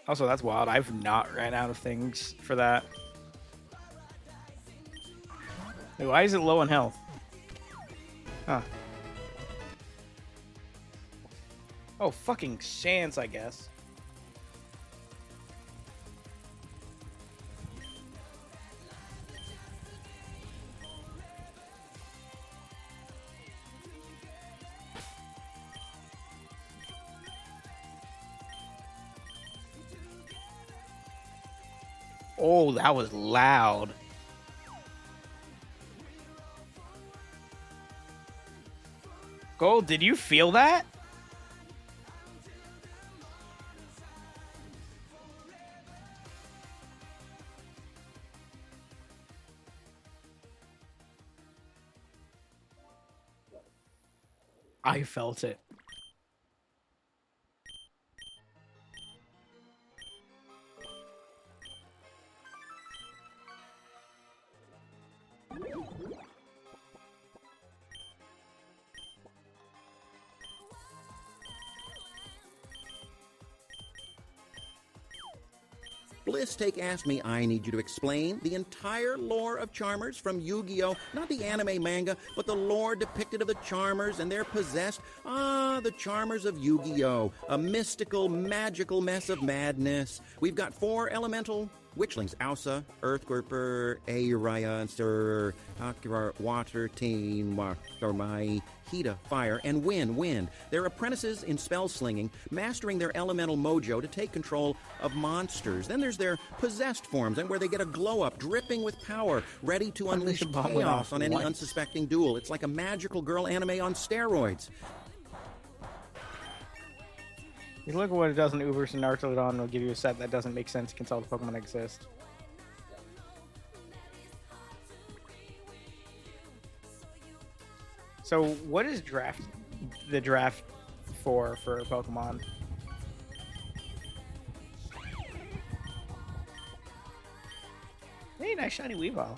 Also, that's wild. I've not ran out of things for that. Wait, why is it low on health? Huh. Oh, fucking chance, I guess. Oh, that was loud. Gold, did you feel that? I felt it. Bliss Take asked me I need you to explain the entire lore of Charmers from Yu-Gi-Oh! Not the anime manga, but the lore depicted of the Charmers and their possessed. The Charmers of Yu-Gi-Oh! A mystical, magical mess of madness. We've got 4 elemental witchlings: Ausa, Earthgripper, Auraya, and Stir, Akira, Water, Teen, Mai, Hida, Fire, and Wind. They're apprentices in spell slinging, mastering their elemental mojo to take control of monsters. Then there's their possessed forms, and where they get a glow up, dripping with power, ready to unleash the bomb went chaos off on any once. unsuspecting duel. It's like a magical girl anime on steroids. You look at what it does in Ubers and Nartodon, will give you a set that doesn't make sense against all the Pokemon that exist. So, what is the draft for Pokemon? Hey, nice shiny Weavile.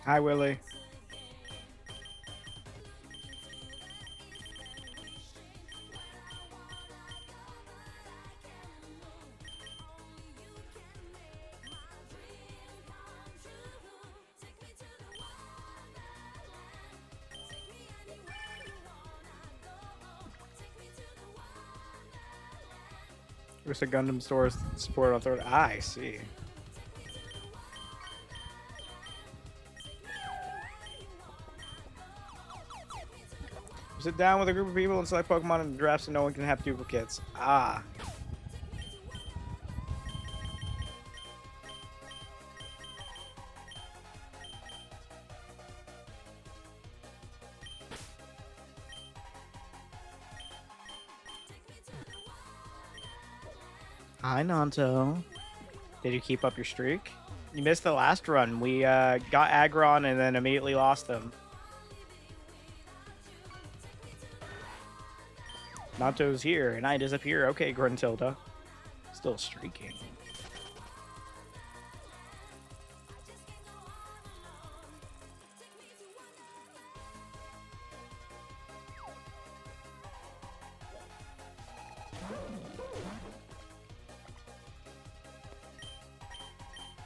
Hi, Willie. There's a Gundam store support on third. I see. Sit down with a group of people and select Pokemon in the draft so no one can have duplicates. Ah. Hi, Nanto. Did you keep up your streak? You missed the last run. We got Aggron and then immediately lost him. Nanto's here, and I disappear. Okay, Gruntilda. Still streaking.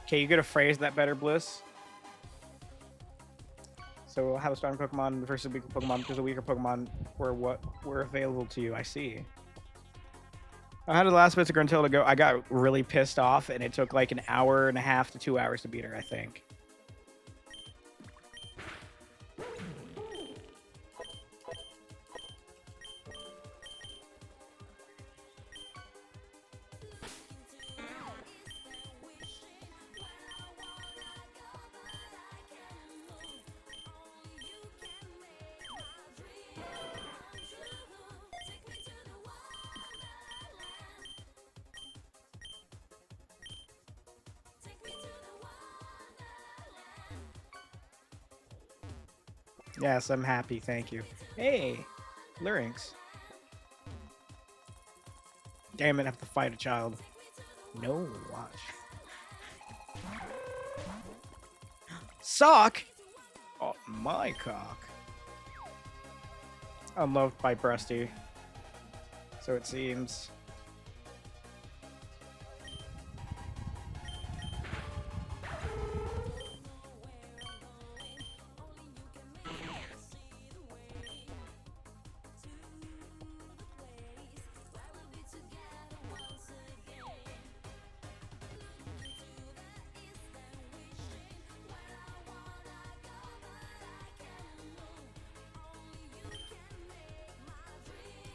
Okay, you gotta phrase that better, Bliss. So how strong Pokemon versus weaker Pokemon, because the weaker Pokemon were available to you. I see. How did the last bits of Gruntilda go? I got really pissed off, and it took like an hour and a half to 2 hours to beat her, I think. Yes, I'm happy. Thank you. Hey, Larynx. Damn it, I have to fight a child. No, watch. Sock? Oh, my cock. Unloved by Breasty. So it seems.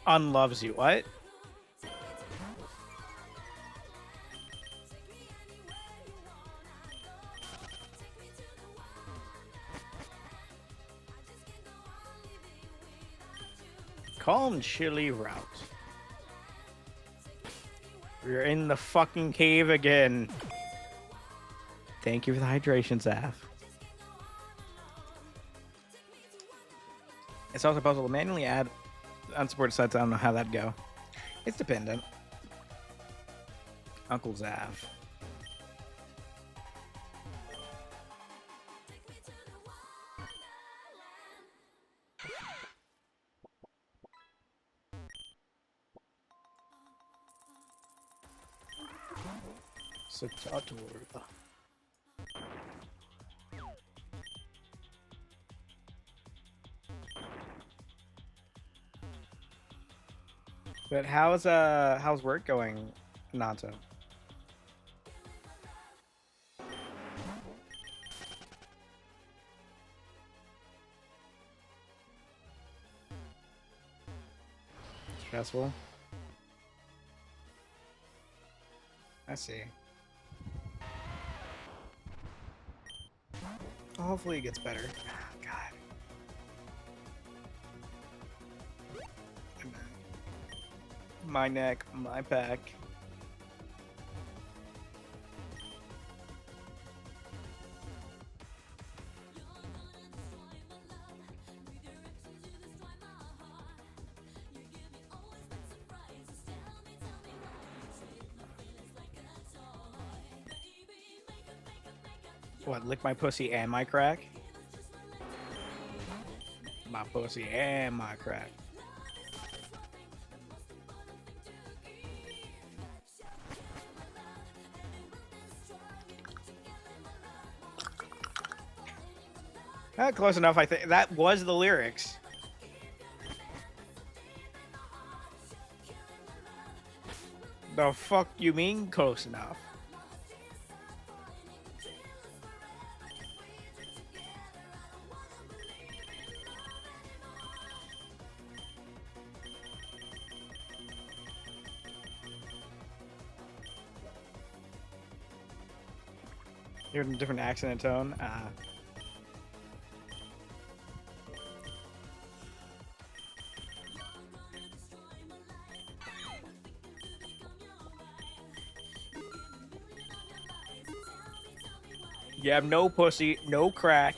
Unloves you. What? Calm, chilly route. We're in the fucking cave again. Thank you for the hydration, Zaf. It's also possible to manually add unsupported sites. I don't know how that'd go. It's dependent. Uncle Zav. Satator. But how's work going, Nanta? Stressful. I see. Hopefully it gets better. Oh, God. My neck, my back. What, lick my pussy and my crack? My pussy and my crack. Close enough, I think. That was the lyrics. The fuck you mean close enough? You're in a different accent and tone. You have no pussy, no crack.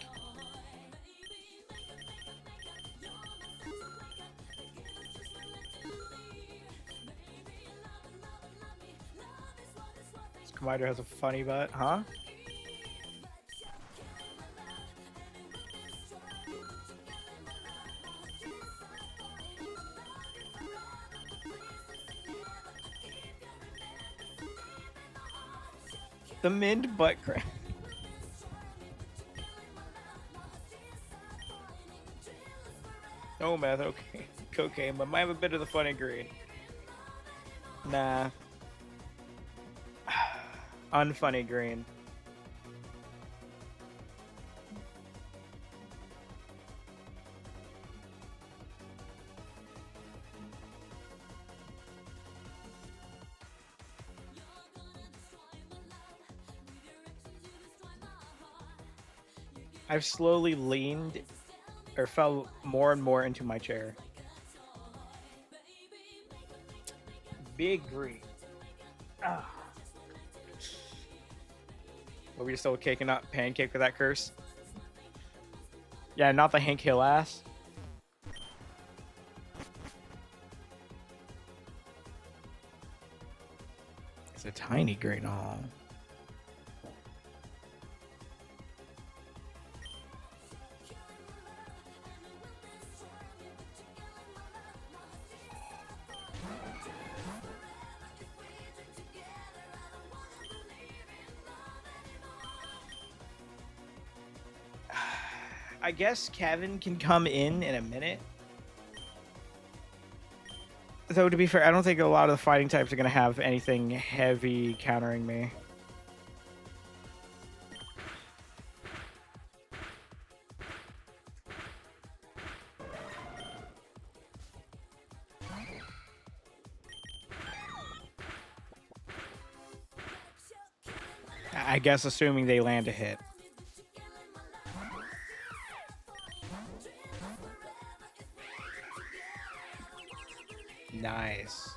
This Commander has a funny butt, huh? The Mind butt crack. No meth, okay. Cocaine, but might have a bit of the funny green. Nah. Unfunny green. I've slowly leaned or fell more and more into my chair. Big green. Ah. Are we still caking up pancake with that curse? Yeah, not the Hank Hill ass. It's a tiny green. Oh. I guess Kevin can come in a minute. Though, to be fair, I don't think a lot of the fighting types are going to have anything heavy countering me. I guess assuming they land a hit. Nice.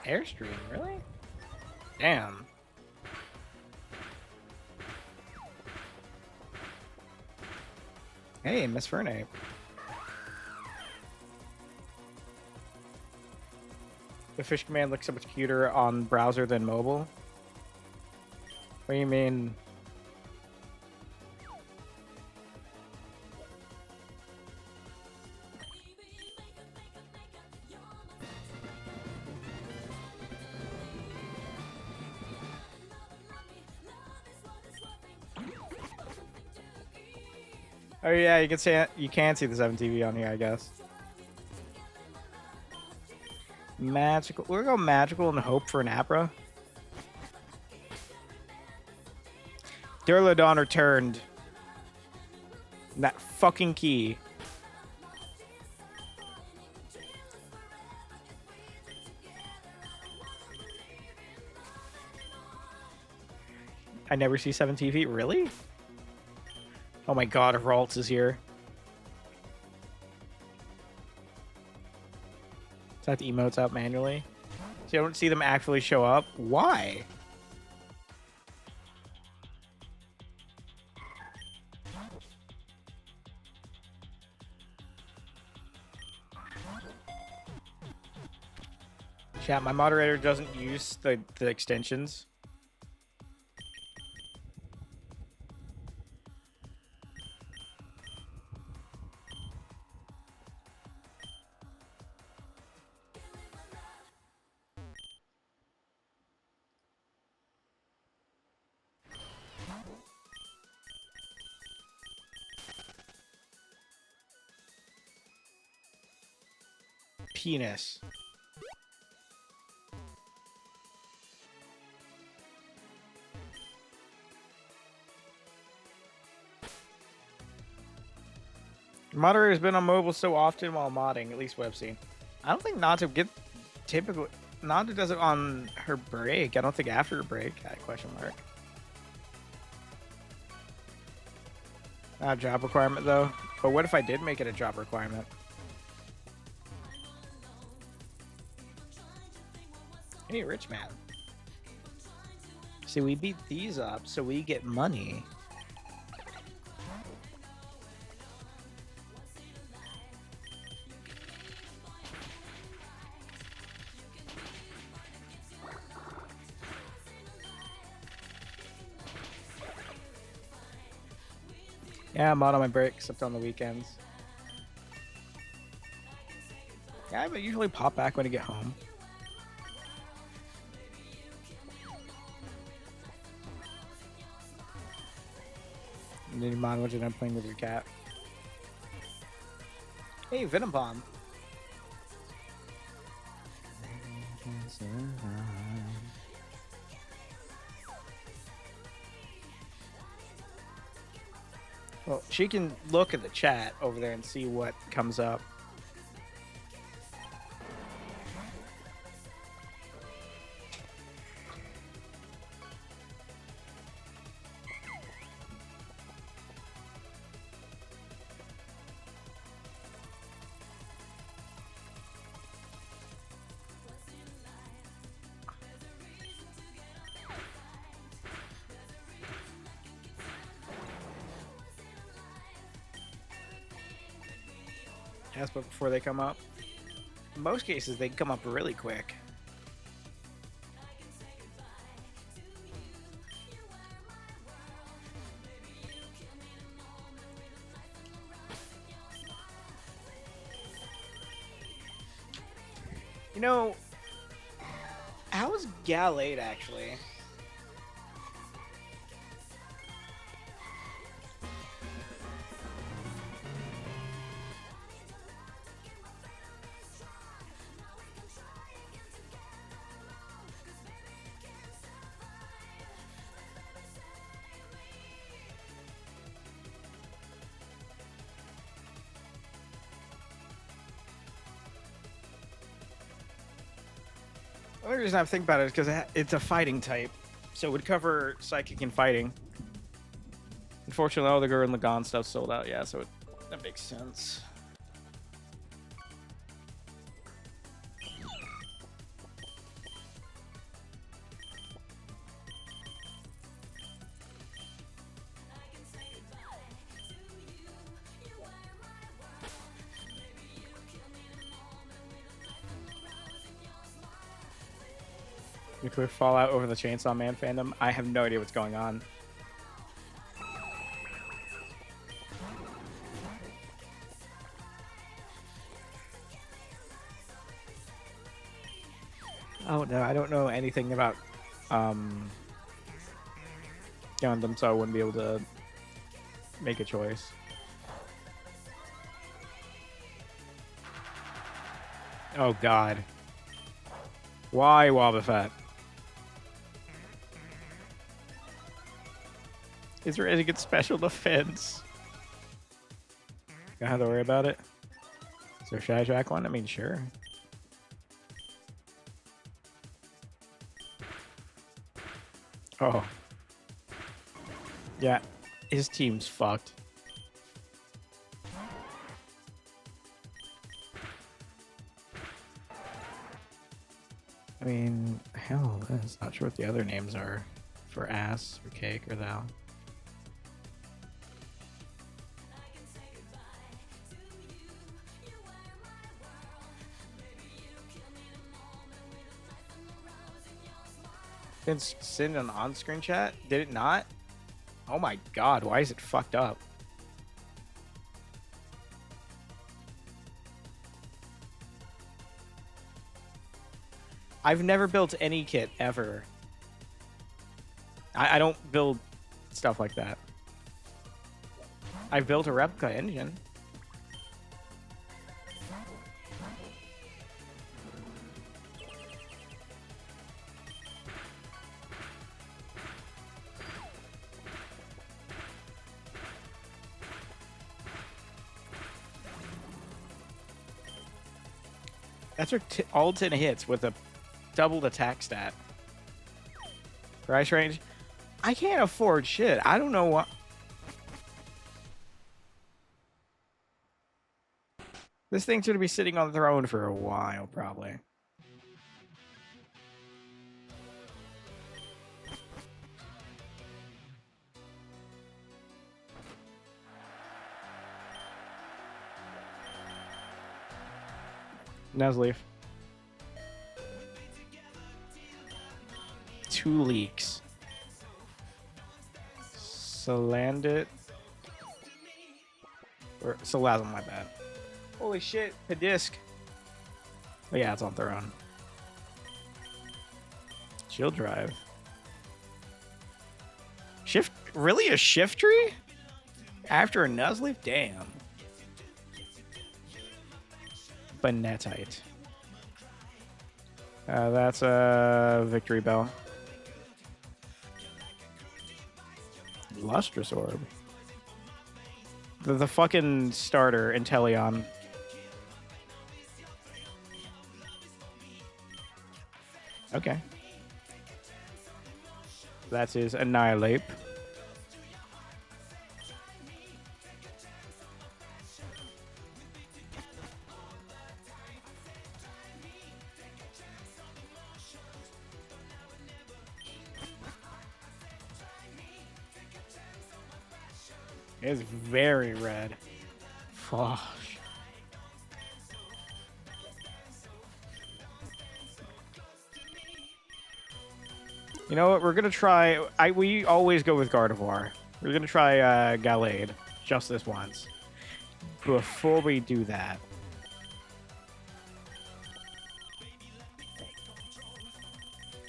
Airstream, really? Damn. Hey, Miss Fernape. The fish command looks so much cuter on browser than mobile. What do you mean? Oh yeah, you can see you can see the 7TV on here, I guess. Magical. We're gonna go magical and hope for an Abra. Durlodon returned. That fucking key. I never see 7TV. Really? Oh my god, Ralts is here. Is that the emotes out manually? So you don't see them actually show up? Why? Chat, my moderator doesn't use the extensions. Penis. Moderator's been on mobile so often while modding, at least web scene. I don't think Nanta get typically. Nanta does it on her break. I don't think after her break. Question mark. Not a job requirement though. But what if I did make it a job requirement? Hey, rich man. See, we beat these up, so we get money. Yeah, I'm out on my break, except on the weekends. Yeah, but usually pop back when I get home. And then your mom, what you done playing with your cat? Hey, Venom Bomb. Well, she can look at the chat over there and see what comes up. Yes, but before they come up, in most cases they come up really quick. You know, how is Galate actually? The only reason I think about it is because it's a fighting type, so it would cover psychic and fighting. Unfortunately, all the Gurren Lagann stuff sold out, yeah, so that makes sense. Nuclear fallout over the Chainsaw Man fandom. I have no idea what's going on. Oh no, I don't know anything about Gundam, so I wouldn't be able to make a choice. Oh god. Why Wobbuffet? Is there any good special defense? Gonna have to worry about it. Is there a Shadowjack one? I mean, sure. Oh. Yeah, his team's fucked. I mean, hell, I'm not sure what the other names are for ass or cake or thou. Didn't send an on-screen chat? Did it not? Oh my god, why is it fucked up? I've never built any kit ever. I don't build stuff like that. I've built a replica engine. That's her all 10 hits with a doubled attack stat. Price range? I can't afford shit. I don't know what. This thing's gonna be sitting on the throne for a while, probably. Nuzleaf. 2 leaks. Salandit. Or Salazzle, my bad. Holy shit, a disc. Oh yeah, it's on throne. Shield drive. Shift, really a shift tree? After a Nuzleaf? Damn. Alphanetite. That's a victory bell. Lustrous orb. The fucking starter, Inteleon. Okay. That is Annihilate. It is very red. Fuck. You know what? We're gonna try. We always go with Gardevoir. We're gonna try Gallade just this once. Before we do that,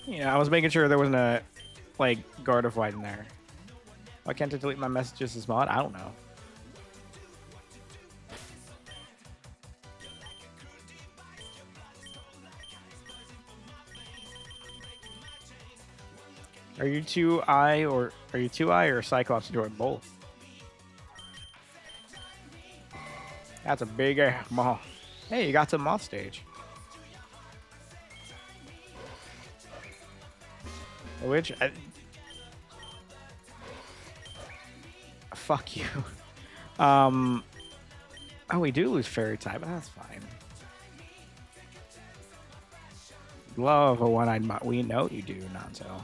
yeah, I was making sure there wasn't a like Gardevoir in there. Why can't I delete my messages as mod? I don't know. Are you 2i or Cyclops doing both? That's a big ass moth. Hey, you got some moth stage. Which fuck you. Oh, we do lose fairy type, but that's fine. Love a one-eyed moth. We know you do, Nanto.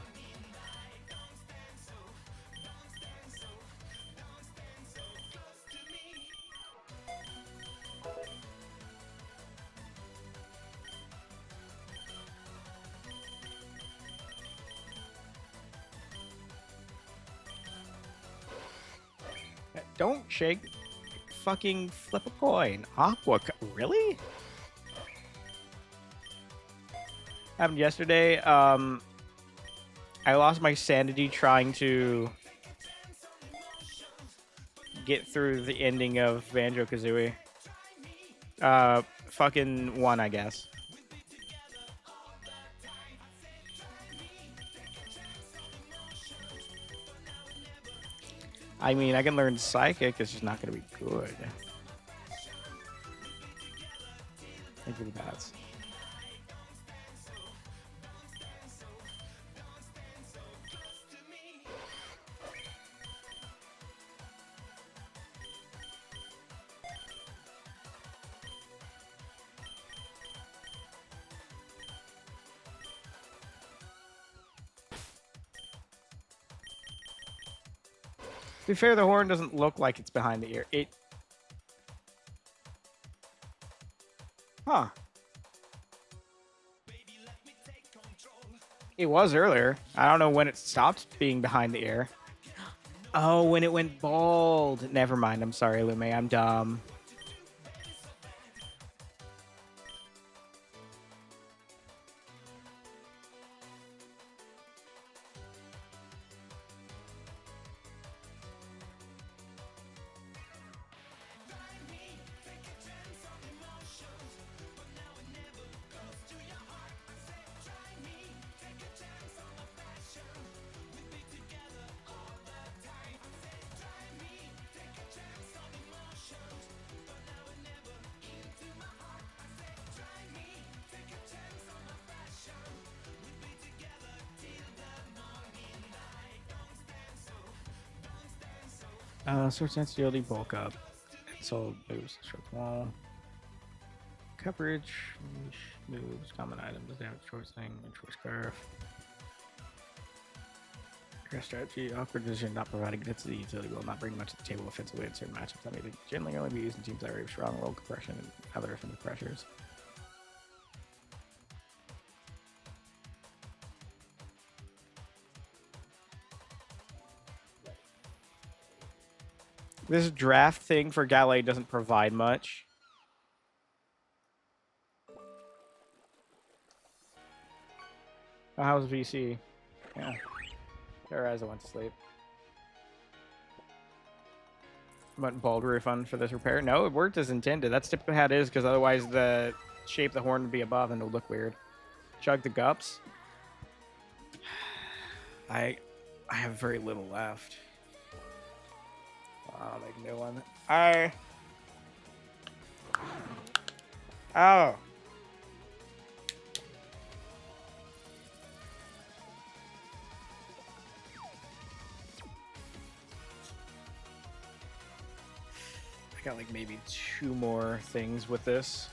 Don't shake. Fucking flip a coin. Aqua. Really? Happened yesterday. I lost my sanity trying to get through the ending of Banjo-Kazooie. Fucking 1, I guess. I mean, I can learn Psychic. It's just not going to be good. Thank you for the bats. To be fair, the horn doesn't look like it's behind the ear. Huh. It was earlier. I don't know when it stopped being behind the ear. Oh, when it went bald. Never mind. I'm sorry, Lume. I'm dumb. Sword sensitivity, bulk up. So moves, short wall. Coverage, moves, common items, damage, short thing, and short scarf. Your strategy, awkward vision, not providing density utility will not bring much to the table offensively in certain matchups. That may generally only be used in teams that are strong roll compression and other offensive pressures. This draft thing for Gallade doesn't provide much. Oh, how's VC? Yeah. Their eyes went to sleep. Want bald refund for this repair? No, it worked as intended. That's typically how it is, because otherwise the shape the horn to be above and it'll look weird. Chug the gups. I have very little left. I'll make a new one. Oh. I got like maybe 2 more things with this.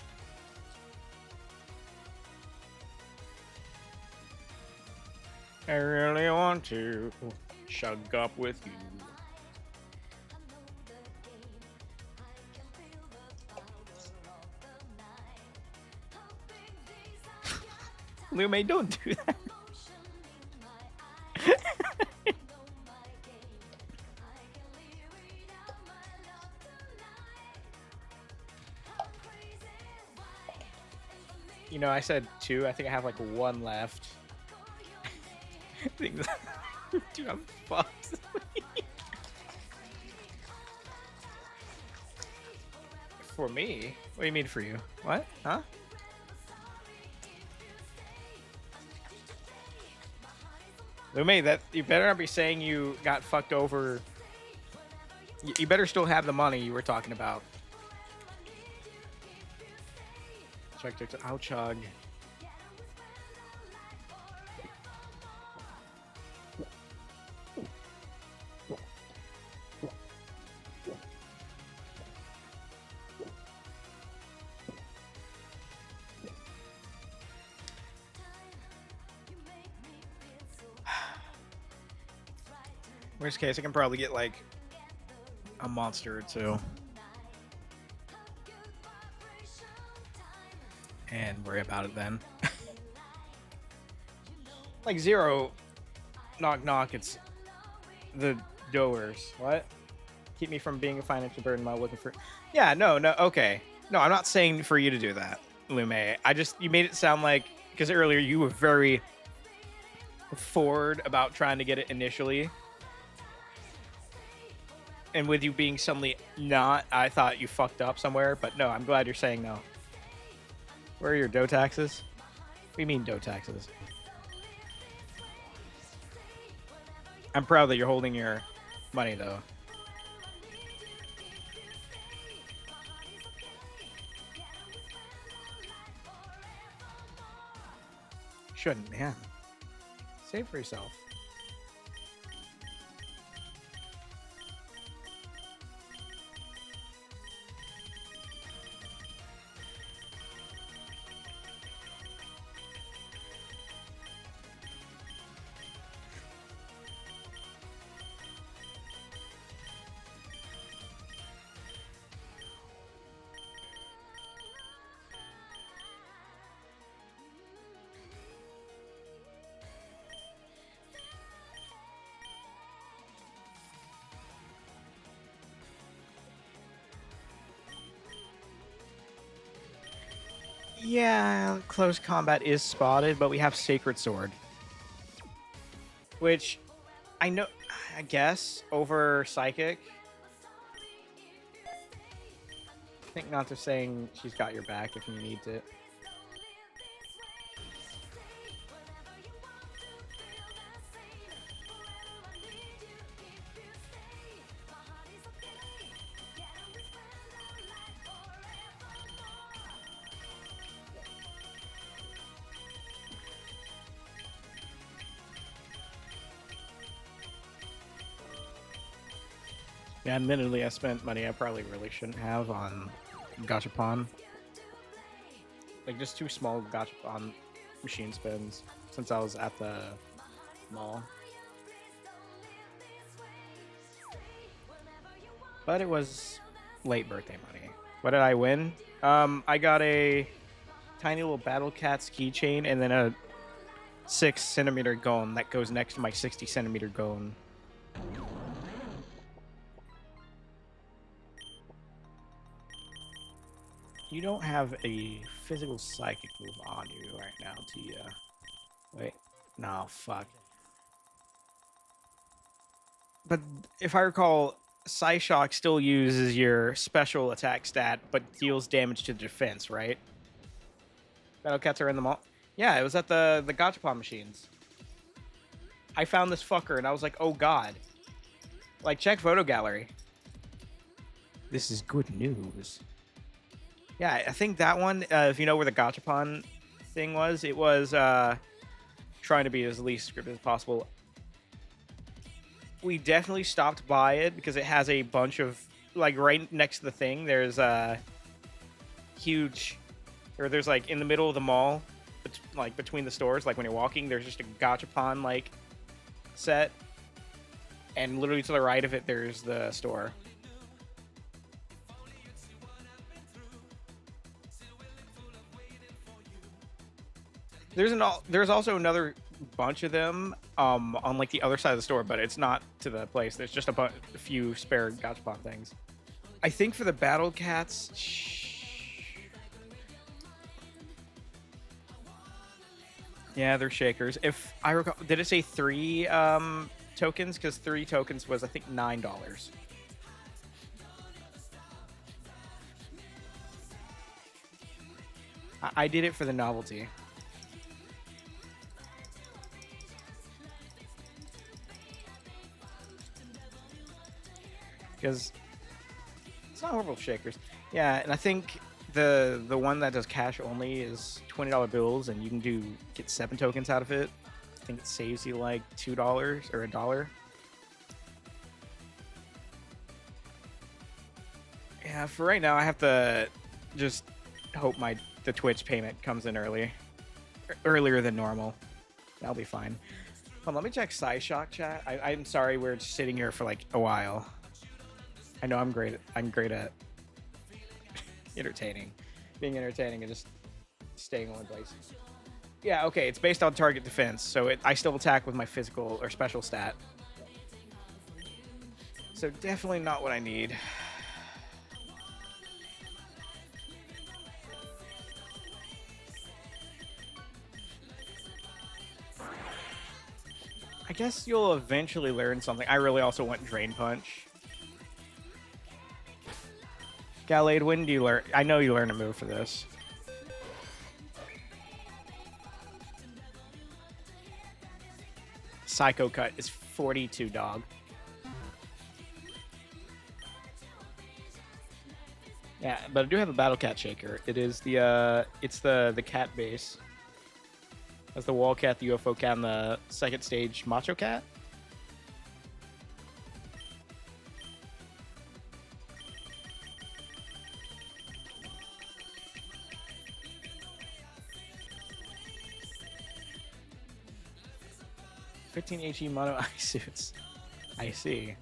I really want to chug up with you. Lume, don't do that. You know, I said 2. I think I have like 1 left. Dude, I'm fucked. For me? What do you mean for you? What? Huh? Lume, that you better not be saying you got fucked over. You better still have the money you were talking about. Chug. I'll chug. Worst case, I can probably get like a monster or 2. And worry about it then. Like 0, knock knock, it's the doers. What? Keep me from being a financial burden while looking for... Yeah, no, okay. No, I'm not saying for you to do that, Lume. You made it sound like, because earlier you were very forward about trying to get it initially. And with you being suddenly not, I thought you fucked up somewhere, but no, I'm glad you're saying no. Where are your dough taxes? What do you mean dough taxes? I'm proud that you're holding your money, though. Shouldn't, man. Save for yourself. Yeah, close combat is spotted, but we have Sacred Sword. Which, I guess, over Psychic. I think not to saying she's got your back if you need to. Yeah, admittedly, I spent money I probably really shouldn't have on Gachapon. Like, just 2 small Gachapon machine spins since I was at the mall. But it was late birthday money. What did I win? I got a tiny little Battle Cats keychain and then a 6cm Gon that goes next to my 60cm Gon. You don't have a physical psychic move on you right now, Tia. Wait. No, fuck. But if I recall, Psyshock still uses your special attack stat, but deals damage to the defense, right? Battle cats are in the mall. Yeah, it was at the gachapon machines. I found this fucker and I was like, oh god. Like, check photo gallery. This is good news. Yeah, I think that one, if you know where the gachapon thing was, it was trying to be as least scripted as possible. We definitely stopped by it because it has a bunch of, like, right next to the thing, there's a huge, or there's, like, in the middle of the mall, like, between the stores, like, when you're walking, there's just a gachapon, like, set. And literally to the right of it, there's the store. There's also another bunch of them on like the other side of the store, but it's not to the place. There's just a few spare gachapon things. I think for the battle cats, yeah, they're shakers. If I recall, did it say 3 tokens? Because 3 tokens was, I think, $9. I did it for the novelty. Because it's not horrible shakers. Yeah, and I think the one that does cash only is $20 bills, and you can get 7 tokens out of it. I think it saves you like $2 or $1. Yeah, for right now, I have to just hope the Twitch payment comes in earlier than normal. That'll be fine. Hold on, let me check SciShock chat. I'm sorry, we're just sitting here for like a while. I know I'm great at being entertaining and just staying in one place. Yeah, okay, it's based on target defense, so I still attack with my physical or special stat. So definitely not what I need. I guess you'll eventually learn something. I really also want Drain Punch. Gallade, when do you learn? I know you learn a move for this. Psycho Cut is 42, dog. Yeah, but I do have a Battle Cat Shaker. It is it's the cat base. That's the Wall Cat, the UFO Cat, and the second stage Macho Cat. $15 HE mono eye suits. I see.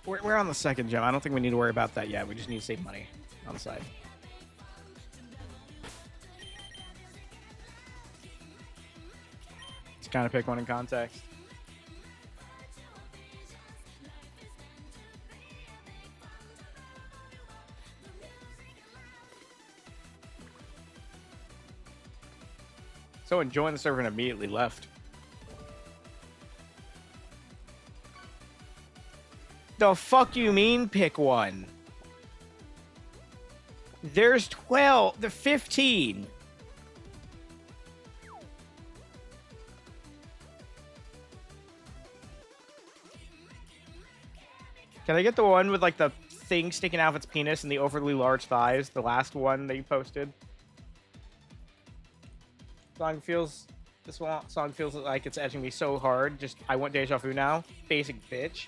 We're on the second gem. I don't think we need to worry about that yet. We just need to save money on the side. Just kind of pick one in context. Someone joined the server and immediately left. The fuck you mean pick one? There's 12, the 15. Can I get the one with like the thing sticking out of its penis and the overly large thighs? The last one that you posted? This song feels like it's edging me so hard. Just, I want deja vu now. Basic bitch.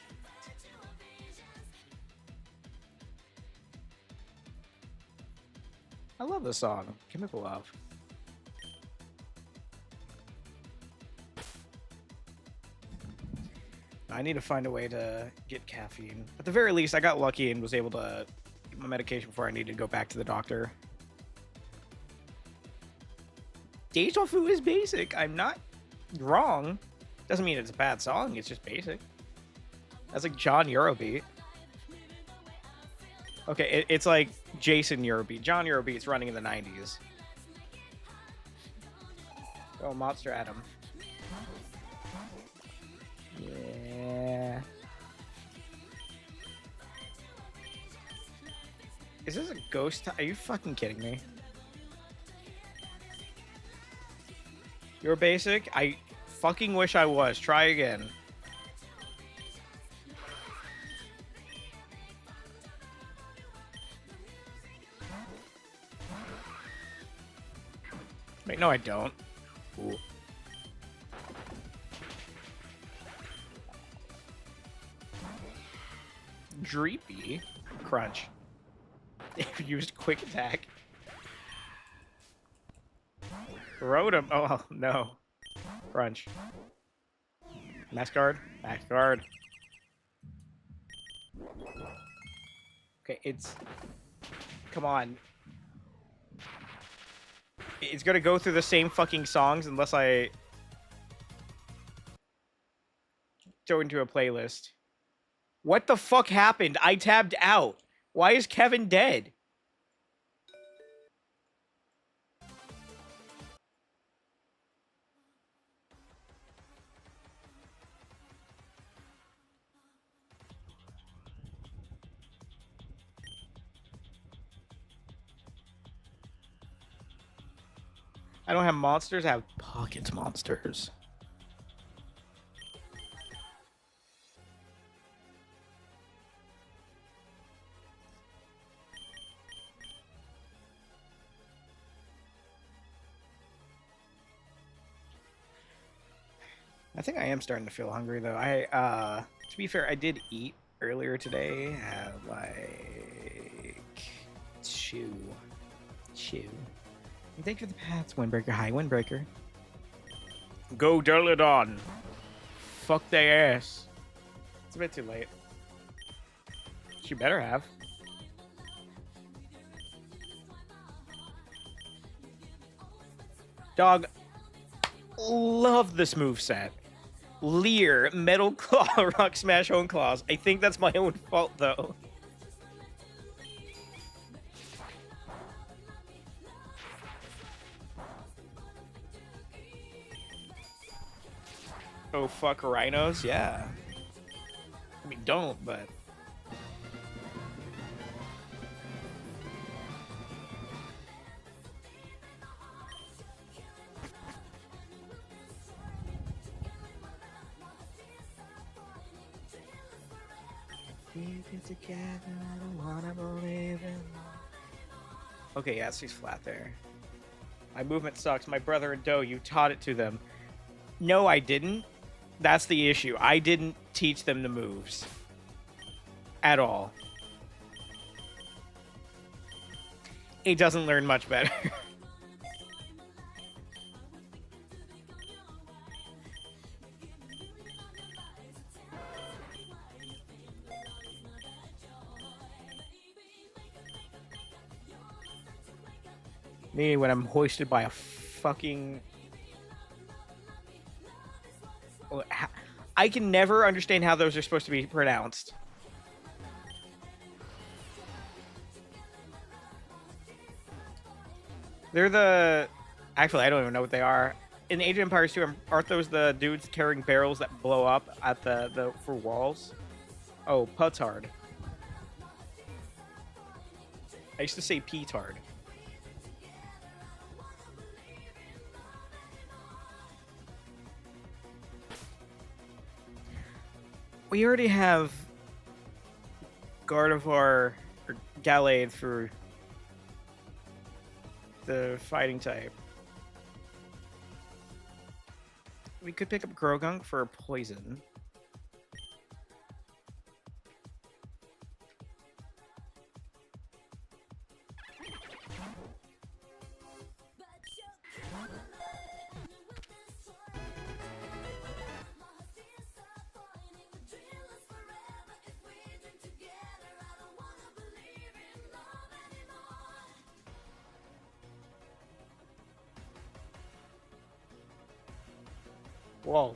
I love this song. Chemical Love. I need to find a way to get caffeine. At the very least, I got lucky and was able to get my medication before I needed to go back to the doctor. Deja Vu is basic. I'm not wrong. Doesn't mean it's a bad song. It's just basic. That's like John Eurobeat. Okay, it's like Jason Eurobeat. John Eurobeat's running in the 90s. Oh, Monster Adam. Yeah. Is this a ghost? Are you fucking kidding me? You're basic? I fucking wish I was. Try again. Wait, no, I don't. Ooh. Dreepy. Crunch. Used quick attack. Rotom. Oh, no. Crunch. Max guard. Max guard. Okay, it's... Come on. It's gonna go through the same fucking songs unless I... go into a playlist. What the fuck happened? I tabbed out. Why is Kevin dead? I don't have monsters, I have pocket monsters. I think I am starting to feel hungry though. To be fair, I did eat earlier today. Had like two. And thank you for the pats, Windbreaker. Hi, Windbreaker. Go Durlodon. Fuck their ass. It's a bit too late. She better have. Dog. Love this moveset. Leer, Metal Claw, Rock Smash, Hone Claws. I think that's my own fault, though. Oh, fuck rhinos? Yeah. I mean, don't, but... Together, I don't wanna believe in. Okay, yeah, she's flat there. My movement sucks. My brother and Doe, you taught it to them. No, I didn't. That's the issue. I didn't teach them the moves. At all. It doesn't learn much better. Me when I'm hoisted by a fucking... I can never understand how those are supposed to be pronounced. They're the... Actually, I don't even know what they are. In Age of Empires 2, aren't those the dudes carrying barrels that blow up at the for walls? Oh, Putard. I used to say Petard. We already have Gardevoir or Gallade for the fighting type. We could pick up Grogunk for poison.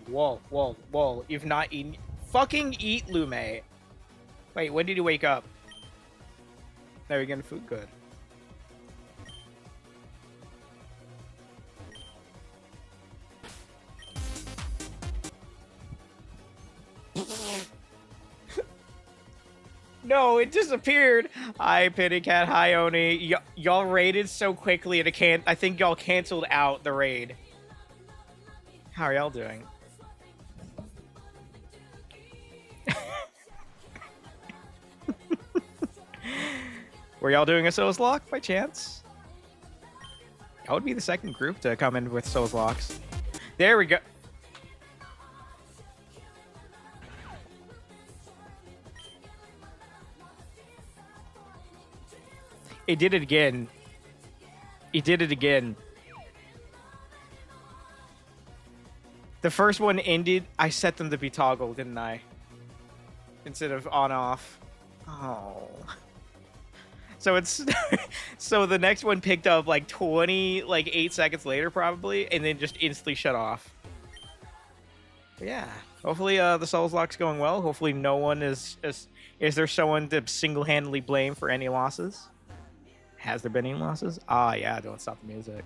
Whoa. You've not eaten... Fucking eat, Lume. Wait, when did you wake up? Now you're getting food good. No, it disappeared. Hi, Pitty Cat. Hi, Oni. Y'all raided so quickly, and I think y'all canceled out the raid. How are y'all doing? Were y'all doing a Souls Lock by chance? That would be the second group to come in with Souls Locks. There we go. It did it again. It did it again. The first one ended. I set them to be toggled, didn't I? Instead of on off. Oh. So it's so the next one picked up like 8 seconds later probably, and then just instantly shut off. But yeah. Hopefully the Souls Lock's going well. Hopefully no one is there someone to single-handedly blame for any losses? Has there been any losses? Ah, yeah, don't stop the music.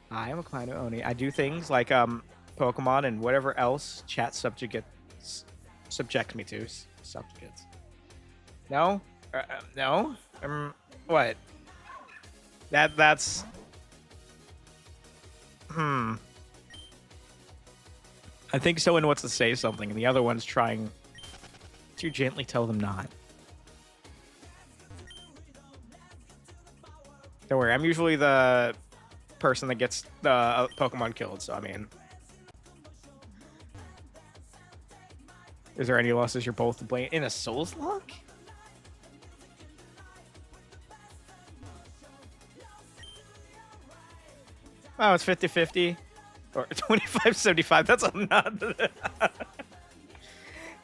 I am a client of Oni. I do things like Pokemon and whatever else chat subject subject me to. Subjects. No? No? What? That's... I think someone wants to say something, and the other one's trying to gently tell them not. Don't worry, I'm usually the person that gets the Pokemon killed, so I mean... Is there any losses you're both to blame? In a Souls Lock? Oh, it's 50-50. Or 25-75. That's a not.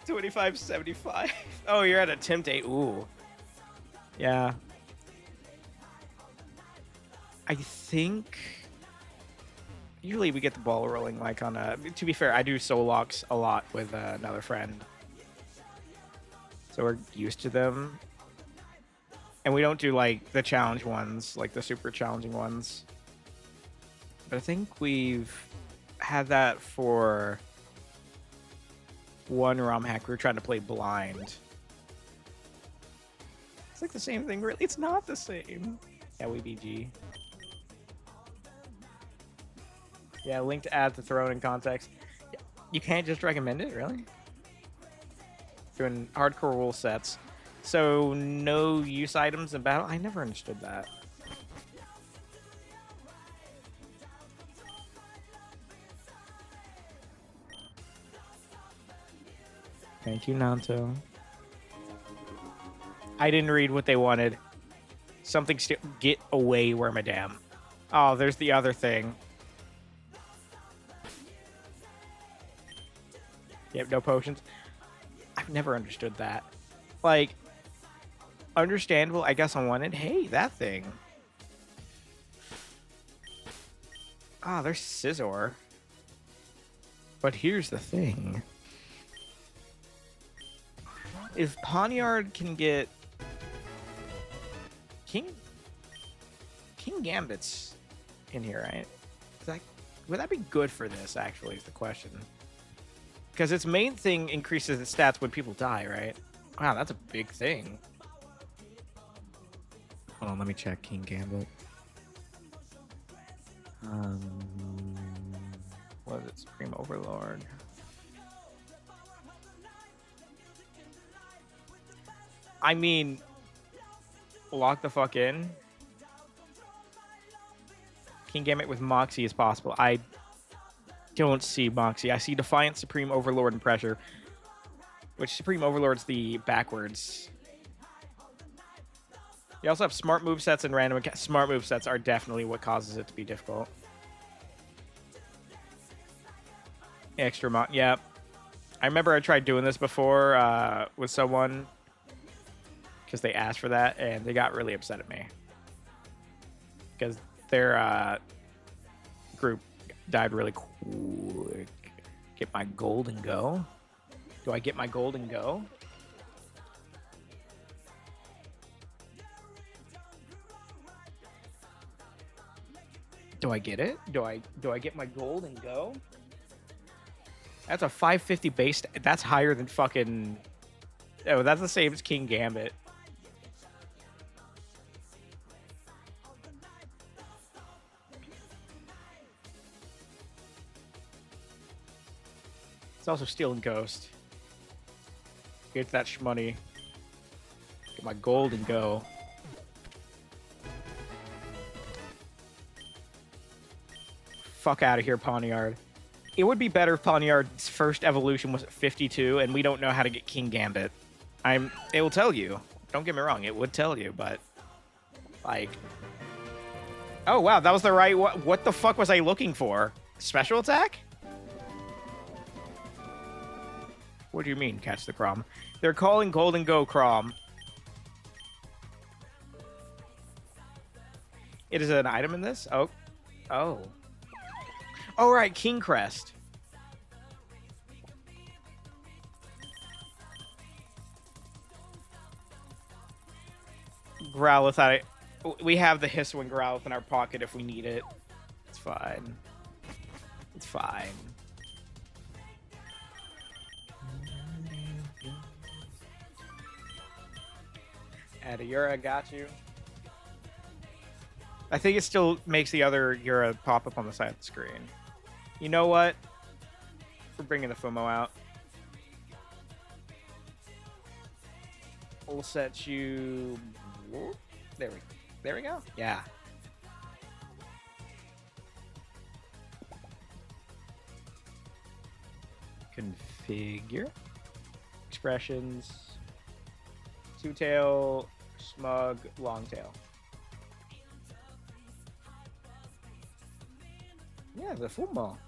25-75. Oh, you're at attempt 8. Ooh. Yeah. I think... Usually we get the ball rolling like on a... To be fair, I do soul locks a lot with another friend. So we're used to them. And we don't do like the challenge ones, like the super challenging ones. But I think we've had that for one ROM hack. We were trying to play blind. It's like the same thing, really. It's not the same. Yeah, we BG. Yeah, link to add to throw in context. You can't just recommend it, really? Doing hardcore rule sets. So, no use items in battle? I never understood that. Thank you, Nanto. I didn't read what they wanted. Something still... Get away, Wormadam. Oh, there's the other thing. Yep, no potions. I've never understood that. Like, understandable, I guess, on one end. Hey, that thing. Ah, there's Scizor. But here's the thing. If Pawniard can get... King Gambit's in here, right? Would that be good for this, actually, is the question. Because its main thing increases its stats when people die, right? Wow, that's a big thing. Hold on, let me check King Gambit. What is it? Supreme Overlord. I mean, lock the fuck in. King Gambit with Moxie is possible. I don't see Moxie. I see Defiant, Supreme Overlord, and Pressure. Which Supreme Overlord's the backwards. You also have smart movesets and random... Smart movesets are definitely what causes it to be difficult. Extra mod... Yeah. I remember I tried doing this before with someone. Because they asked for that, and they got really upset at me. Because their group died really quick. Get my gold and go? Do I get my gold and go? Do I get it? Do I get my gold and go? That's a 550 base. That's higher than fucking Oh, that's the same as King Gambit. It's also stealing Ghost. Get that shmoney. Get my gold and go. Fuck out of here, Pawniard. It would be better if Pawniard's first evolution was at 52 and we don't know how to get King Gambit. It will tell you. Don't get me wrong, it would tell you, but like, oh wow, that was the right what the fuck was I looking for? Special attack? What do you mean, catch the Crom? They're calling Golden Go Crom. It is an item in this? Oh. Oh. Oh, right, King Crest. Growlithe, we have the Hisuian Growlithe in our pocket if we need it. It's fine. It's fine. Adayura, got you. I think it still makes the other Yura pop up on the side of the screen. You know what? We're bringing the FOMO out. We'll set you... There we go. Yeah. Configure. Expressions. Two-tail, smug, long-tail. Yeah, the football.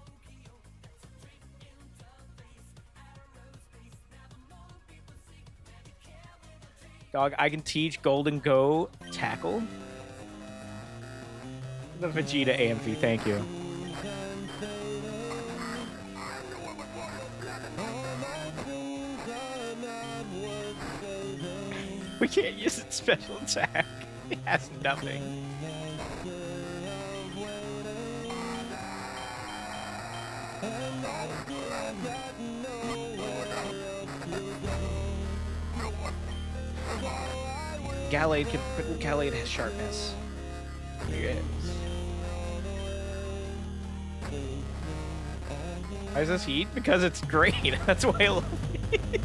Dog, I can teach Golden Go tackle. The Vegeta AMV, thank you. We can't use its special attack. It has nothing. Gallade has sharpness. Yes. Why is this heat? Because it's great. That's why I love it.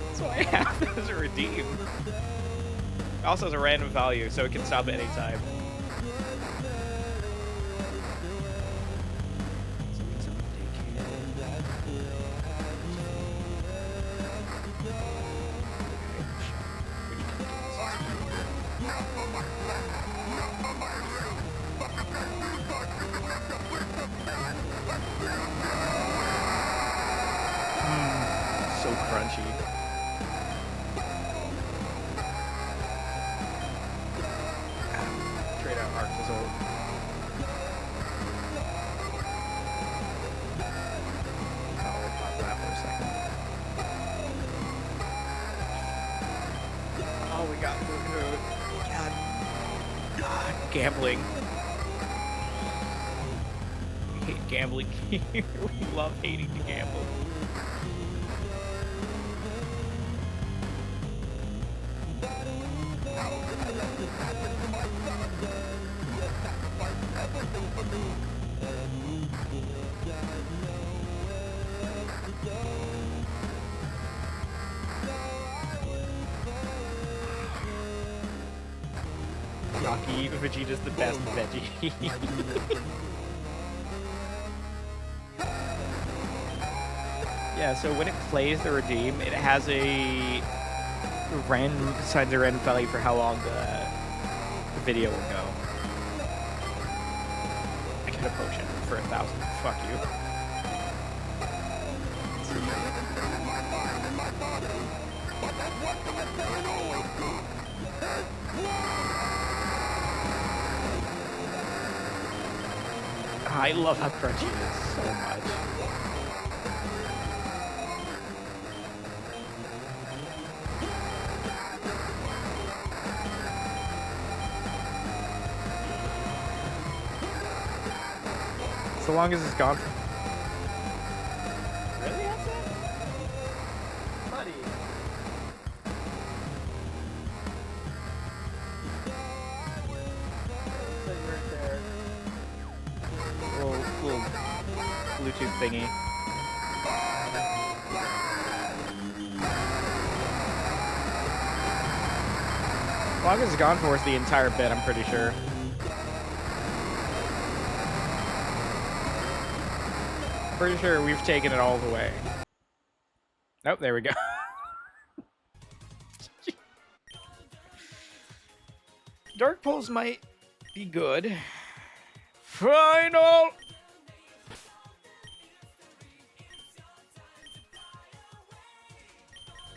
That's why I have it as a redeem. It also has a random value, so it can stop at any time. So crunchy. Trade out Arctis ult. I'll pause that for a second. Oh, we got Hoot. God, gambling. We hate gambling here. We love hating to gamble. Rocky, Vegeta's the best veggie. Yeah, so when it plays the redeem, it has a random, besides a random value for how long the video will go. I get a potion for 1,000. Fuck you. I love how crunchy it is so much. So long as it's gone. Really? That's it? Bluetooth thingy. As long as it's gone for us the entire bit, I'm pretty sure. Pretty sure we've taken it all the way. Nope, there we go. Dark Pulse might be good. Final!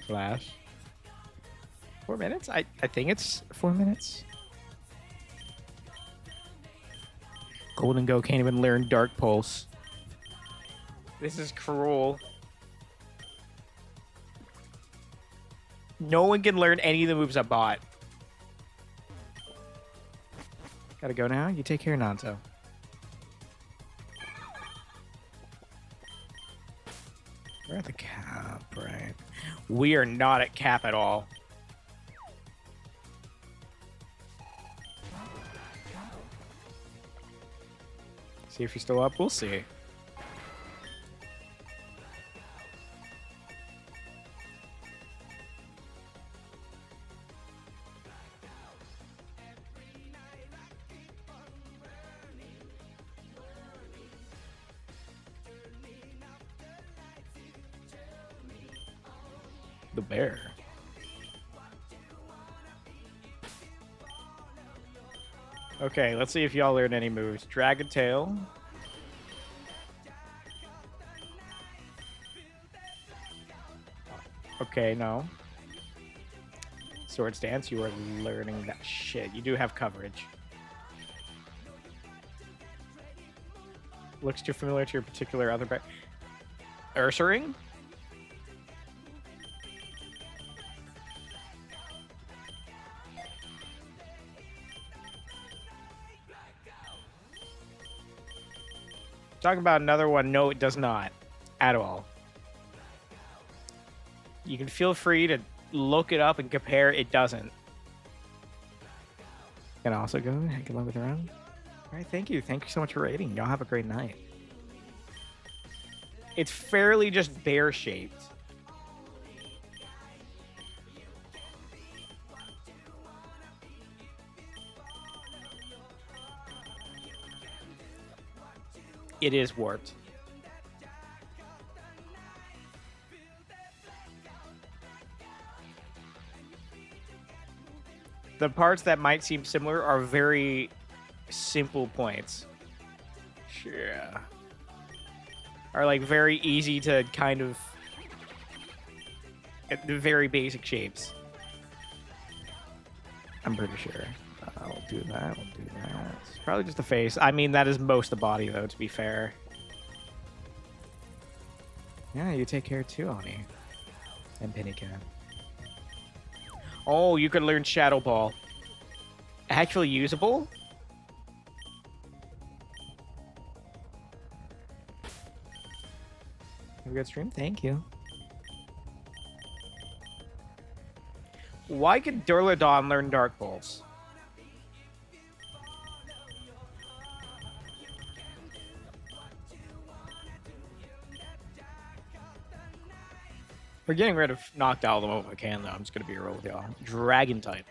Flash. 4 minutes? I think it's 4 minutes. Golden Go can't even learn Dark Pulse. This is cruel. No one can learn any of the moves I bought. Gotta go now? You take care, Nanto. We're at the cap, right? We are not at cap at all. See if you're still up. We'll see. The bear. Okay, let's see if y'all learn any moves. Dragon Tail. Okay, no. Sword Stance, you are learning that shit. You do have coverage. Looks too familiar to your particular other bear. Ursaring? Talking about another one. No, it does not. At all. You can feel free to look it up and compare. It doesn't. Can also go. Good luck with the round. All right, thank you. Thank you so much for rating. Y'all have a great night. It's fairly just bear-shaped. It is warped. The parts that might seem similar are very simple points. Yeah. Are like very easy to kind of at the very basic shapes. I'm pretty sure. I'll do that. We'll do that. It's probably just the face. I mean, that is most of the body, though, to be fair. Yeah, you take care too, Oni. And Pennycat. Oh, you could learn Shadow Ball. Actually usable? Have a good stream? Thank you. Why could Durlodon learn Dark Pulse? We're getting rid of Noctowl the moment we can, though. I'm just going to be real with y'all. Dragon type.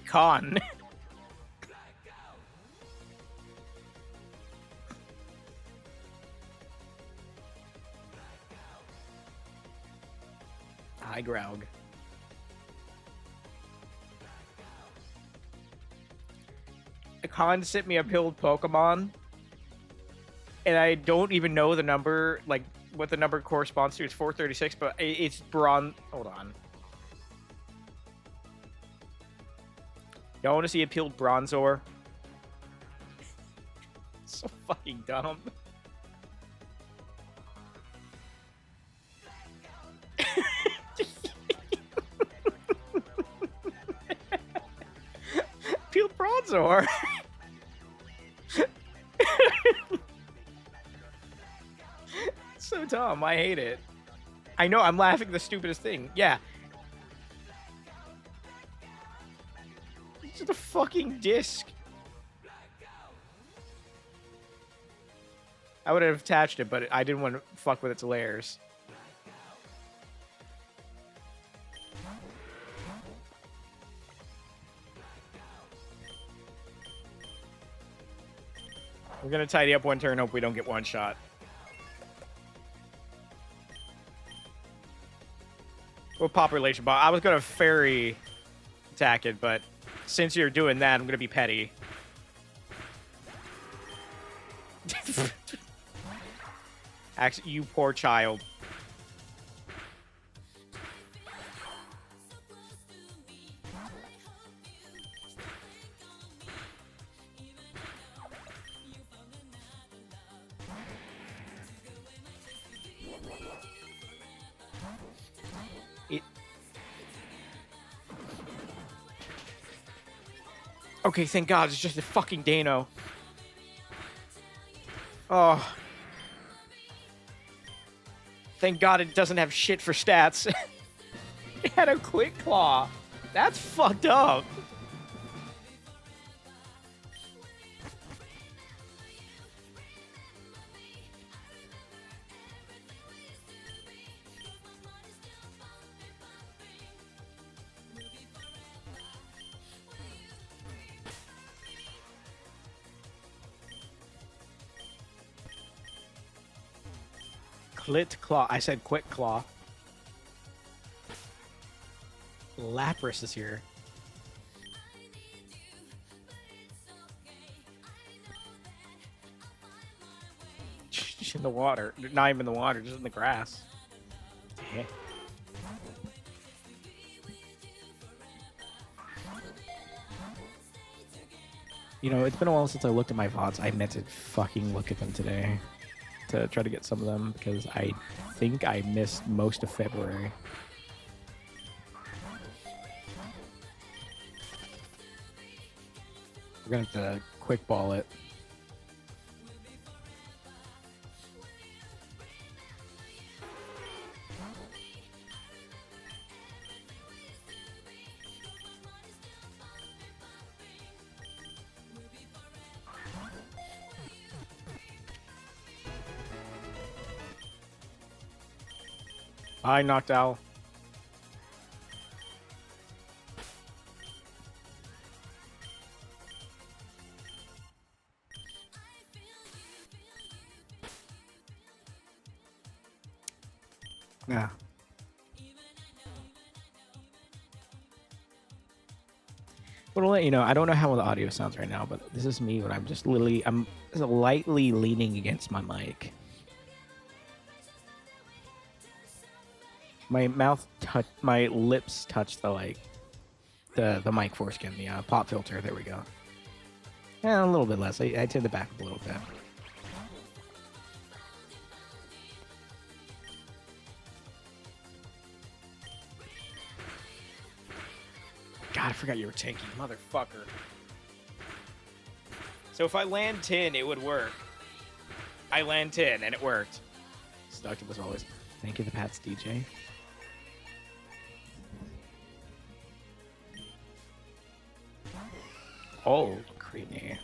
Con. High Graug. Con sent me a pilled Pokemon, and I don't even know the number, like what the number corresponds to. It's 436, but it's bronze. Hold on. Y'all want to see a peeled Bronzor? So fucking dumb. Peeled Bronzor. so dumb. I hate it. I know, I'm laughing at the stupidest thing. Yeah. It's just a fucking disc. I would have attached it, but I didn't want to fuck with its layers. We're gonna tidy up one turn, hope we don't get one shot. Well, population bomb. I was gonna fairy attack it, but since you're doing that, I'm gonna be petty. Actually, you poor child. Okay, thank God, it's just a fucking Dano. Oh. Thank God it doesn't have shit for stats. It had a quick claw. That's fucked up. Clit claw. I said quick claw. Lapras is here. Just in the water. Not even in the water, just in the grass. Yeah. You know, it's been a while since I looked at my VODs. I meant to fucking look at them today to try to get some of them because I think I missed most of February. We're gonna have to quick ball it. I knocked out. Yeah. But I'll let you know, I don't know how the audio sounds right now, but this is me when I'm just literally, I'm lightly leaning against my mic. My mouth touch, my lips touch the the mic foreskin, the pop filter. There we go. Yeah, a little bit less. I tend to back up a little bit. God, I forgot you were tanky, motherfucker. So if I land 10, it would work. I land 10, and it worked. Seductive as always. Thank you, the Pats DJ. Oh, creamy.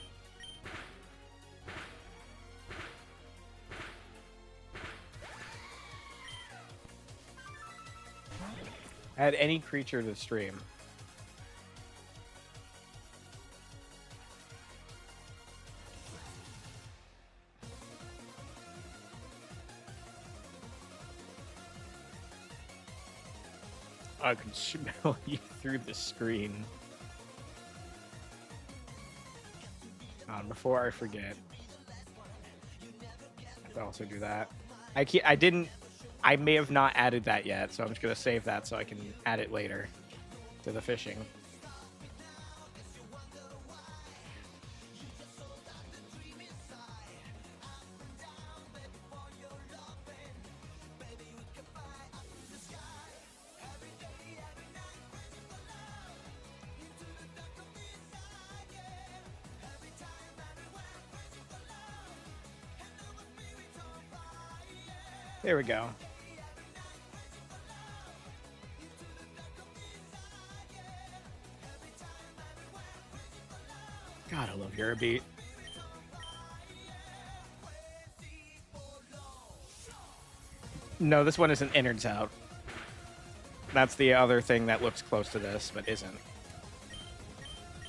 Add any creature to the stream. I can smell you through the screen. Before I forget, I have to also do that. I may have not added that yet, so I'm just gonna save that so I can add it later to the fishing. There we go. God, I love Eurobeat. No, this one isn't innards out. That's the other thing that looks close to this, but isn't.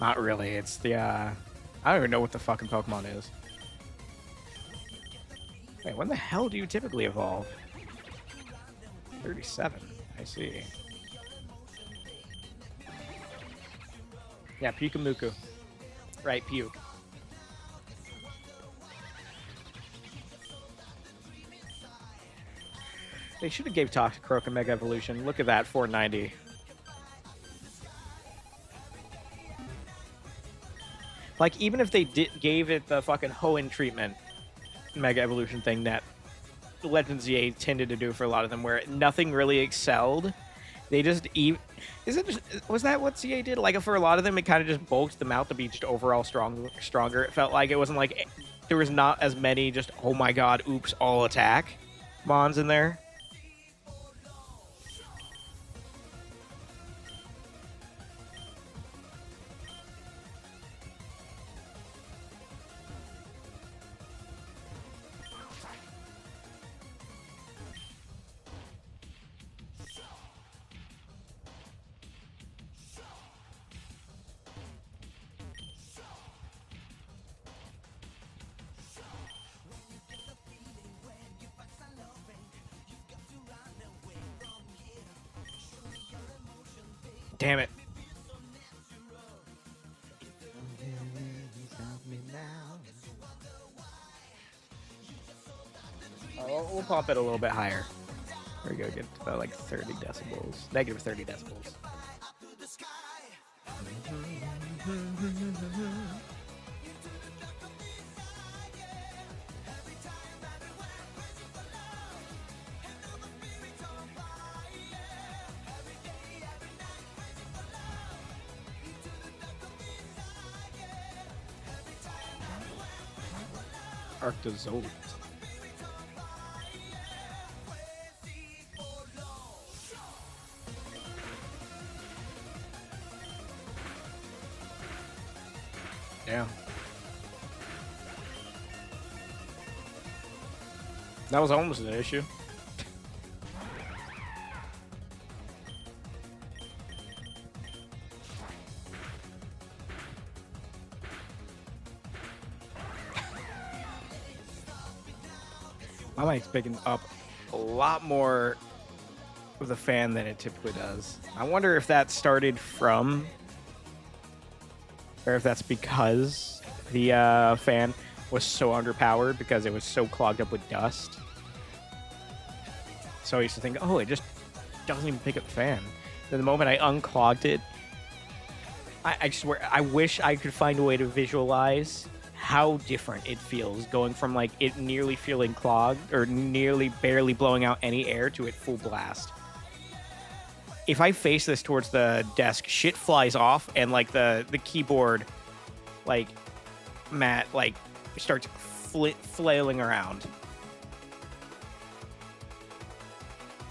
Not really. It's the, I don't even know what the fucking Pokemon is. Wait, when the hell do you typically evolve? 37. I see. Yeah, Pyukumuku. Right, Puke. They should have gave Toxicroak a Mega Evolution. Look at that, 490. Like, even if they gave it the fucking Hoenn treatment Mega Evolution thing that the Legends ZA tended to do for a lot of them, where nothing really excelled, they just was that what ZA did? Like, for a lot of them, it kind of just bulked them out to be just overall stronger. It felt like it wasn't like there was not as many just, oh my god, oops, all attack Mons in there. Damn it. We'll pump it a little bit higher. There we go, get to about like 30 decibels. Negative 30 decibels. Arctozolt. Yeah. That was almost an issue. My mic's picking up a lot more of the fan than it typically does. I wonder if that started from, or if that's because the fan was so underpowered because it was so clogged up with dust. So I used to think, oh, it just doesn't even pick up the fan. Then the moment I unclogged it, I swear, I wish I could find a way to visualize how different it feels going from like it nearly feeling clogged or nearly barely blowing out any air to it full blast. If I face this towards the desk, shit flies off and like the keyboard like mat like starts flailing around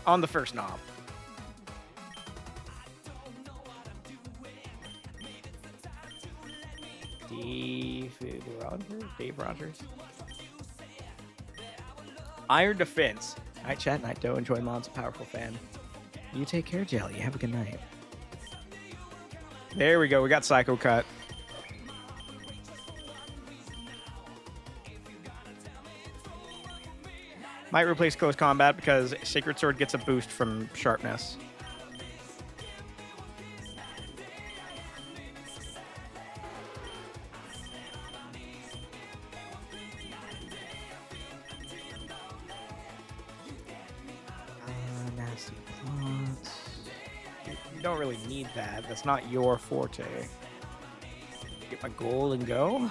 on the first knob. Dave Rogers. Iron Defense. Night chat, night dough. Enjoy Mon's a powerful fan. You take care, Jelly. Have a good night. There we go. We got Psycho Cut. Might replace close combat because Sacred Sword gets a boost from sharpness. Nasty plots. You don't really need that. That's not your forte. Get my goal and go.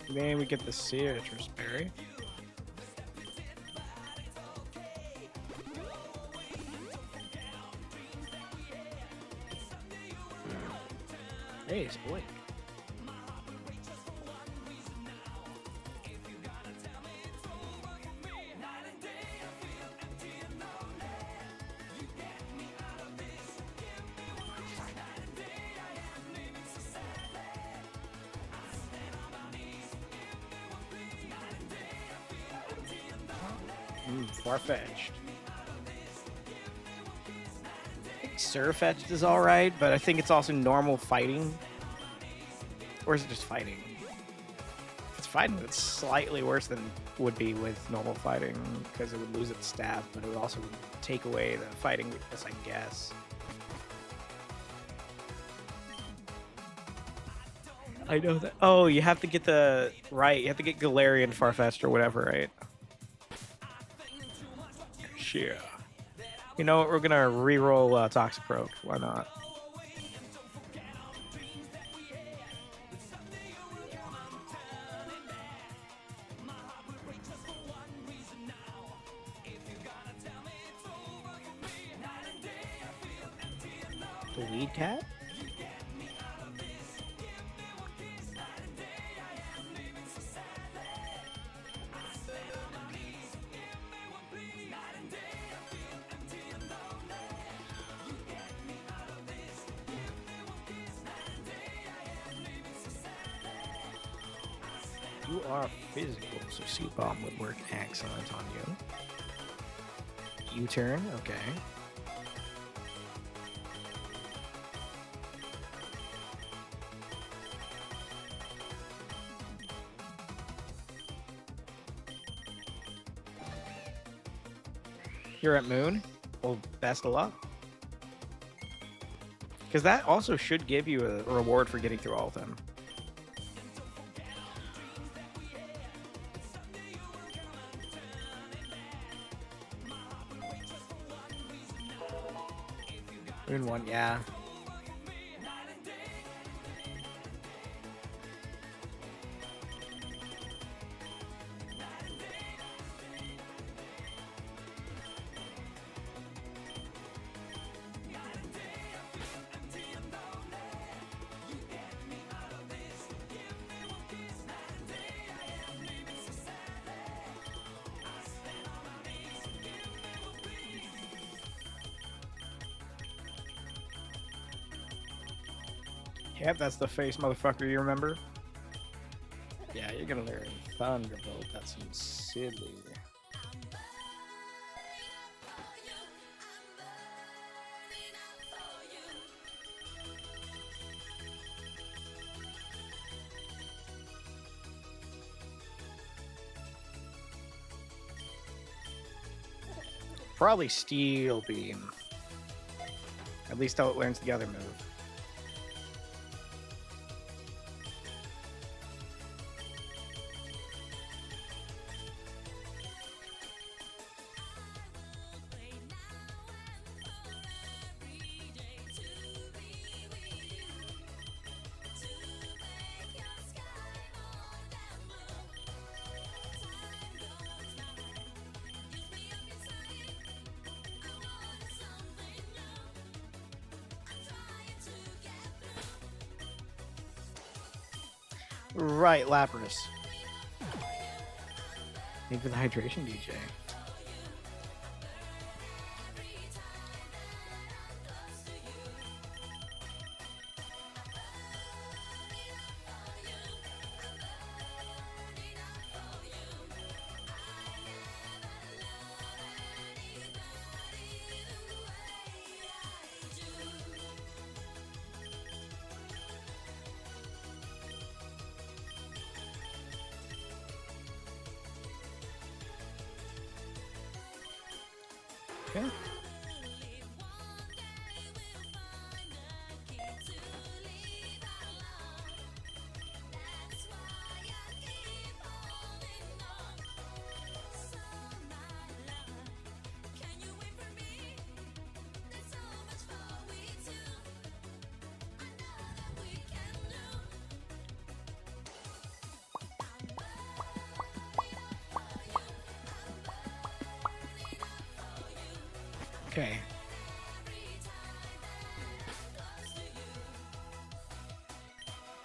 Then we get the citrus berry. Hey, it's Blake. Far-fetched. Surfetched is alright, but I think it's also normal fighting. Or is it just fighting? If it's fighting, it's slightly worse than would be with normal fighting, because it would lose its stab, but it would also take away the fighting weakness, I guess. I know that. Oh, you have to get the... Right, you have to get Galarian Farfetch'd or whatever, right? Sure. You know what? We're gonna re-roll Toxicroak. Why not? The lead cat? You are physical, so Seed Bomb would work excellent on you. U-turn, okay. You're at Moon? Well, best of luck. Because that also should give you a reward for getting through all of them. Moon 1, yeah. Yep, that's the face, motherfucker, you remember? Yeah, you're gonna learn Thunderbolt. That's some silly. Probably Steel Beam. At least how it learns the other move. Right, Lapras. Maybe the hydration DJ. Okay. Okay.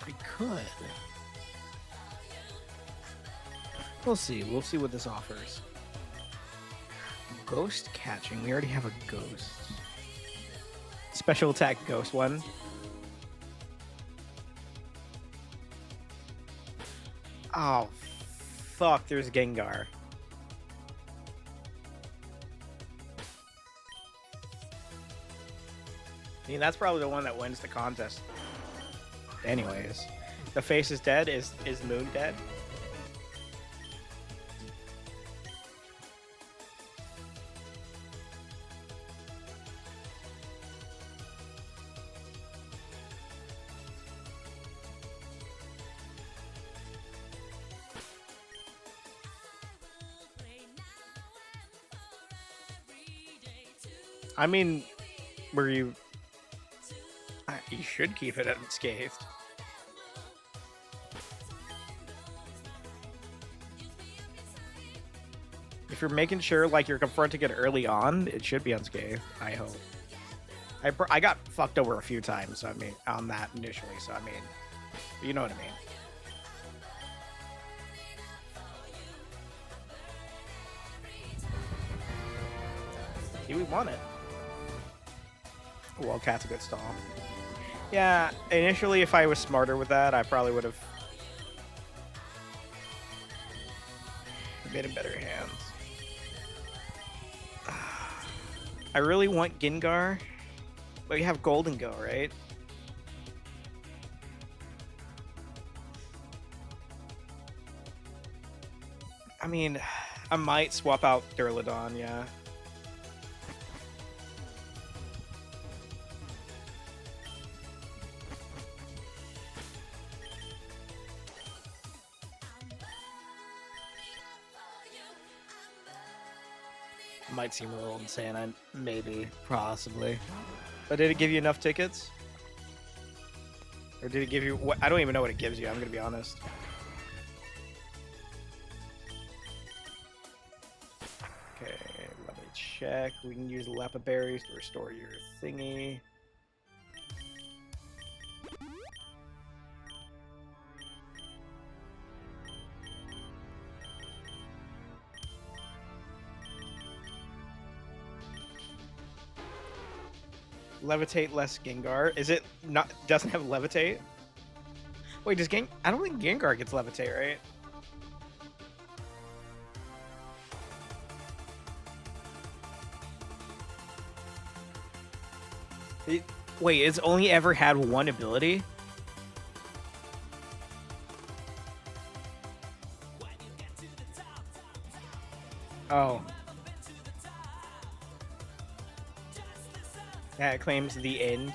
I could. We'll see. We'll see what this offers. Ghost catching. We already have a ghost. Special attack ghost one. Oh, fuck. There's Gengar. I mean, that's probably the one that wins the contest. Anyways, the face is dead. Is Moon dead? I mean, were you? You should keep it unscathed. If you're making sure like you're confronting it early on, it should be unscathed. I hope. I got fucked over a few times. So I mean, on that initially. So I mean, you know what I mean. See, we won it. Well, cat's a good stall. Yeah, initially, if I was smarter with that, I probably would have been in better hands. I really want Gengar, but you have Golden Go, right? I mean, I might swap out Durlodon, yeah. Might seem a little insane, maybe, possibly. But did it give you enough tickets? Or did it give you what? I don't even know what it gives you, I'm gonna be honest. Okay, let me check. We can use Lepa Berries to restore your thingy. Levitate less Gengar. Is it not? Doesn't have Levitate? Wait, does I don't think Gengar gets Levitate, right? Wait, it's only ever had one ability? Oh. That claims the end.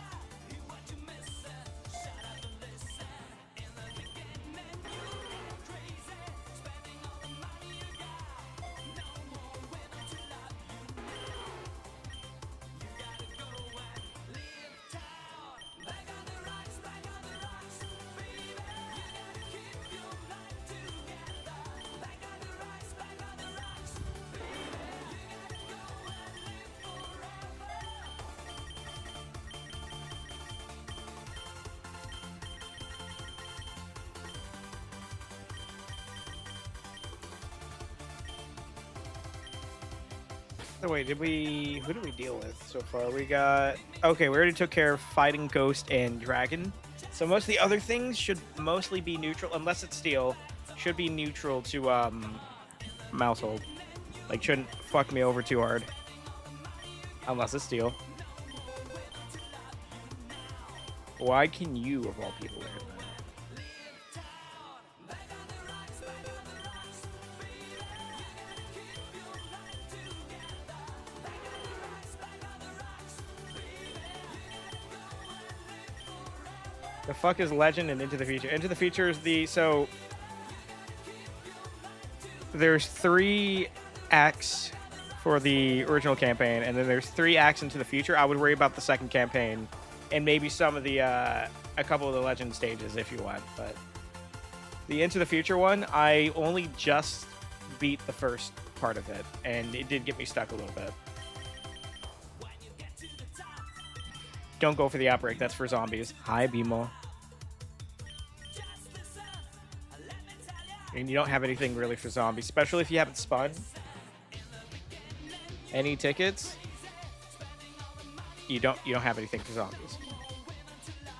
So wait, who did we deal with so far? We got, okay, we already took care of fighting Ghost and Dragon. So most of the other things should mostly be neutral, unless it's Steel, should be neutral to Mousehold. Like, shouldn't fuck me over too hard. Unless it's Steel. Why can you, of all people, learn that? The fuck is Legend and Into the Future? Into the Future is so there's 3 acts for the original campaign, and then there's 3 acts into the future. I would worry about the second campaign and maybe some of the a couple of the Legend stages if you want, but the Into the Future one, I only just beat the first part of it, and it did get me stuck a little bit. Don't go for the outbreak. That's for zombies. Hi, Bimo. And you don't have anything really for zombies, especially if you haven't spun any tickets. You don't have anything for zombies.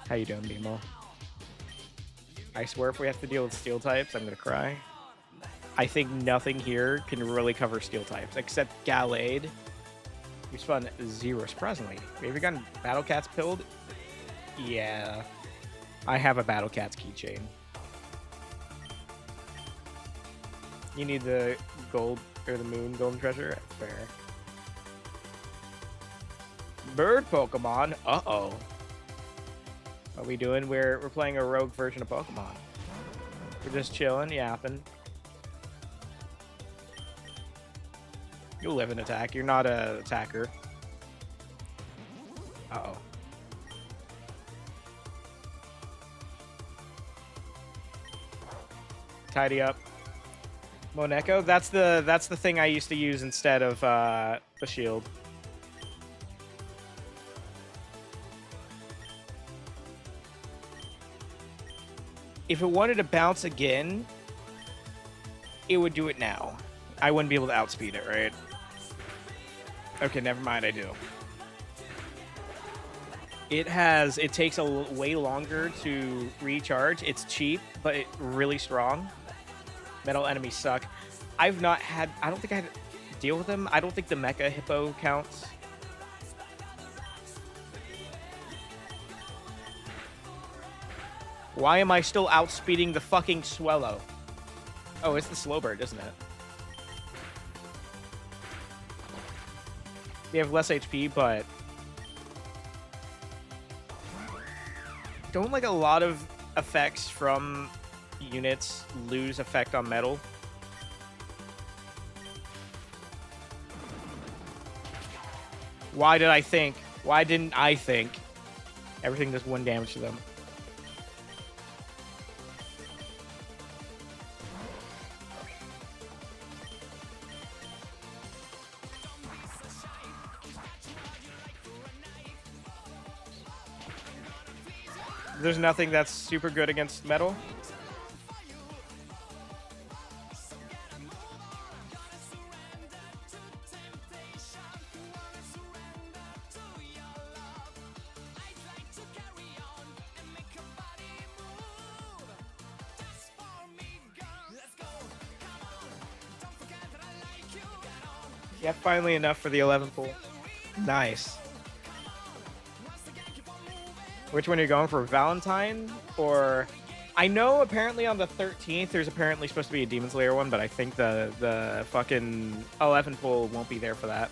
How you doing, Bimo? I swear if we have to deal with steel types, I'm gonna cry. I think nothing here can really cover steel types except Gallade. You spun 0 surprisingly. Have you gotten Battle Cats pilled? Yeah. I have a Battle Cats keychain. You need the gold or the moon golden treasure? Fair. Bird Pokemon? Uh-oh. What are we doing? We're playing a rogue version of Pokemon. We're just chilling, yapping. You'll live an attack. You're not an attacker. Uh-oh. Tidy up. Moneko? That's the thing I used to use instead of the shield. If it wanted to bounce again, it would do it now. I wouldn't be able to outspeed it, right? Okay, never mind, I do. It takes way longer to recharge. It's cheap, but it's really strong. Metal enemies suck. I don't think I had to deal with them. I don't think the Mecha Hippo counts. Why am I still outspeeding the fucking Swellow? Oh, it's the Slowbird, isn't it? They have less HP, but don't like a lot of effects from units lose effect on metal? Why didn't I think everything does 1 damage to them? There's nothing that's super good against metal. Yeah, finally enough for the 11 pool. Nice. Which one are you going for? Valentine? Or... I know apparently on the 13th there's apparently supposed to be a Demon Slayer one, but I think the fucking 11 pool won't be there for that.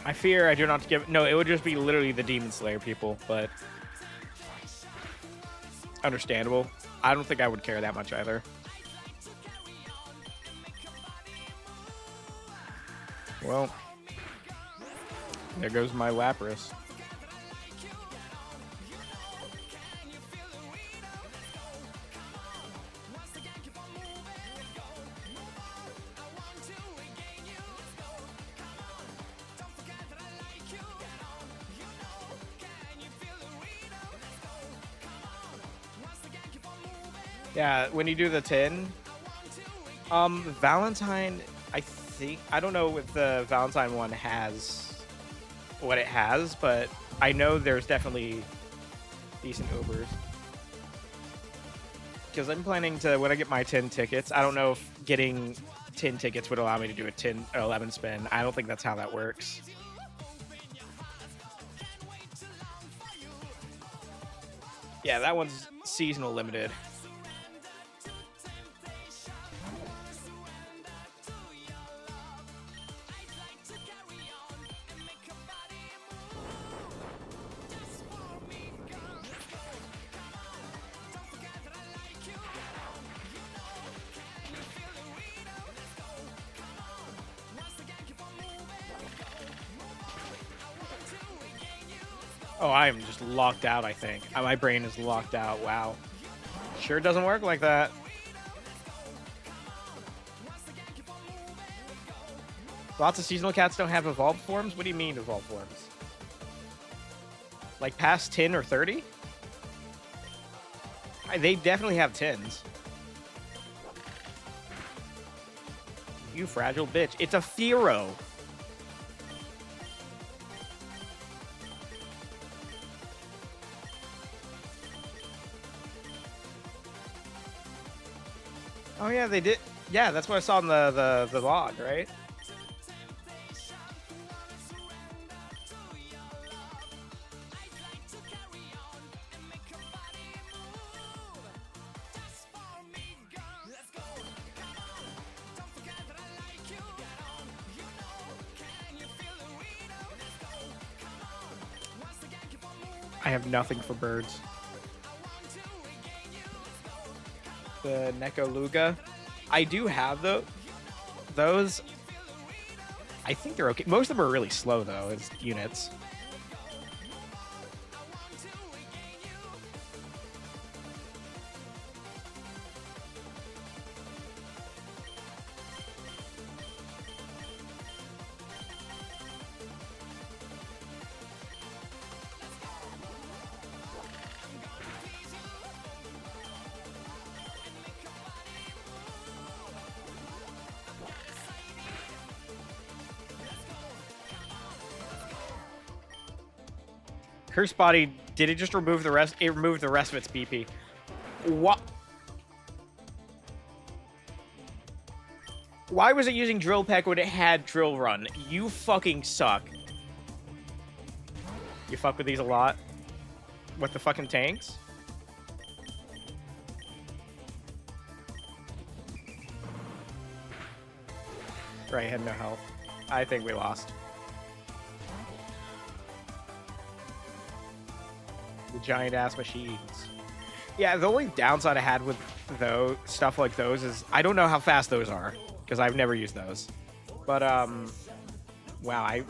I fear I do not give... No, it would just be literally the Demon Slayer people, but... Understandable. I don't think I would care that much either. Well... There goes my Lapras. Yeah, when you do the 10, Valentine, I don't know if the Valentine one has what it has, but I know there's definitely decent Ubers. Because I'm planning to, when I get my 10 tickets, I don't know if getting 10 tickets would allow me to do a 10 or 11 spin. I don't think that's how that works. Yeah, that one's seasonal limited. Oh, I am just locked out, I think. My brain is locked out. Wow. Sure doesn't work like that. Lots of seasonal cats don't have evolved forms? What do you mean evolved forms? Like past 10 or 30? They definitely have 10s. You fragile bitch. It's a Fearow. Oh yeah, they did. Yeah, that's what I saw in the log, right? I have nothing for birds. The Nekoluga. I do have those. I think they're okay. Most of them are really slow though, as units. Curse Body, did it just remove the rest? It removed the rest of its BP. What? Why was it using Drill Peck when it had Drill Run? You fucking suck. You fuck with these a lot? With the fucking tanks? Right, had no health. I think we lost. The giant ass machines. Yeah, the only downside I had with those stuff like those is I don't know how fast those are because I've never used those. But wow, I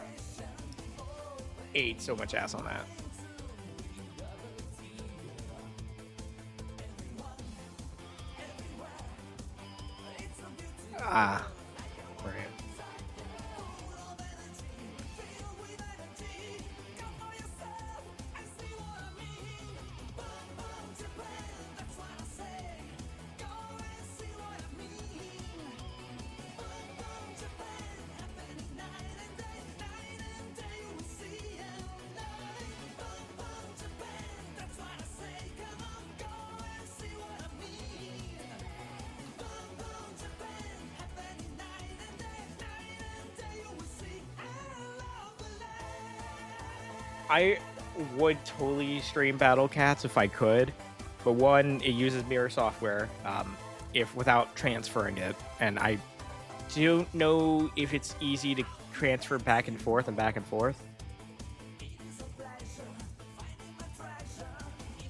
ate so much ass on that. Ah, right. I would totally stream Battle Cats if I could, but one, it uses mirror software, if without transferring it, and I don't know if it's easy to transfer back and forth and back and forth.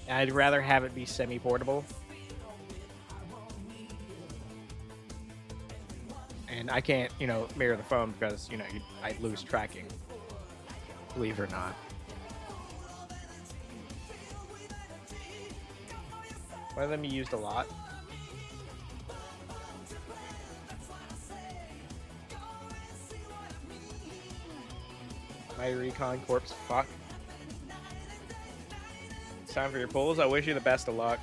I'd rather have it be semi-portable. And I can't, mirror the phone because, I'd lose tracking. Believe it or not. One of them you used a lot. My Recon Corpse, fuck. It's time for your pulls. I wish you the best of luck.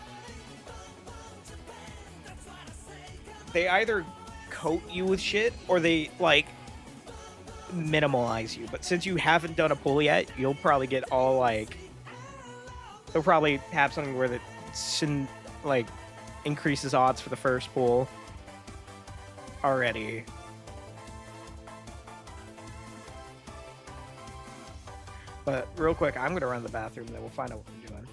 They either coat you with shit or they, minimalize you. But since you haven't done a pull yet, you'll probably get all, they'll probably have something where it, increases odds for the first pull already. But real quick, I'm going to run to the bathroom, and then we'll find out what we're doing.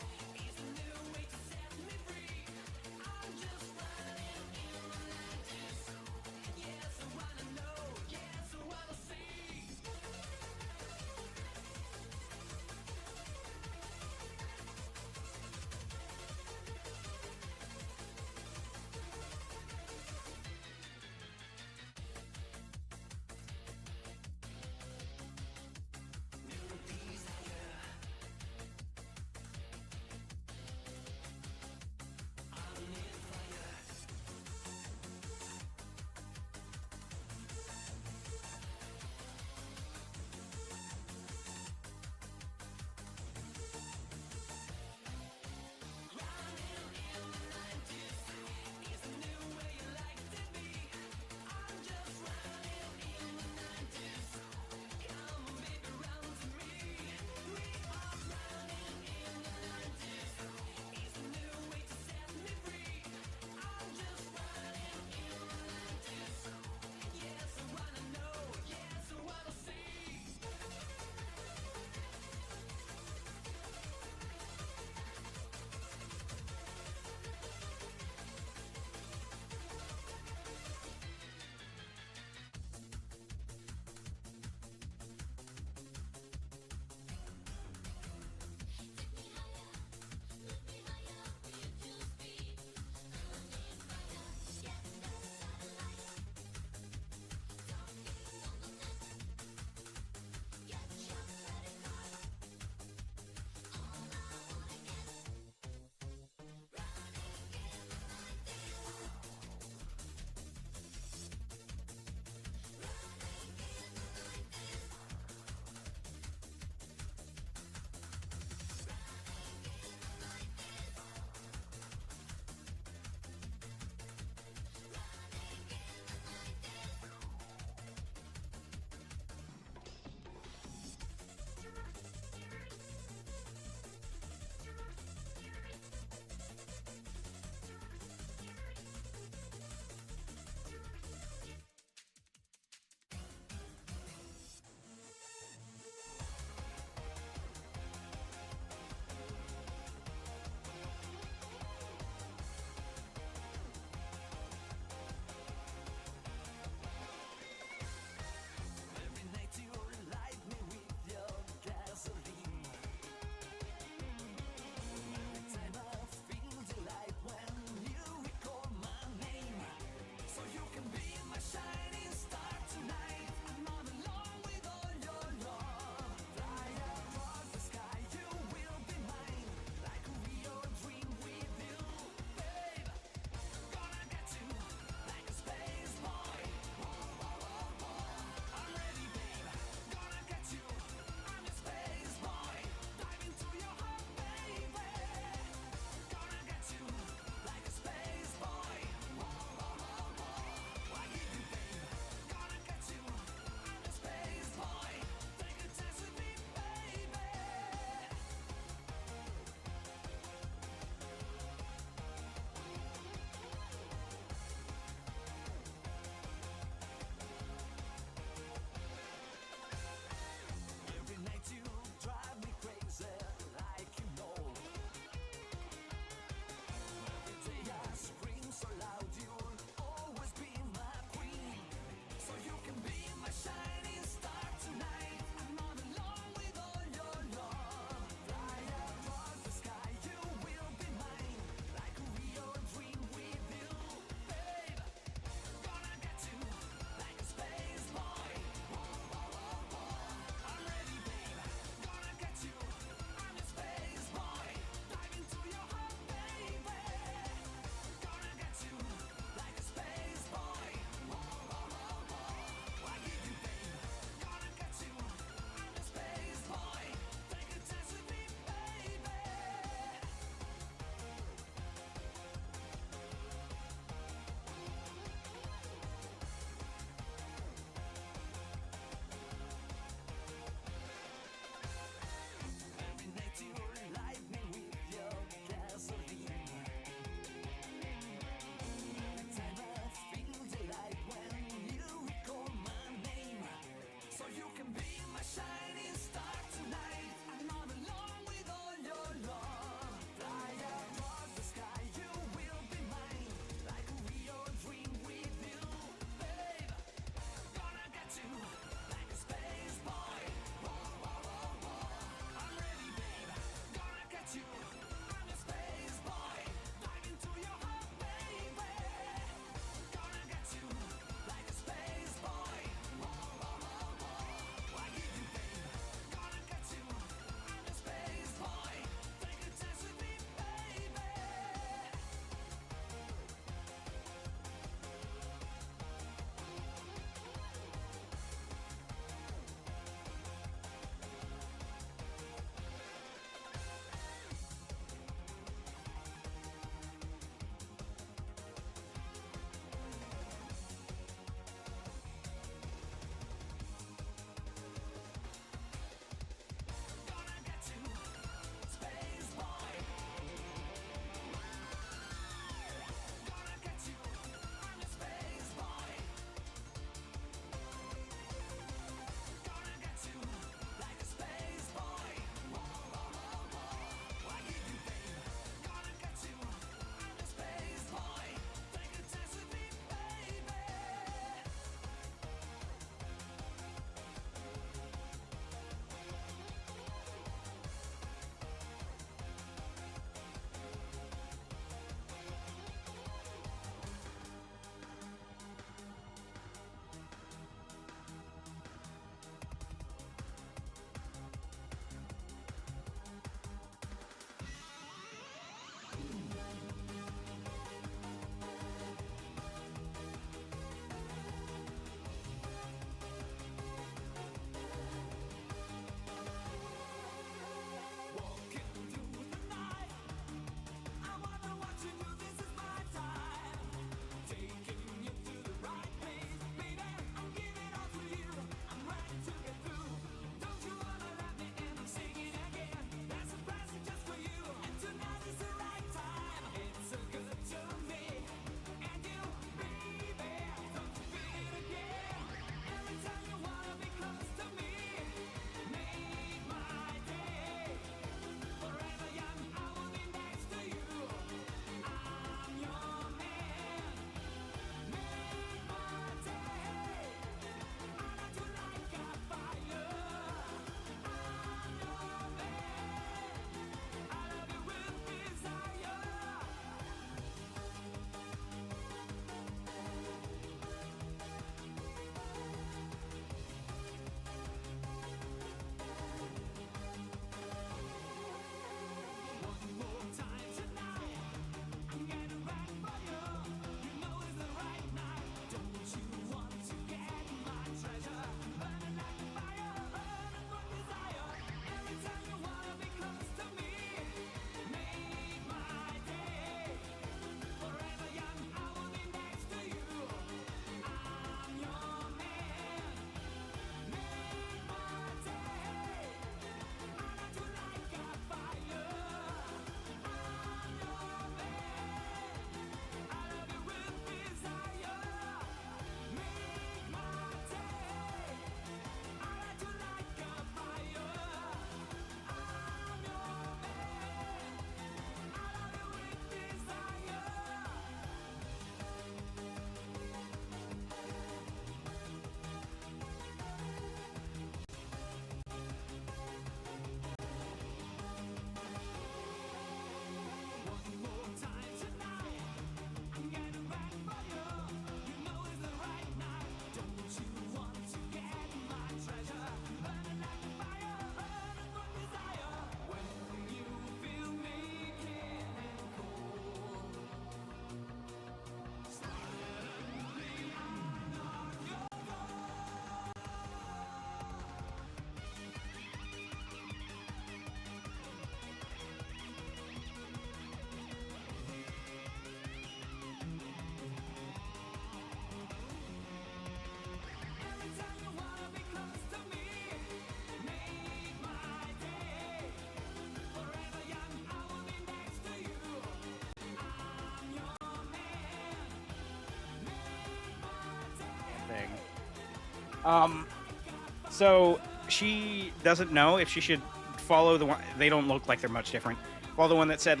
So she doesn't know if she should follow the one. They don't look like they're much different. Follow the one that said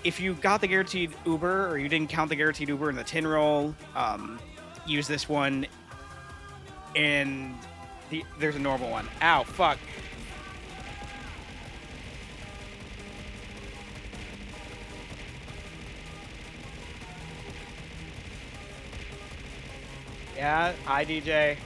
if you got the guaranteed Uber or you didn't count the guaranteed Uber in the 10 roll, use this one. And there's a normal one. Ow, fuck. Yeah, hi DJ.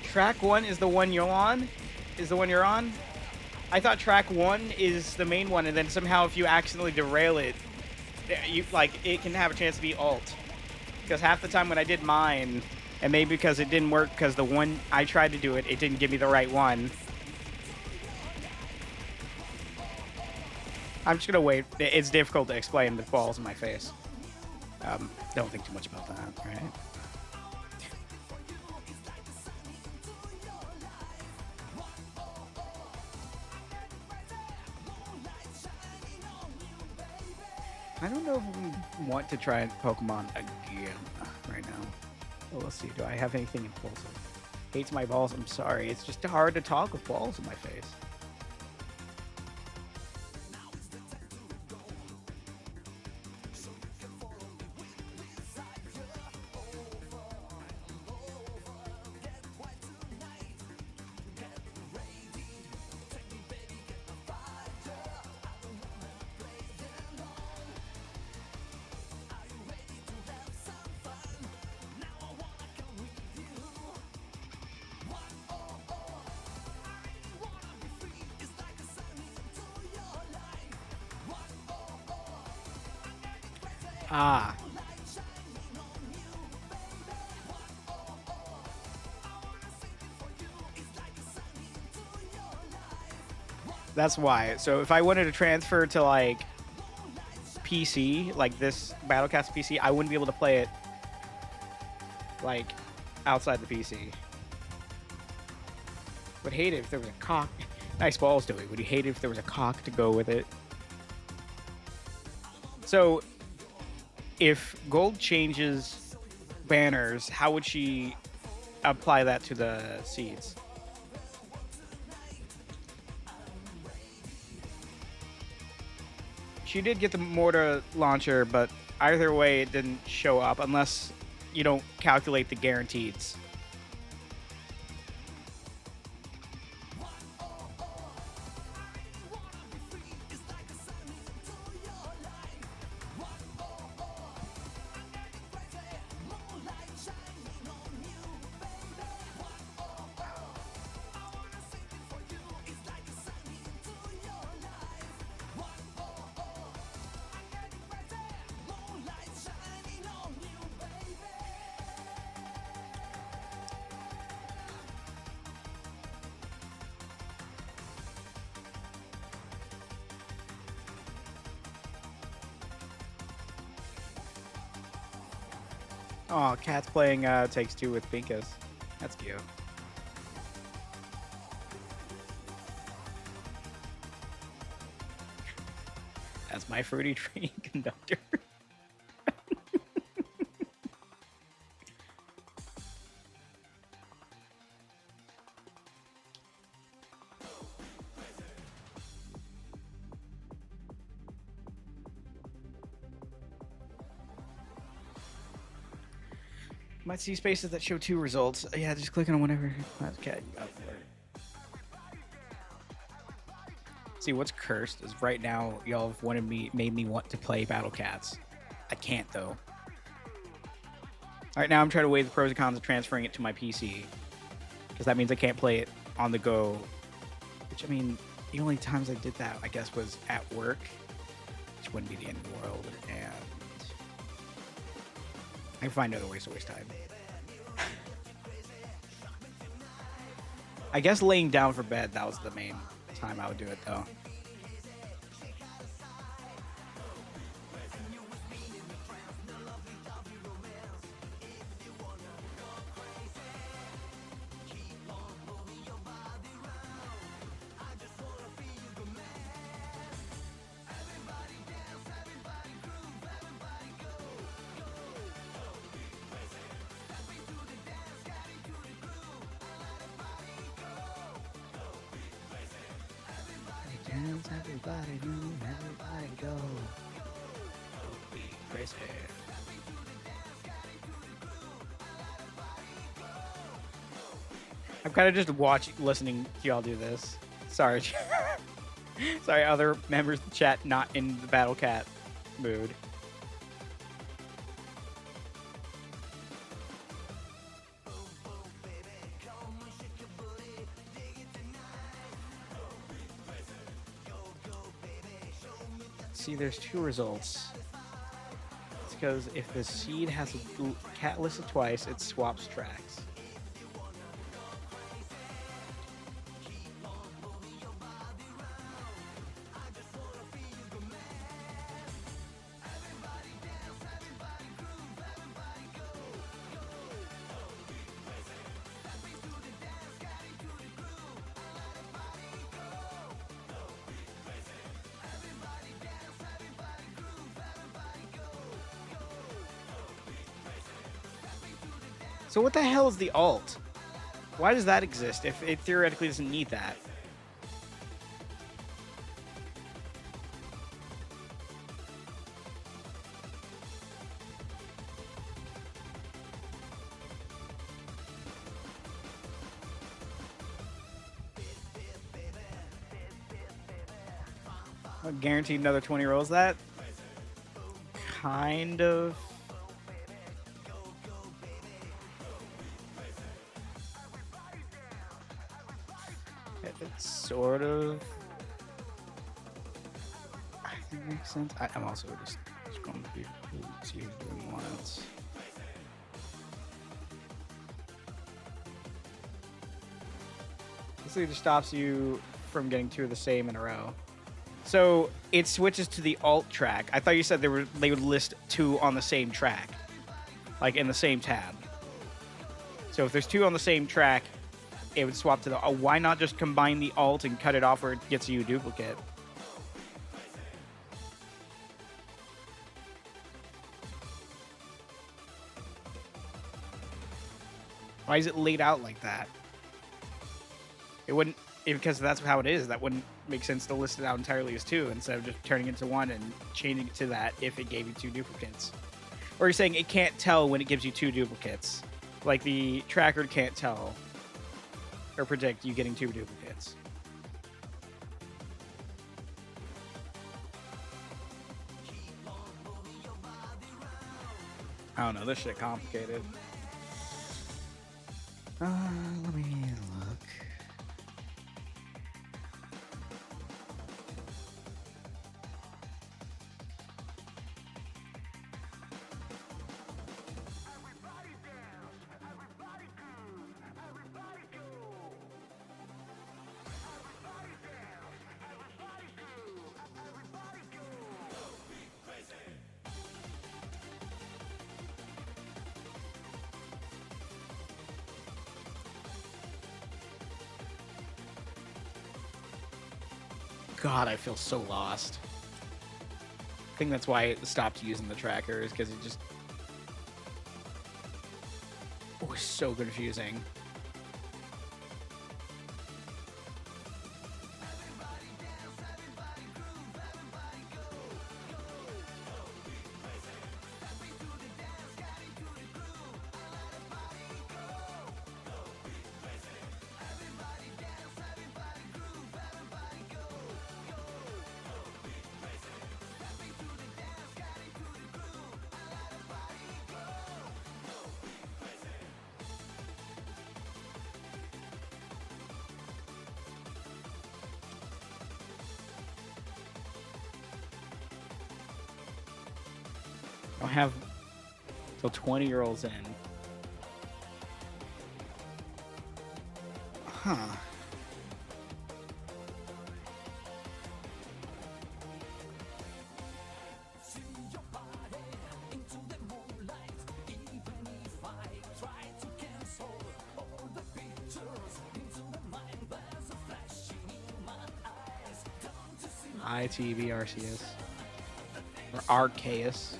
Track 1 is the one you're on? Is the one you're on? I thought track 1 is the main one, and then somehow if you accidentally derail it, it can have a chance to be alt. Because half the time when I did mine, and maybe because it didn't work because the one I tried to do it, it didn't give me the right one. I'm just gonna wait. It's difficult to explain with balls in my face. Don't think too much about that, right? I don't know if we want to try Pokemon again right now. Well, let's see. Do I have anything impulsive? Hates my balls. I'm sorry. It's just hard to talk with balls in my face. Ah. That's why. So if I wanted to transfer to like PC, like this Battlecast PC, I wouldn't be able to play it like outside the PC. Would hate it if there was a cock. Nice balls, Dewey. Would you hate it if there was a cock to go with it? So if Gold changes banners, how would she apply that to the seeds? She did get the mortar launcher, but either way it didn't show up unless you don't calculate the guaranteeds. Oh, Cat's playing Takes Two with Pinkus. That's cute. That's my fruity tree conductor. Might see spaces that show 2 results. Yeah, just click on whatever. Okay. See, what's cursed is right now y'all have made me want to play Battle Cats. I can't though. All right, now I'm trying to weigh the pros and cons of transferring it to my PC, because that means I can't play it on the go. Which, I mean, the only times I did that, I guess, was at work, which wouldn't be the end of the world, and I can find other ways to waste time. I guess laying down for bed, that was the main time I would do it, though. Dance, everybody move, everybody go. Crazy. I'm kind of just listening to y'all do this. Sorry. Sorry, other members of the chat not in the Battle Cat mood. See, there's two results. It's because if the seed has a cat listed twice, it swaps tracks. So what the hell is the alt? Why does that exist if it theoretically doesn't need that? I'm guaranteed another 20 rolls. That kind of. It sort of. I think makes sense. I'm also just going to see who's doing once. Basically, just stops you from getting two of the same in a row. So it switches to the alt track. I thought you said they would list two on the same track, like in the same tab. So if there's two on the same track, it would swap to the. Why not just combine the alt and cut it off where it gets you a duplicate? Why is it laid out like that? It wouldn't, because that's how it is. That wouldn't make sense to list it out entirely as two instead of just turning it to one and changing it to that if it gave you two duplicates. Or you're saying it can't tell when it gives you two duplicates. Like the tracker can't tell or predict you getting two duplicates. I don't know, this shit complicated. Let me look. God, I feel so lost. I think that's why it stopped using the tracker, is because it just was so confusing. I'll have till 20 rolls in. Huh. ITV RCS. Or Arceus.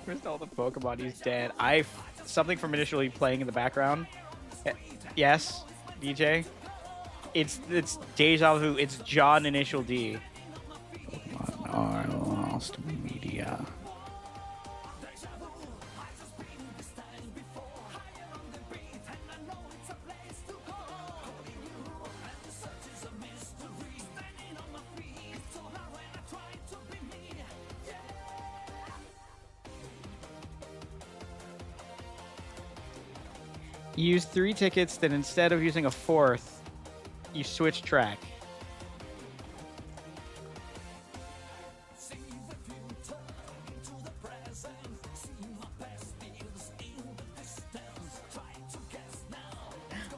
Where's all the Pokemon? He's dead. Something from initially playing in the background. Yes, DJ. It's Deja Vu. It's John Initial D. Pokemon are lost media. You use 3 tickets, then instead of using a 4th, you switch track.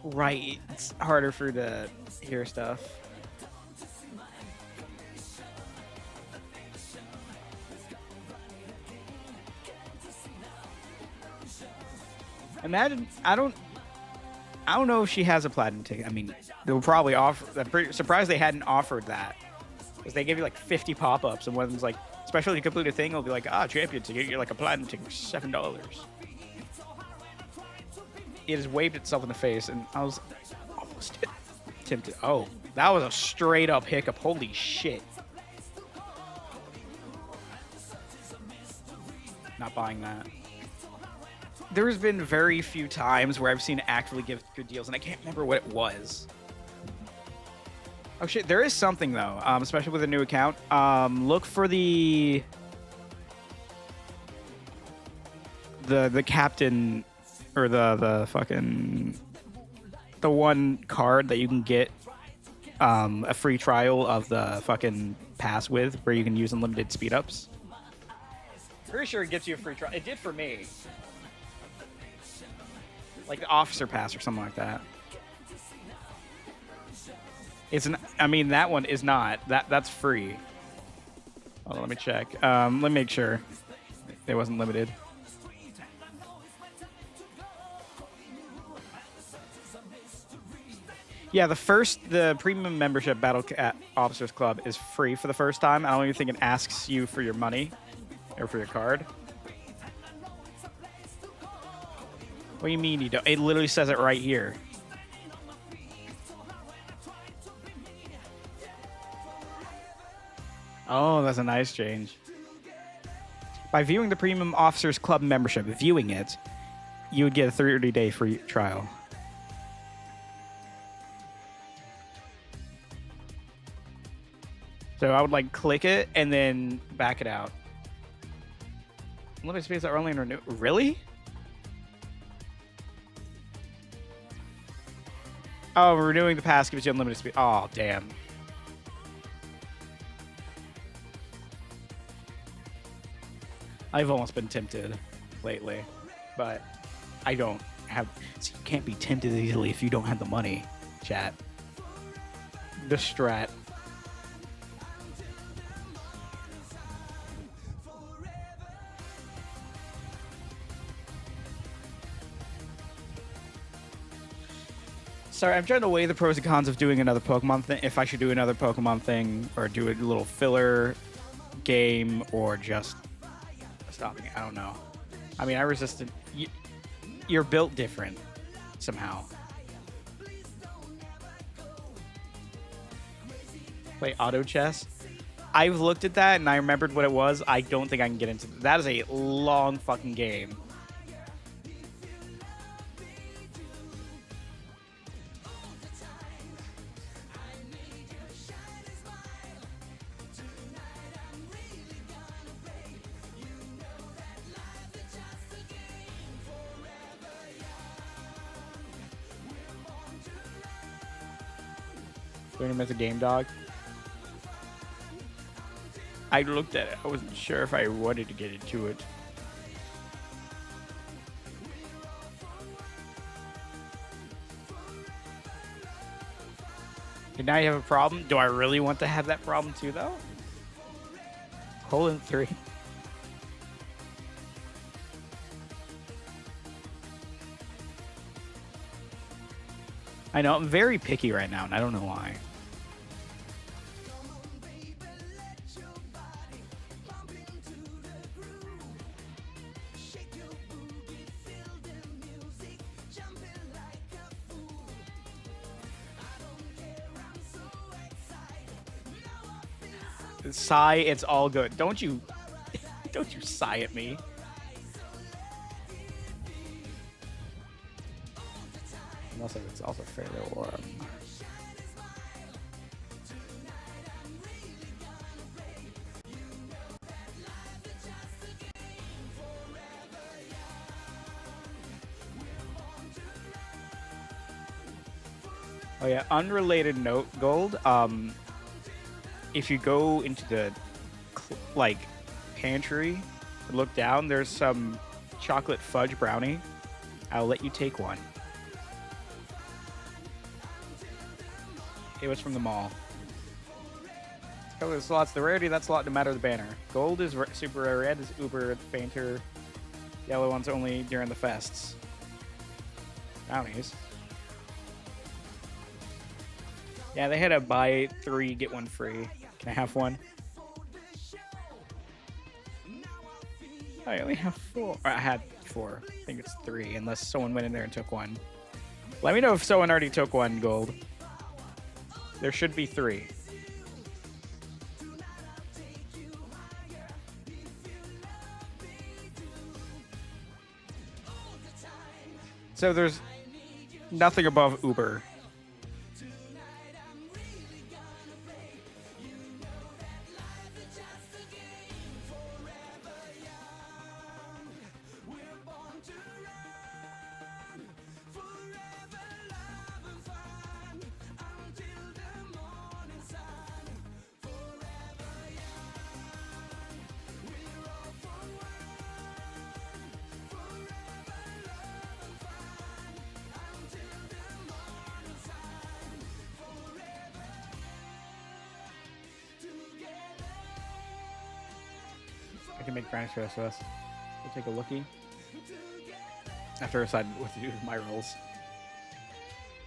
Right, it's harder for you to hear stuff. Imagine, I don't know if she has a platinum ticket. I mean, they'll probably offer. I'm pretty surprised they hadn't offered that, because they give you like 50 pop-ups, and one of them's like, especially to complete a thing, it'll be like, champion ticket, you're like a platinum ticket for $7. It has waved itself in the face, and I was almost tempted. Oh, that was a straight up hiccup. Holy shit. Not buying that. There's been very few times where I've seen it actively give good deals, and I can't remember what it was. Oh shit, there is something though, especially with a new account. Look for the captain, or the fucking the one card that you can get a free trial of the fucking pass with, where you can use unlimited speed ups. Pretty sure it gives you a free trial. It did for me. Like the officer pass or something like that. I mean, that one is not. That's free. Hold on, let me check. Let me make sure it wasn't limited. Yeah, the premium membership Battle Cat Officers Club is free for the first time. I don't even think it asks you for your money or for your card. What do you mean you don't? It literally says it right here. Oh, that's a nice change. By viewing the Premium Officers Club membership, viewing it, you would get a 30-day free trial. So I would like click it and then back it out. Limited space early and renew. Really? Oh, renewing the pass gives you unlimited speed. Oh, damn. I've almost been tempted lately, but I don't have. So you can't be tempted easily if you don't have the money, chat. The strat. Sorry, I'm trying to weigh the pros and cons of doing another Pokemon thing. If I should do another Pokemon thing, or do a little filler game, or just stopping it. I don't know. I mean, I resisted. You're built different somehow. Play auto chess. I've looked at that and I remembered what it was. I don't think I can get into that. That is a long fucking game. Doing him as a game dog. I looked at it. I wasn't sure if I wanted to get into it. And now you have a problem. Do I really want to have that problem too, though? Hole in 3. I know, I'm very picky right now, and I don't know why. Sigh, it's all good. Don't you sigh at me. Unless it's also fairly warm. Oh yeah, unrelated note, Gold. If you go into the like pantry, look down. There's some chocolate fudge brownie. I'll let you take one. It was from the mall. Color slots, the rarity, that's a lot no matter the banner. Gold is super rare, red is uber fainter, yellow one's only during the fests. Brownies. Yeah, they had a buy 3, get 1 free. Can I have one? I only have 4. I had 4. I think it's 3, unless someone went in there and took one. Let me know if someone already took one, Gold. There should be 3. So there's nothing above Uber. I can make brownies for SOS. We'll take a lookie. After I decide what to do with my rolls.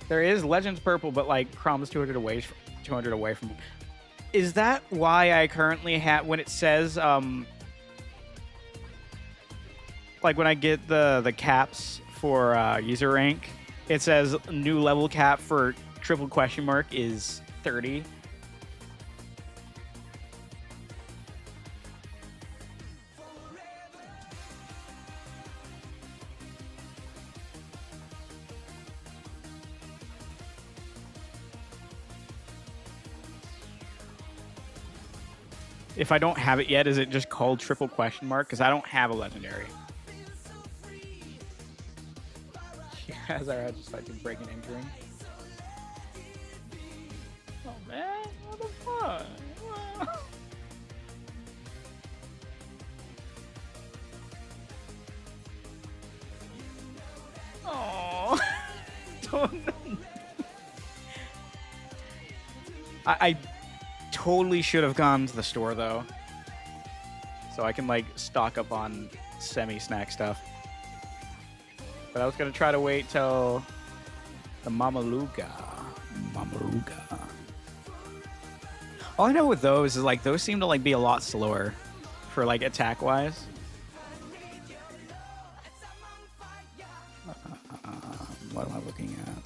There is Legends Purple, but like Crom's 200 away from. Is that why I currently have when it says like when I get the caps for user rank, it says new level cap for triple question mark is 30. If I don't have it yet, is it just called triple question mark? Because I don't have a legendary. She has our just like break and entering. Oh man, what the fuck? Oh, I totally should have gone to the store though, so I can like stock up on semi-snack stuff. But I was gonna try to wait till the Mamaluga. All I know with those is like those seem to like be a lot slower for like attack wise. What am I looking at?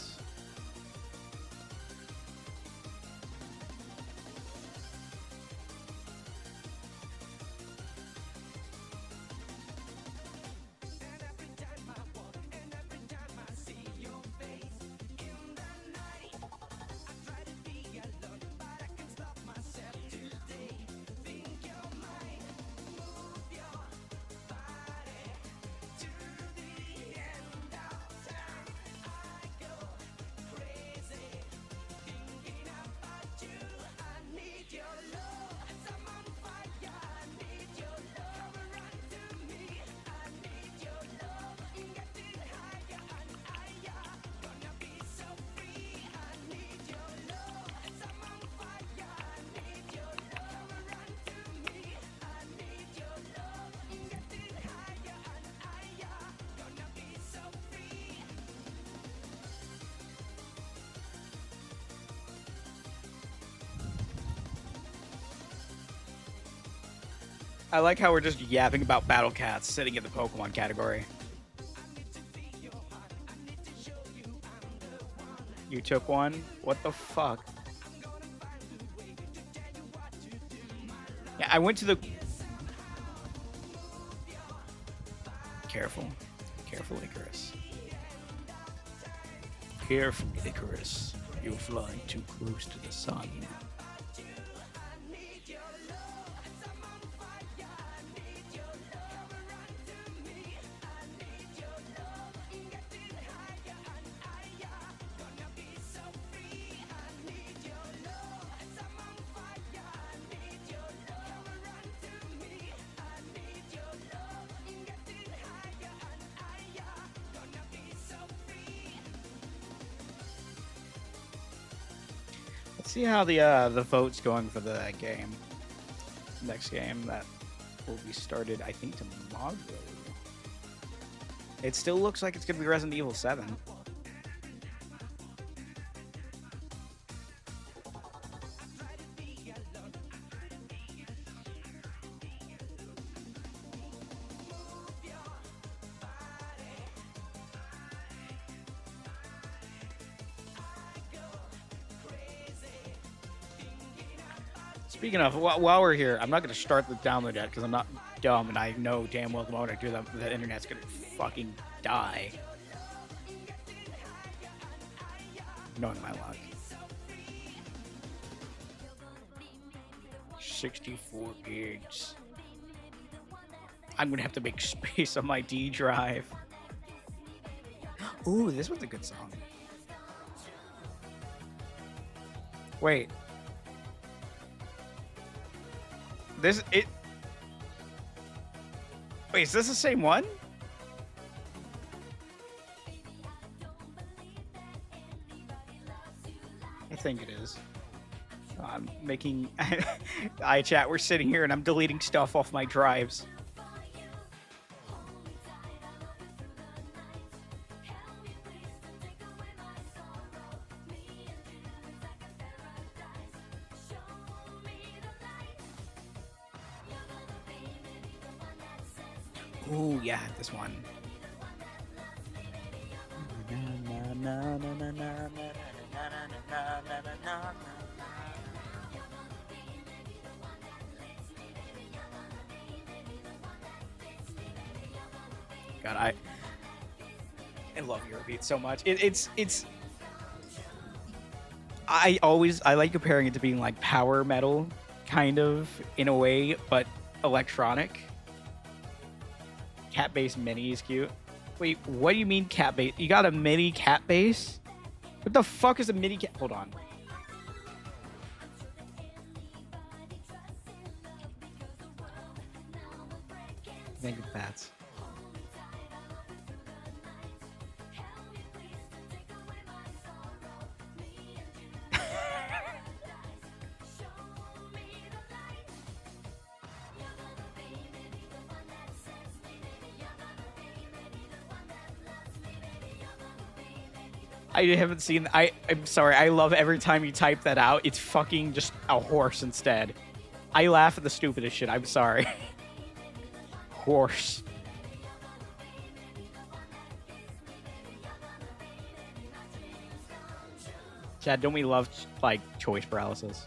I like how we're just yapping about Battle Cats sitting in the Pokemon category. You took one? What the fuck? Yeah, I went to the... Careful. Careful, Icarus. Careful, Icarus. You're flying too close to the sun. Let's see how the vote's going for the game. Next game that will be started, I think, tomorrow. It still looks like it's gonna be Resident Evil 7. Speaking of, while we're here, I'm not going to start the download yet because I'm not dumb and I know damn well the moment I do that, the internet's going to fucking die. Knowing my luck. 64 gigs. I'm going to have to make space on my D drive. Ooh, this was a good song. Wait. Wait, is this the same one? I think it is. I'm making iChat. We're sitting here and I'm deleting stuff off my drives. Ooh, yeah, this one. God, I love Eurobeat so much. I like comparing it to being like power metal, kind of in a way, but electronic. Cat bass mini is cute. Wait, what do you mean cat bass? You got a mini cat bass? What the fuck is a mini cat? Hold on. Think of that. I haven't seen. I'm sorry. I love every time you type that out. It's fucking just a horse instead. I laugh at the stupidest shit. I'm sorry. Horse. Chad, don't we love like choice paralysis?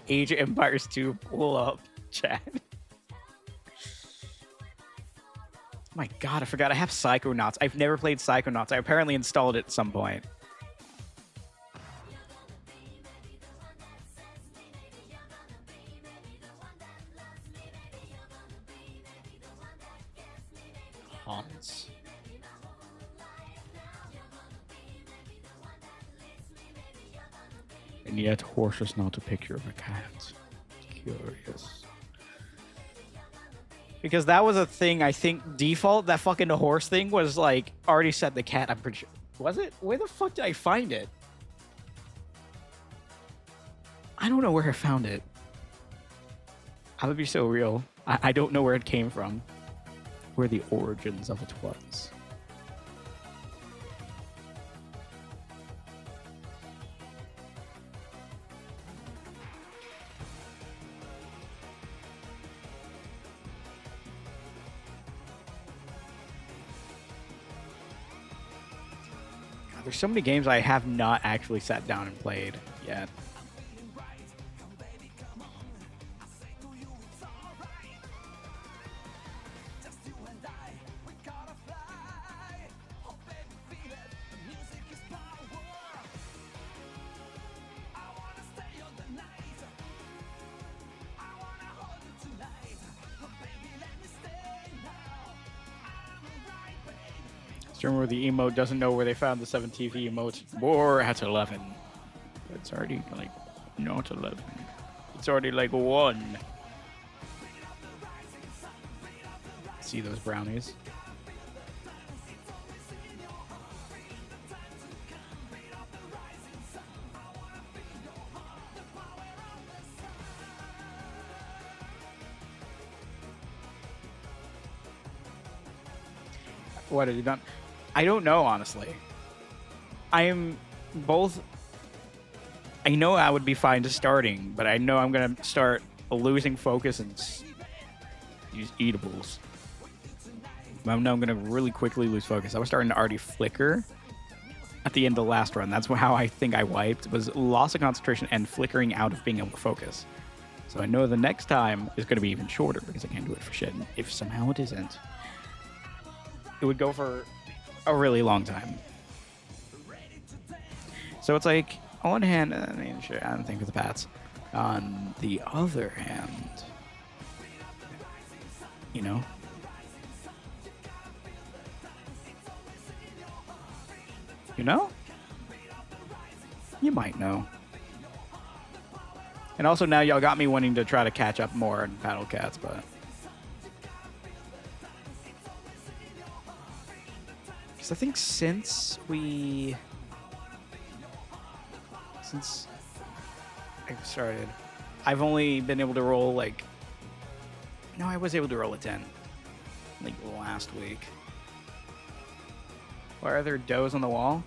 Age of Empires 2, pull up, chat. My god, I forgot I have Psychonauts. I've never played Psychonauts. I apparently installed it at some point. Haunts. And yet, horse is not a picture of a cat. Curious. Because that was a thing, I think, default, that fucking horse thing was, like, already said the cat, I'm pretty sure. Was it? Where the fuck did I find it? I don't know where I found it. I would be so real. I don't know where it came from. Where the origins of it was. There's so many games I have not actually sat down and played yet. Remember the emote doesn't know where they found the 7 TV emotes. War at 11. It's already like not 11. It's already like 1. See those brownies? What have you done? I don't know, honestly. I am both. I know I would be fine just starting, but I know I'm going to start losing focus and use eatables. I know I'm going to really quickly lose focus. I was starting to already flicker at the end of the last run. That's how I think I wiped, was loss of concentration and flickering out of being able to focus. So I know the next time is going to be even shorter because I can't do it for shit. And if somehow it isn't, it would go for a really long time. So it's like, on one hand, I mean, sure, I don't think of the Pats. On the other hand, you know, you might know. And also now y'all got me wanting to try to catch up more in Battle Cats, but I think since I started, I've only been able to roll like, no, I was able to roll a 10 like last week. Why are there doughs on the wall?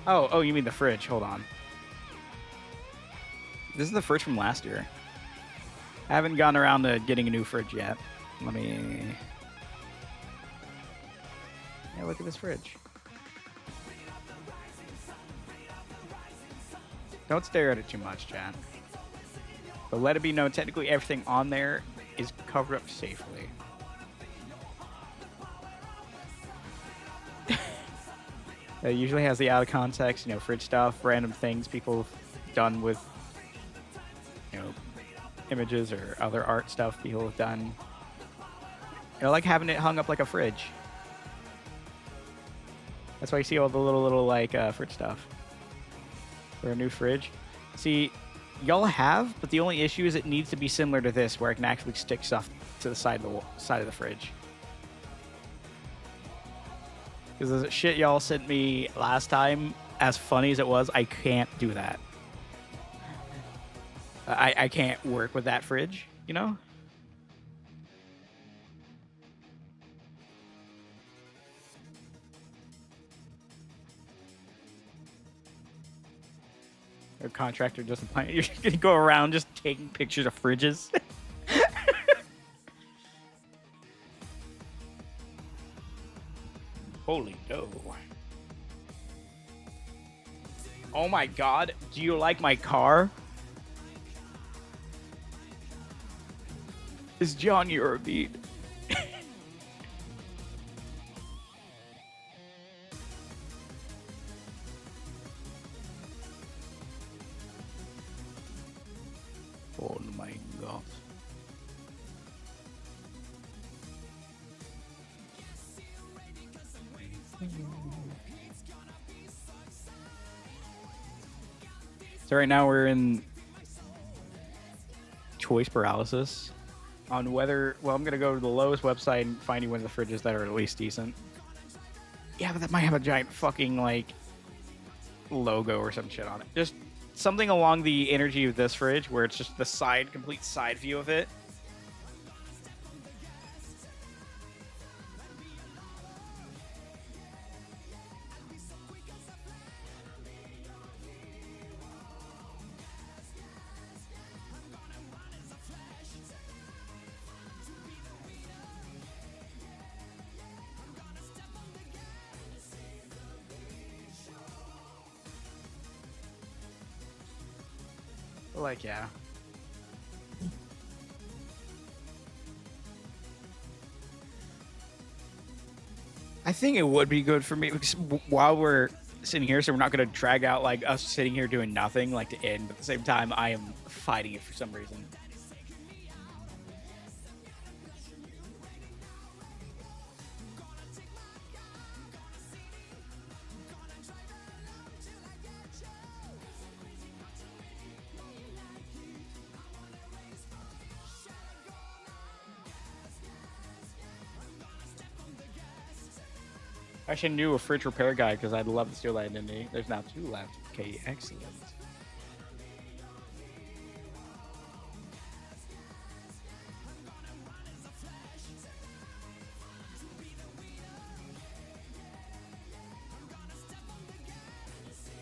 Oh, you mean the fridge? Hold on. This is the fridge from last year. I haven't gotten around to getting a new fridge yet. Let me... Yeah, look at this fridge. Don't stare at it too much, chat. But let it be known, technically everything on there is covered up safely. It usually has the out of context, you know, fridge stuff, random things people have done with, you know, images or other art stuff people have done. You know, like having it hung up like a fridge. That's why you see all the little like fridge stuff. For a new fridge. See, y'all have, but the only issue is it needs to be similar to this, where I can actually stick stuff to the side of the fridge. Because the shit y'all sent me last time, as funny as it was, I can't do that. I can't work with that fridge, you know? A contractor doesn't plan. You're gonna go around just taking pictures of fridges. Holy dough. Oh my god, do you like my car? Is John Eurobeat? Oh my god. So right now we're in choice paralysis on whether, well, I'm going to go to the Lowe's website and find you one of the fridges that are at least decent. Yeah, but that might have a giant fucking, like, logo or some shit on it. Just something along the energy of this fridge where it's just the side, complete side view of it. Like, yeah. I think it would be good for me because while we're sitting here, so we're not going to drag out like us sitting here doing nothing like to end, but at the same time, I am fighting it for some reason. I actually knew a fridge repair guy because I'd love to steal that identity. There's now 2 left. Okay, excellent.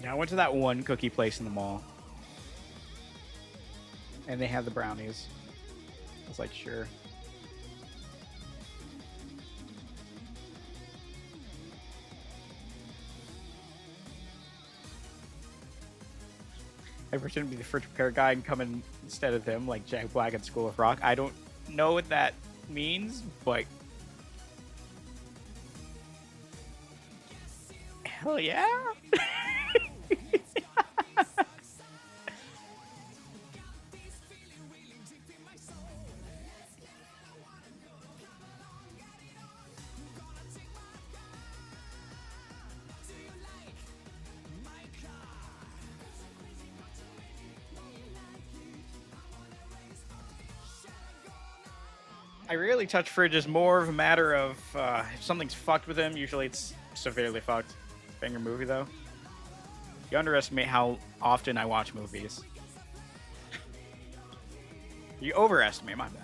Yeah, I went to that one cookie place in the mall. And they had the brownies. I was like, sure. I pretend to be the fridge repair guy and come in instead of them, like Jack Black in School of Rock. I don't know what that means, but hell yeah! I rarely touch fridges. More of a matter of if something's fucked with them. Usually it's severely fucked. Banger movie though. You underestimate how often I watch movies. You overestimate, my bad.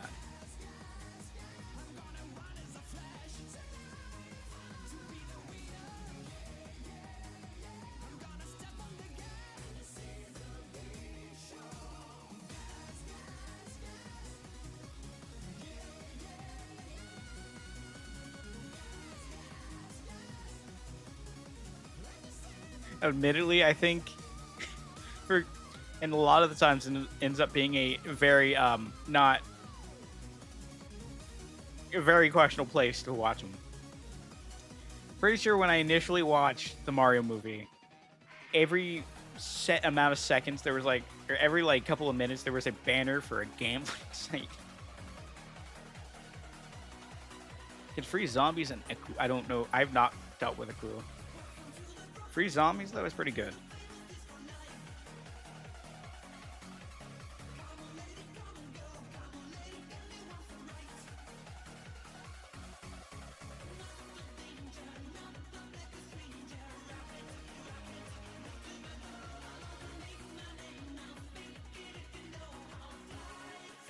Admittedly, I think and a lot of the times it ends up being a very not a very questionable place to watch them. Pretty sure when I initially watched the Mario movie, every set amount of seconds there was like, or every like couple of minutes there was a banner for a gambling site. Can free zombies and I don't know. I've not dealt with a clue. Free zombies, though, is pretty good.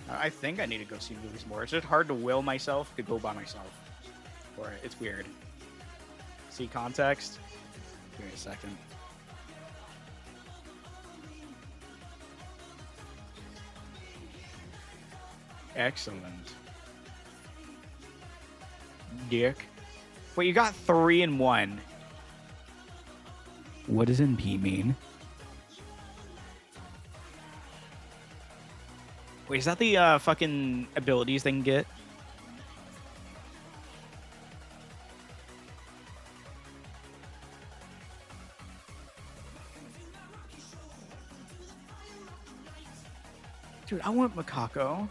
I think I need to go see movies more. It's just hard to will myself to go by myself. Or it's weird. See context? Give me a second. Excellent. Dick. Wait, you got 3 in 1. What does NP mean? Wait, is that the fucking abilities they can get? Dude, I want Macaco.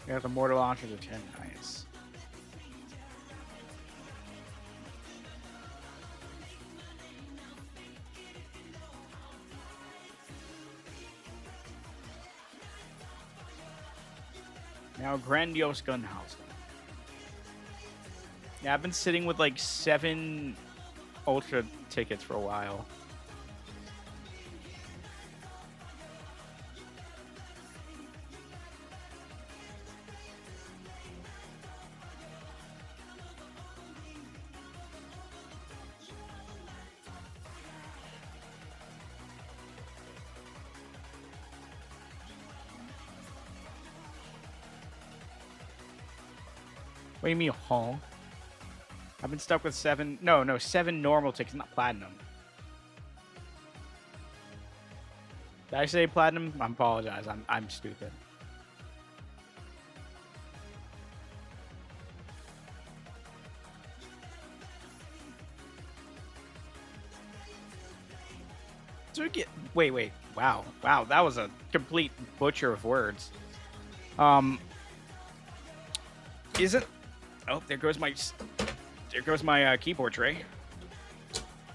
Yeah, the mortar launchers are 10. Nice. Now, Grandiose Gunhouse. Yeah, I've been sitting with like 7 Ultra tickets for a while. What do you mean, Hall? I've been stuck with 7. No, 7 normal tickets, not platinum. Did I say platinum? I apologize. I'm stupid. Wait. Wow. That was a complete butcher of words. Isn't? Oh, there goes my keyboard tray.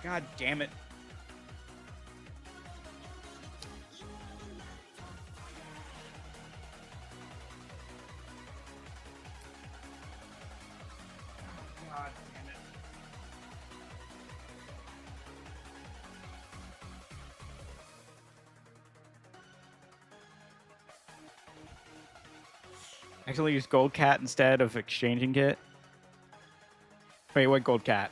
God damn it. God damn it. Actually use Gold Cat instead of exchanging it. Wait, what Gold Cat?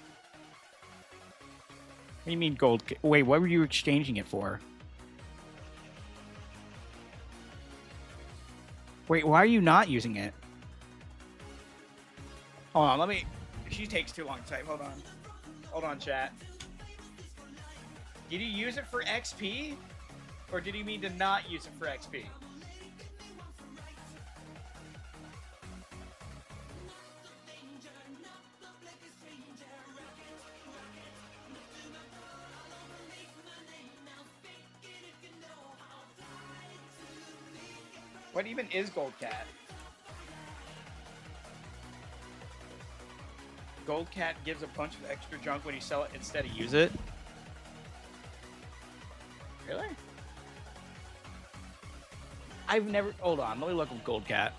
What do you mean Gold Cat? Wait, what were you exchanging it for? Wait, why are you not using it? Hold on, let me... She takes too long to type. Hold on. Hold on, chat. Did you use it for XP? Or did you mean to not use it for XP? What even is Gold Cat? Gold Cat gives a bunch of extra junk when you sell it instead of use it? Really? I've never... Hold on, let me look up Gold Cat.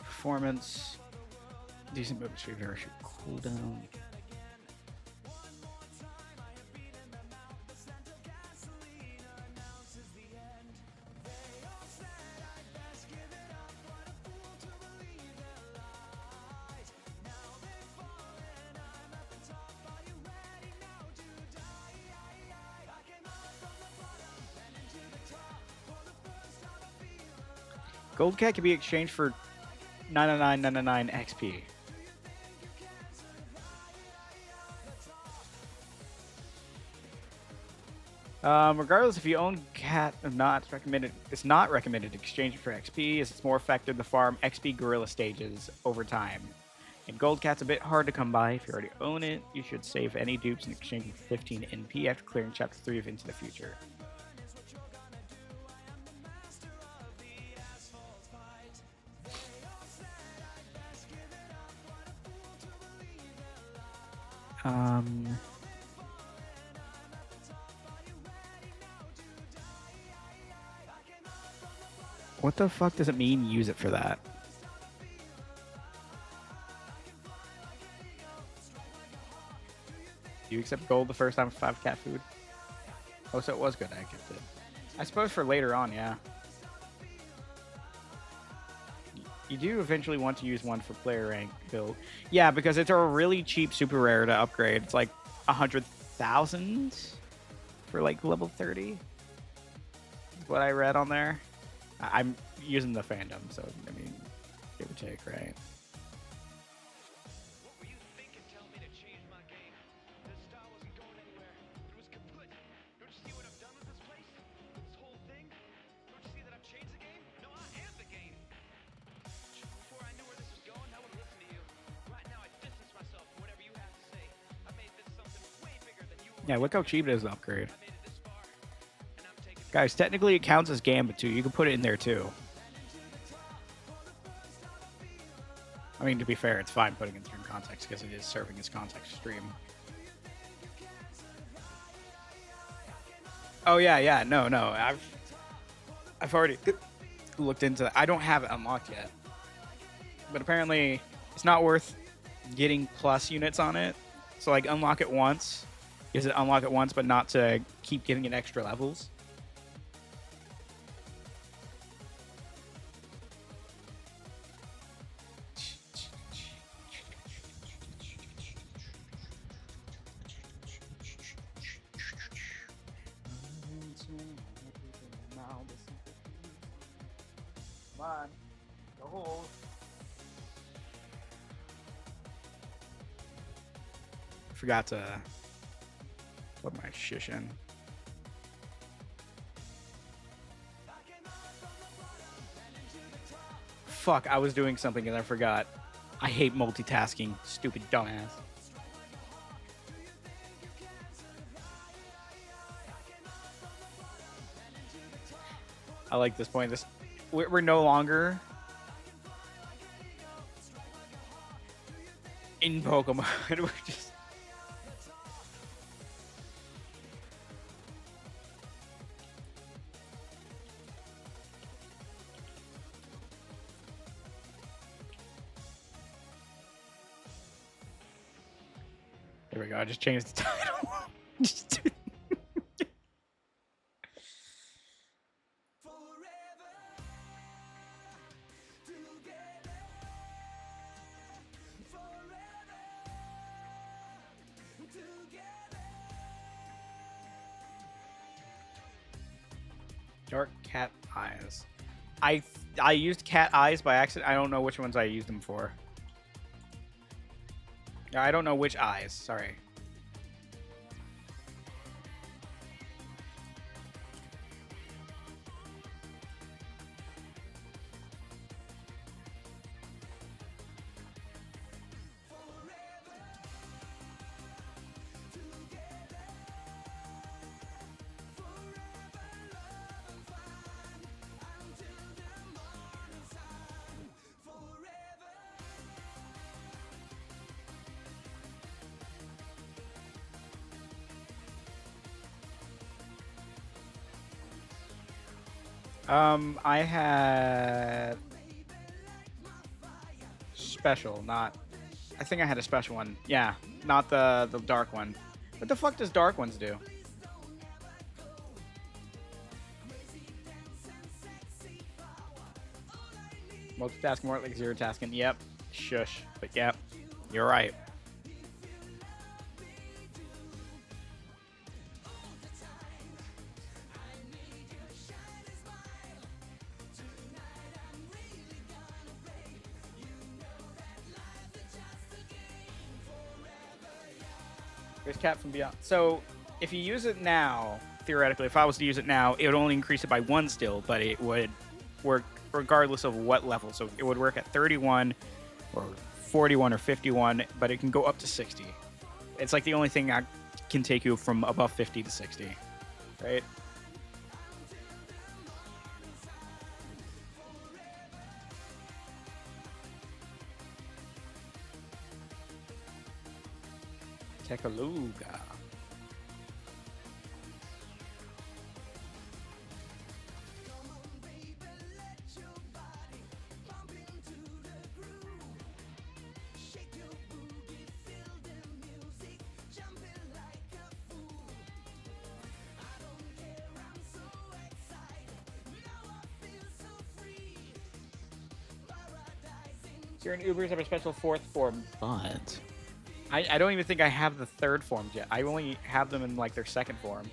Performance. Decent movement speed variation cooldown. Gold Cat can be exchanged for 999 XP. Regardless, if you own Cat, it's not recommended to exchange it for XP, as it's more effective to farm XP Gorilla stages over time. And Gold Cat's a bit hard to come by. If you already own it, you should save any dupes and exchange for 15 NP after clearing Chapter 3 of Into the Future. What the fuck does it mean use it for that? Do you accept gold the first time for 5 cat food? Oh, so it was good I kept it. I suppose for later on, yeah. You do eventually want to use one for player rank build. Yeah, because it's a really cheap super rare to upgrade. It's like 100,000 for like level 30. That's what I read on there. I'm using the fandom, so I mean, give or take, right? What were you thinking? Tell me to change my game. This star wasn't going anywhere. It was kaput. Don't you see what I've done with this place? This whole thing? Don't you see that I've changed the game? No, I am the game. Before I knew where this was going, I would listen to you. Right now, I distance myself from whatever you have to say. I made this something way bigger than you. Yeah, look how cheap it is to upgrade. I made it this far, and I'm taking. Guys, technically it counts as Gambit too. You can put it in there too. I mean, to be fair, it's fine putting it in stream context because it is serving as context stream. Oh yeah, no. I've already looked into that. I don't have it unlocked yet, but apparently it's not worth getting plus units on it. So like, unlock it once. Is it unlock it once, but not to keep giving it extra levels? on. No holes. Forgot to put my shish in. Fuck, I was doing something and I forgot. I hate multitasking, stupid dumbass. I like this point. We're no longer in Pokemon. We're just there we go. I just changed the title. Just- Dark cat eyes. I used cat eyes by accident. I don't know which ones I used them for. I don't know which eyes. Sorry. I had special, not. I think I had a special one. Yeah, not the dark one. What the fuck does dark ones do? Multitasking more like zero tasking. Yep. Shush. But yep. You're right. There's Cat from Beyond. So if you use it now, theoretically, if I was to use it now, it would only increase it by 1 still, but it would work regardless of what level. So it would work at 31 or 41 or 51, but it can go up to 60. It's like the only thing that can take you from above 50 to 60, right? Tekaluga. Certain Ubers have a special 4th form, but I don't even think I have the 3rd form yet. I only have them in like their 2nd form.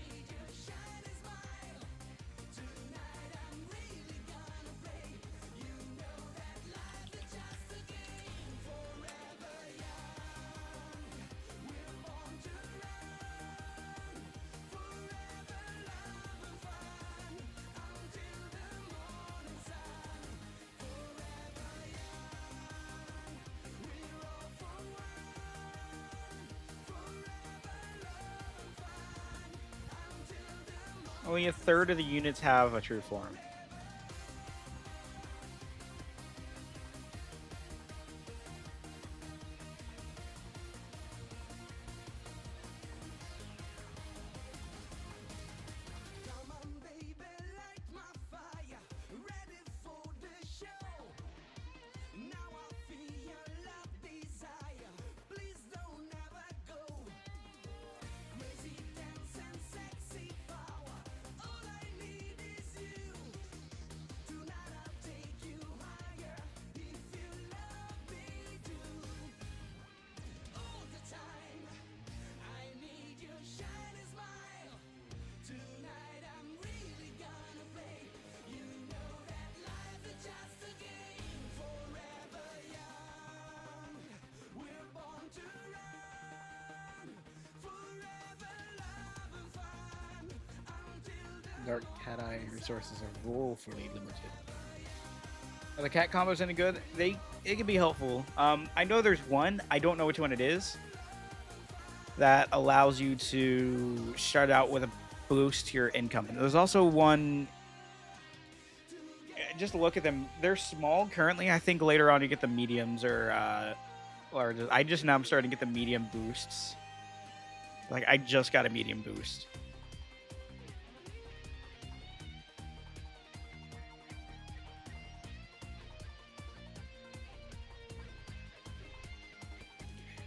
Only a third of the units have a true form. Dark Cat Eye resources are woefully limited. Are the cat combos any good? It can be helpful. I know there's one. I don't know which one it is. That allows you to start out with a boost to your income. And there's also one. Just look at them. They're small currently. I think later on you get the mediums or larges. I just now I'm starting to get the medium boosts. Like I just got a medium boost.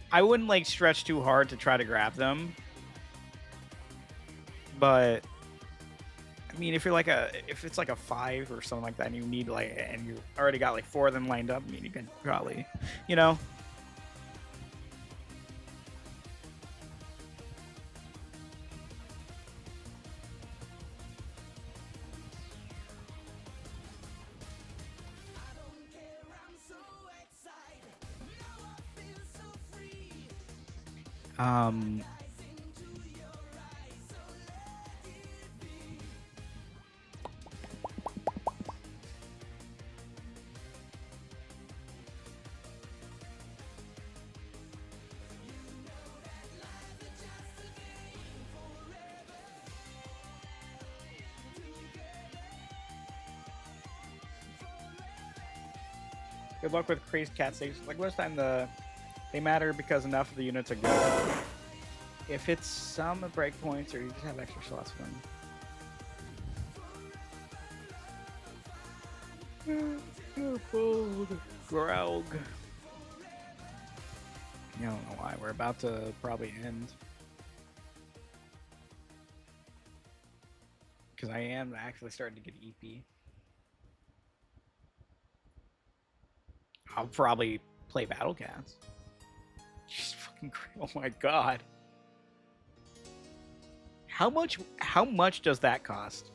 I wouldn't like stretch too hard to try to grab them. But I mean, if it's like a 5 or something like that, and you need and you already got like 4 of them lined up, I mean, you can probably, you know. Um. Good luck with crazed cat saves. Like last time, they matter because enough of the units are good. If it's some breakpoints or you just have extra slots for them. Grog. I don't know why. We're about to probably end. Because I am actually starting to get EP. I'll probably play Battle Cats. Just fucking oh my god. How much does that cost?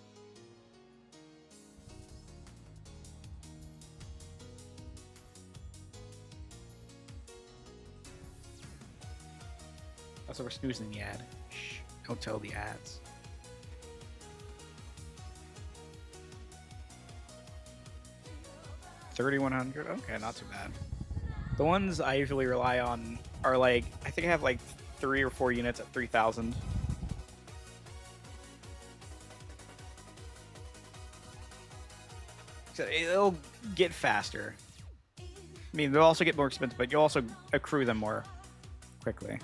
Also, we're snoozing the ad. Shh, don't tell the ads. $3,100. Okay, not too bad. The ones I usually rely on are like I think I have like 3 or 4 units at 3,000. So it'll get faster. I mean, they'll also get more expensive, but you'll also accrue them more quickly.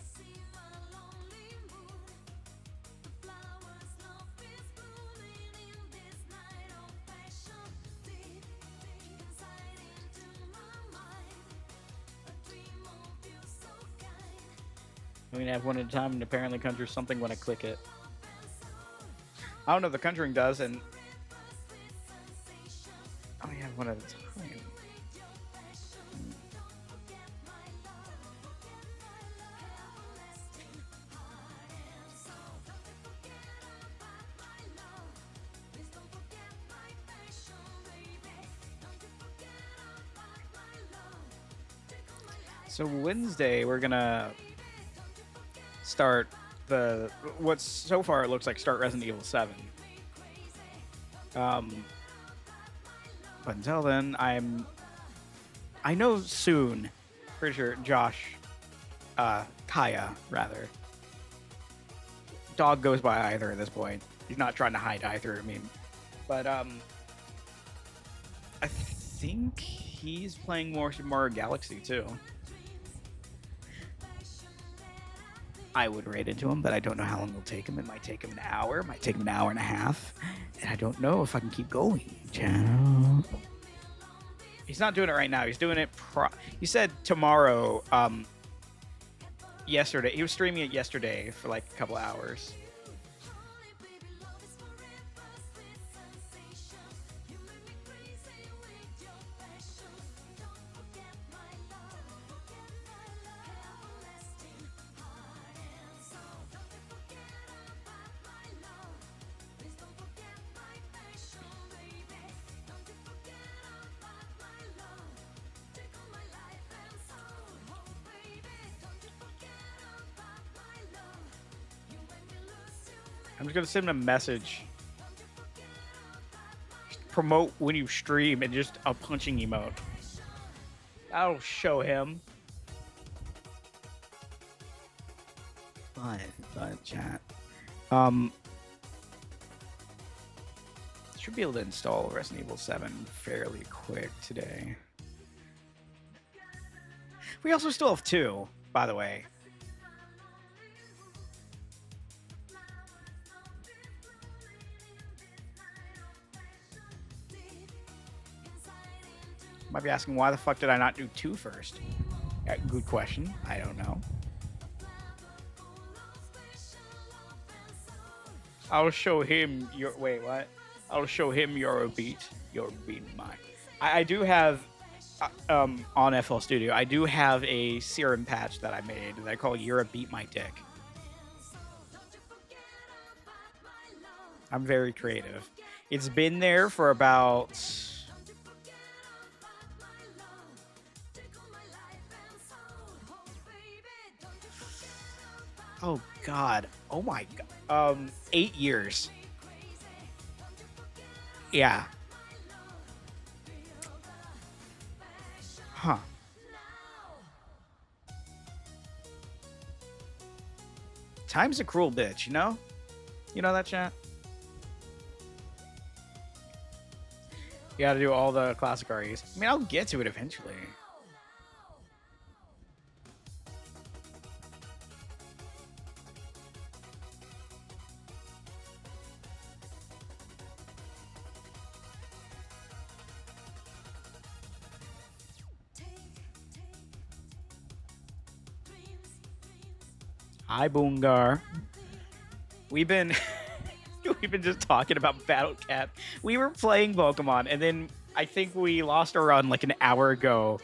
We can have one at a time and apparently conjure something when I click it. I don't know if the conjuring does, and oh yeah, one at a time. So Wednesday we're gonna start what's so far it looks like start Resident Evil 7. But until then, I know soon, pretty sure Josh, Kaya rather. Dog goes by either at this point. He's not trying to hide either. I mean, but I think he's playing more Super Mario Galaxy too. I would raid into him, but I don't know how long it'll take him. It might take him an hour, it might take him an hour and a half, and I don't know if I can keep going. Channel. He's not doing it right now. He's doing it. He said tomorrow. Yesterday, he was streaming it yesterday for like a couple hours. I'm just gonna send him a message promote when you stream and just a punching emote. That'll show him. Fun chat. Should be able to install Resident Evil 7 fairly quick today. We also still have 2, by the way. Might be asking, why the fuck did I not do 2 first? Yeah, good question. I don't know. I'll show him your... Wait, what? I'll show him your beat. Your beat mine. I do have... on FL Studio, I do have a serum patch that I made that I call You're a Beat My Dick. I'm very creative. It's been there for about... Oh God. Oh my God. 8 years. Yeah. Huh. Time's a cruel bitch, you know? You know that, chat? You gotta do all the classic REs. I mean, I'll get to it eventually. Hi, Boongar. We've been just talking about Battle Cat. We were playing Pokemon, and then I think we lost our run like an hour ago,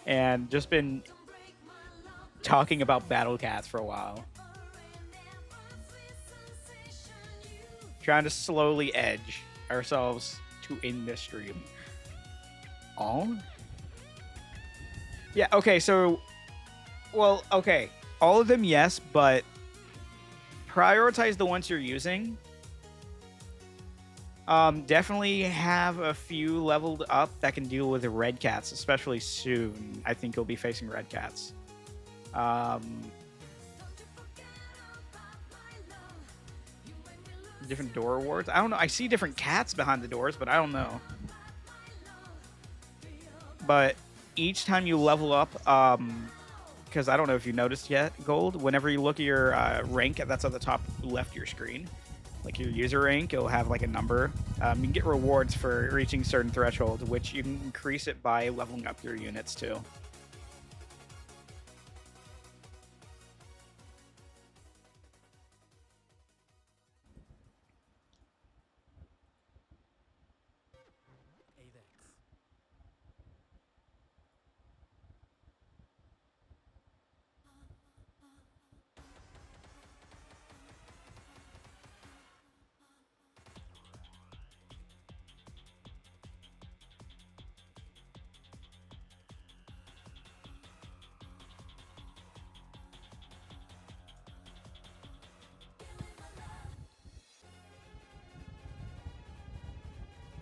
and just been talking about Battle Cats for a while. Trying to slowly edge ourselves to end this stream. All? Yeah, okay, so... Well, okay. All of them, yes, but prioritize the ones you're using. Definitely have a few leveled up that can deal with the red cats, especially soon. I think you'll be facing red cats. Different door rewards. I don't know. I see different cats behind the doors, but I don't know. But each time you level up, because I don't know if you noticed yet, Gold, whenever you look at your rank that's at the top left of your screen, like your user rank, it'll have like a number. You can get rewards for reaching certain thresholds, which you can increase it by leveling up your units too.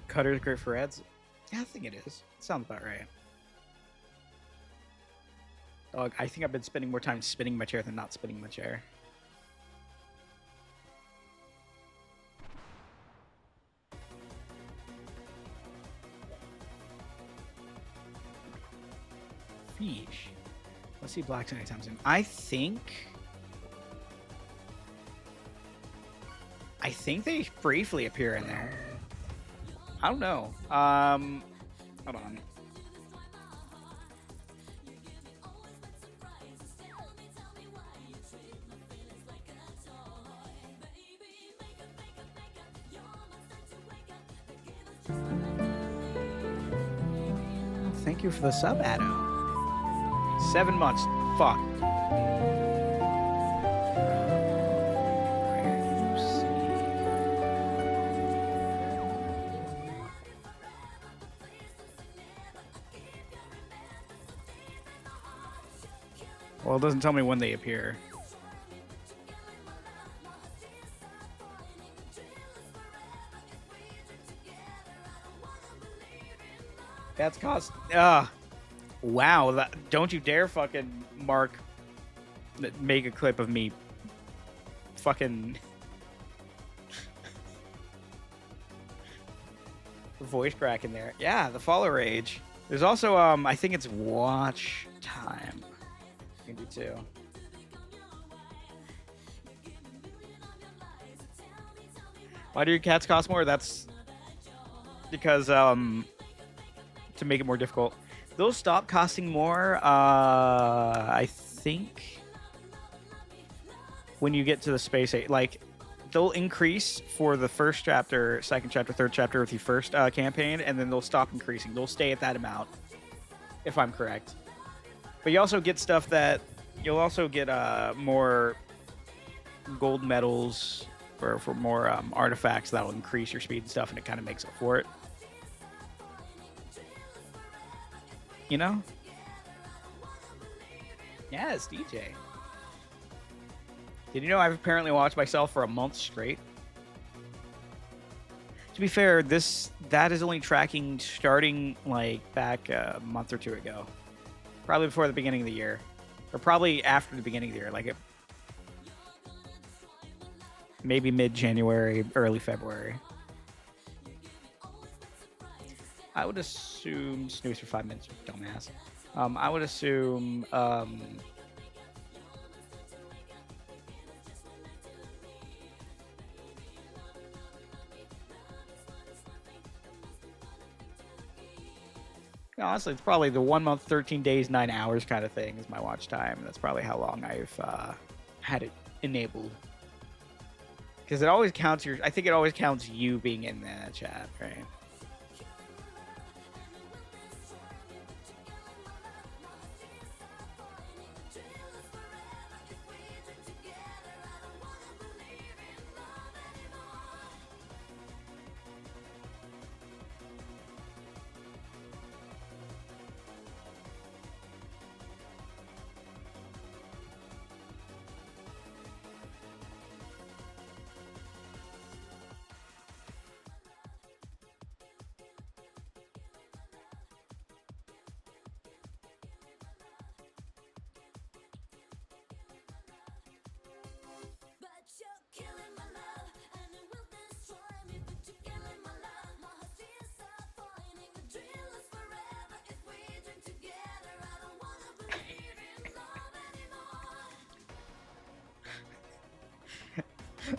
Cutter's great for ads. Yeah, I think it is. Sounds about right. Dog, I think I've been spending more time spinning my chair than not spinning my chair. Fish. Let's see Black anytime soon. I think they briefly appear in there. I don't know. Hold on. Thank you for the sub, Addo. 7 months. Fuck. Well, it doesn't tell me when they appear. That's cost. Wow. Don't you dare fucking make a clip of me fucking voice crack in there. Yeah, the follow rage. There's also I think it's watch time. You can do too. Why do your cats cost more? That's because to make it more difficult. They'll stop costing more, I think, when you get to the space age. Like, they'll increase for the first chapter, second chapter, third chapter with the first campaign, and then they'll stop increasing. They'll stay at that amount, if I'm correct. But you also get stuff that you'll also get more gold medals for more artifacts that will increase your speed and stuff, and it kind of makes up for it. You know? Yes, DJ. Did you know I've apparently watched myself for a month straight? To be fair, that is only tracking starting like back a month or two ago. Probably before the beginning of the year. Or probably after the beginning of the year. Like maybe mid-January, early February. I would assume snooze for 5 minutes, dumbass. I would assume honestly, it's probably the 1 month, 13 days, 9 hours kind of thing is my watch time. That's probably how long I've had it enabled. Because it always counts I think it always counts you being in the chat, right?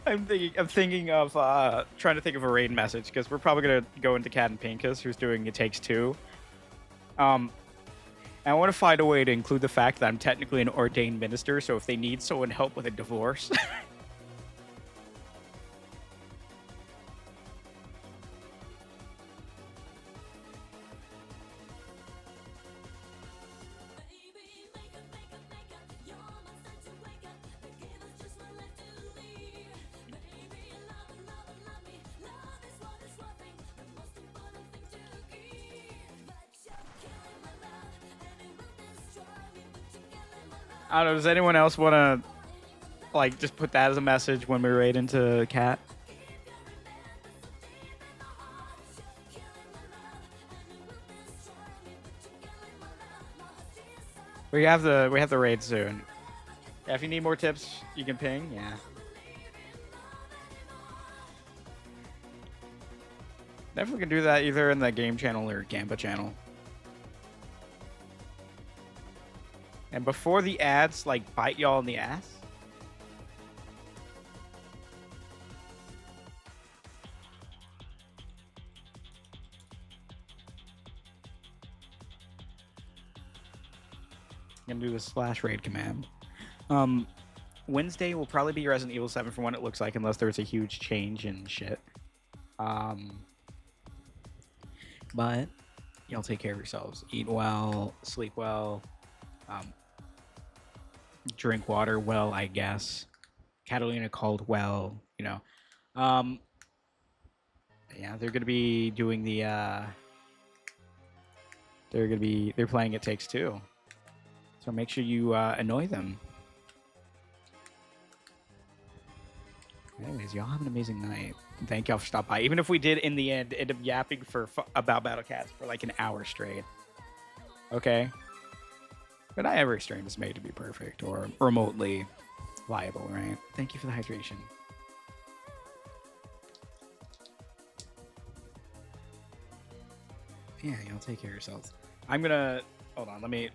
I'm thinking of trying to think of a raid message because we're probably gonna go into Cat and Pincus, who's doing It Takes Two. And I want to find a way to include the fact that I'm technically an ordained minister, so if they need someone help with a divorce. I don't know, does anyone else want to, like, just put that as a message when we raid into Cat? We have the raid soon. Yeah, if you need more tips, you can ping, yeah. Definitely can do that either in the game channel or Gamba channel. And before the ads, like, bite y'all in the ass. I'm gonna do the /raid command. Wednesday will probably be Resident Evil 7 from what it looks like, unless there's a huge change in shit. But y'all take care of yourselves. Eat well, sleep well. Drink water well, I guess. Catalina called well, you know. Yeah, they're gonna be doing the they're playing It Takes Two. So make sure you annoy them. Anyways, y'all have an amazing night. Thank y'all for stopping by. Even if we did in the end end up yapping for about Battle Cats for like an hour straight. Okay. But not every stream is made to be perfect or remotely viable, right? Thank you for the hydration. Yeah, y'all take care of yourselves. I'm gonna hold on. Let me.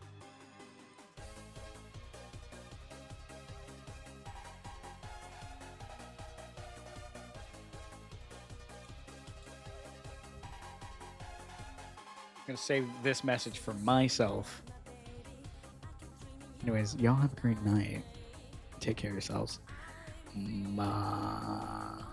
I'm gonna save this message for myself. Anyways, y'all have a great night. Take care of yourselves. Ma.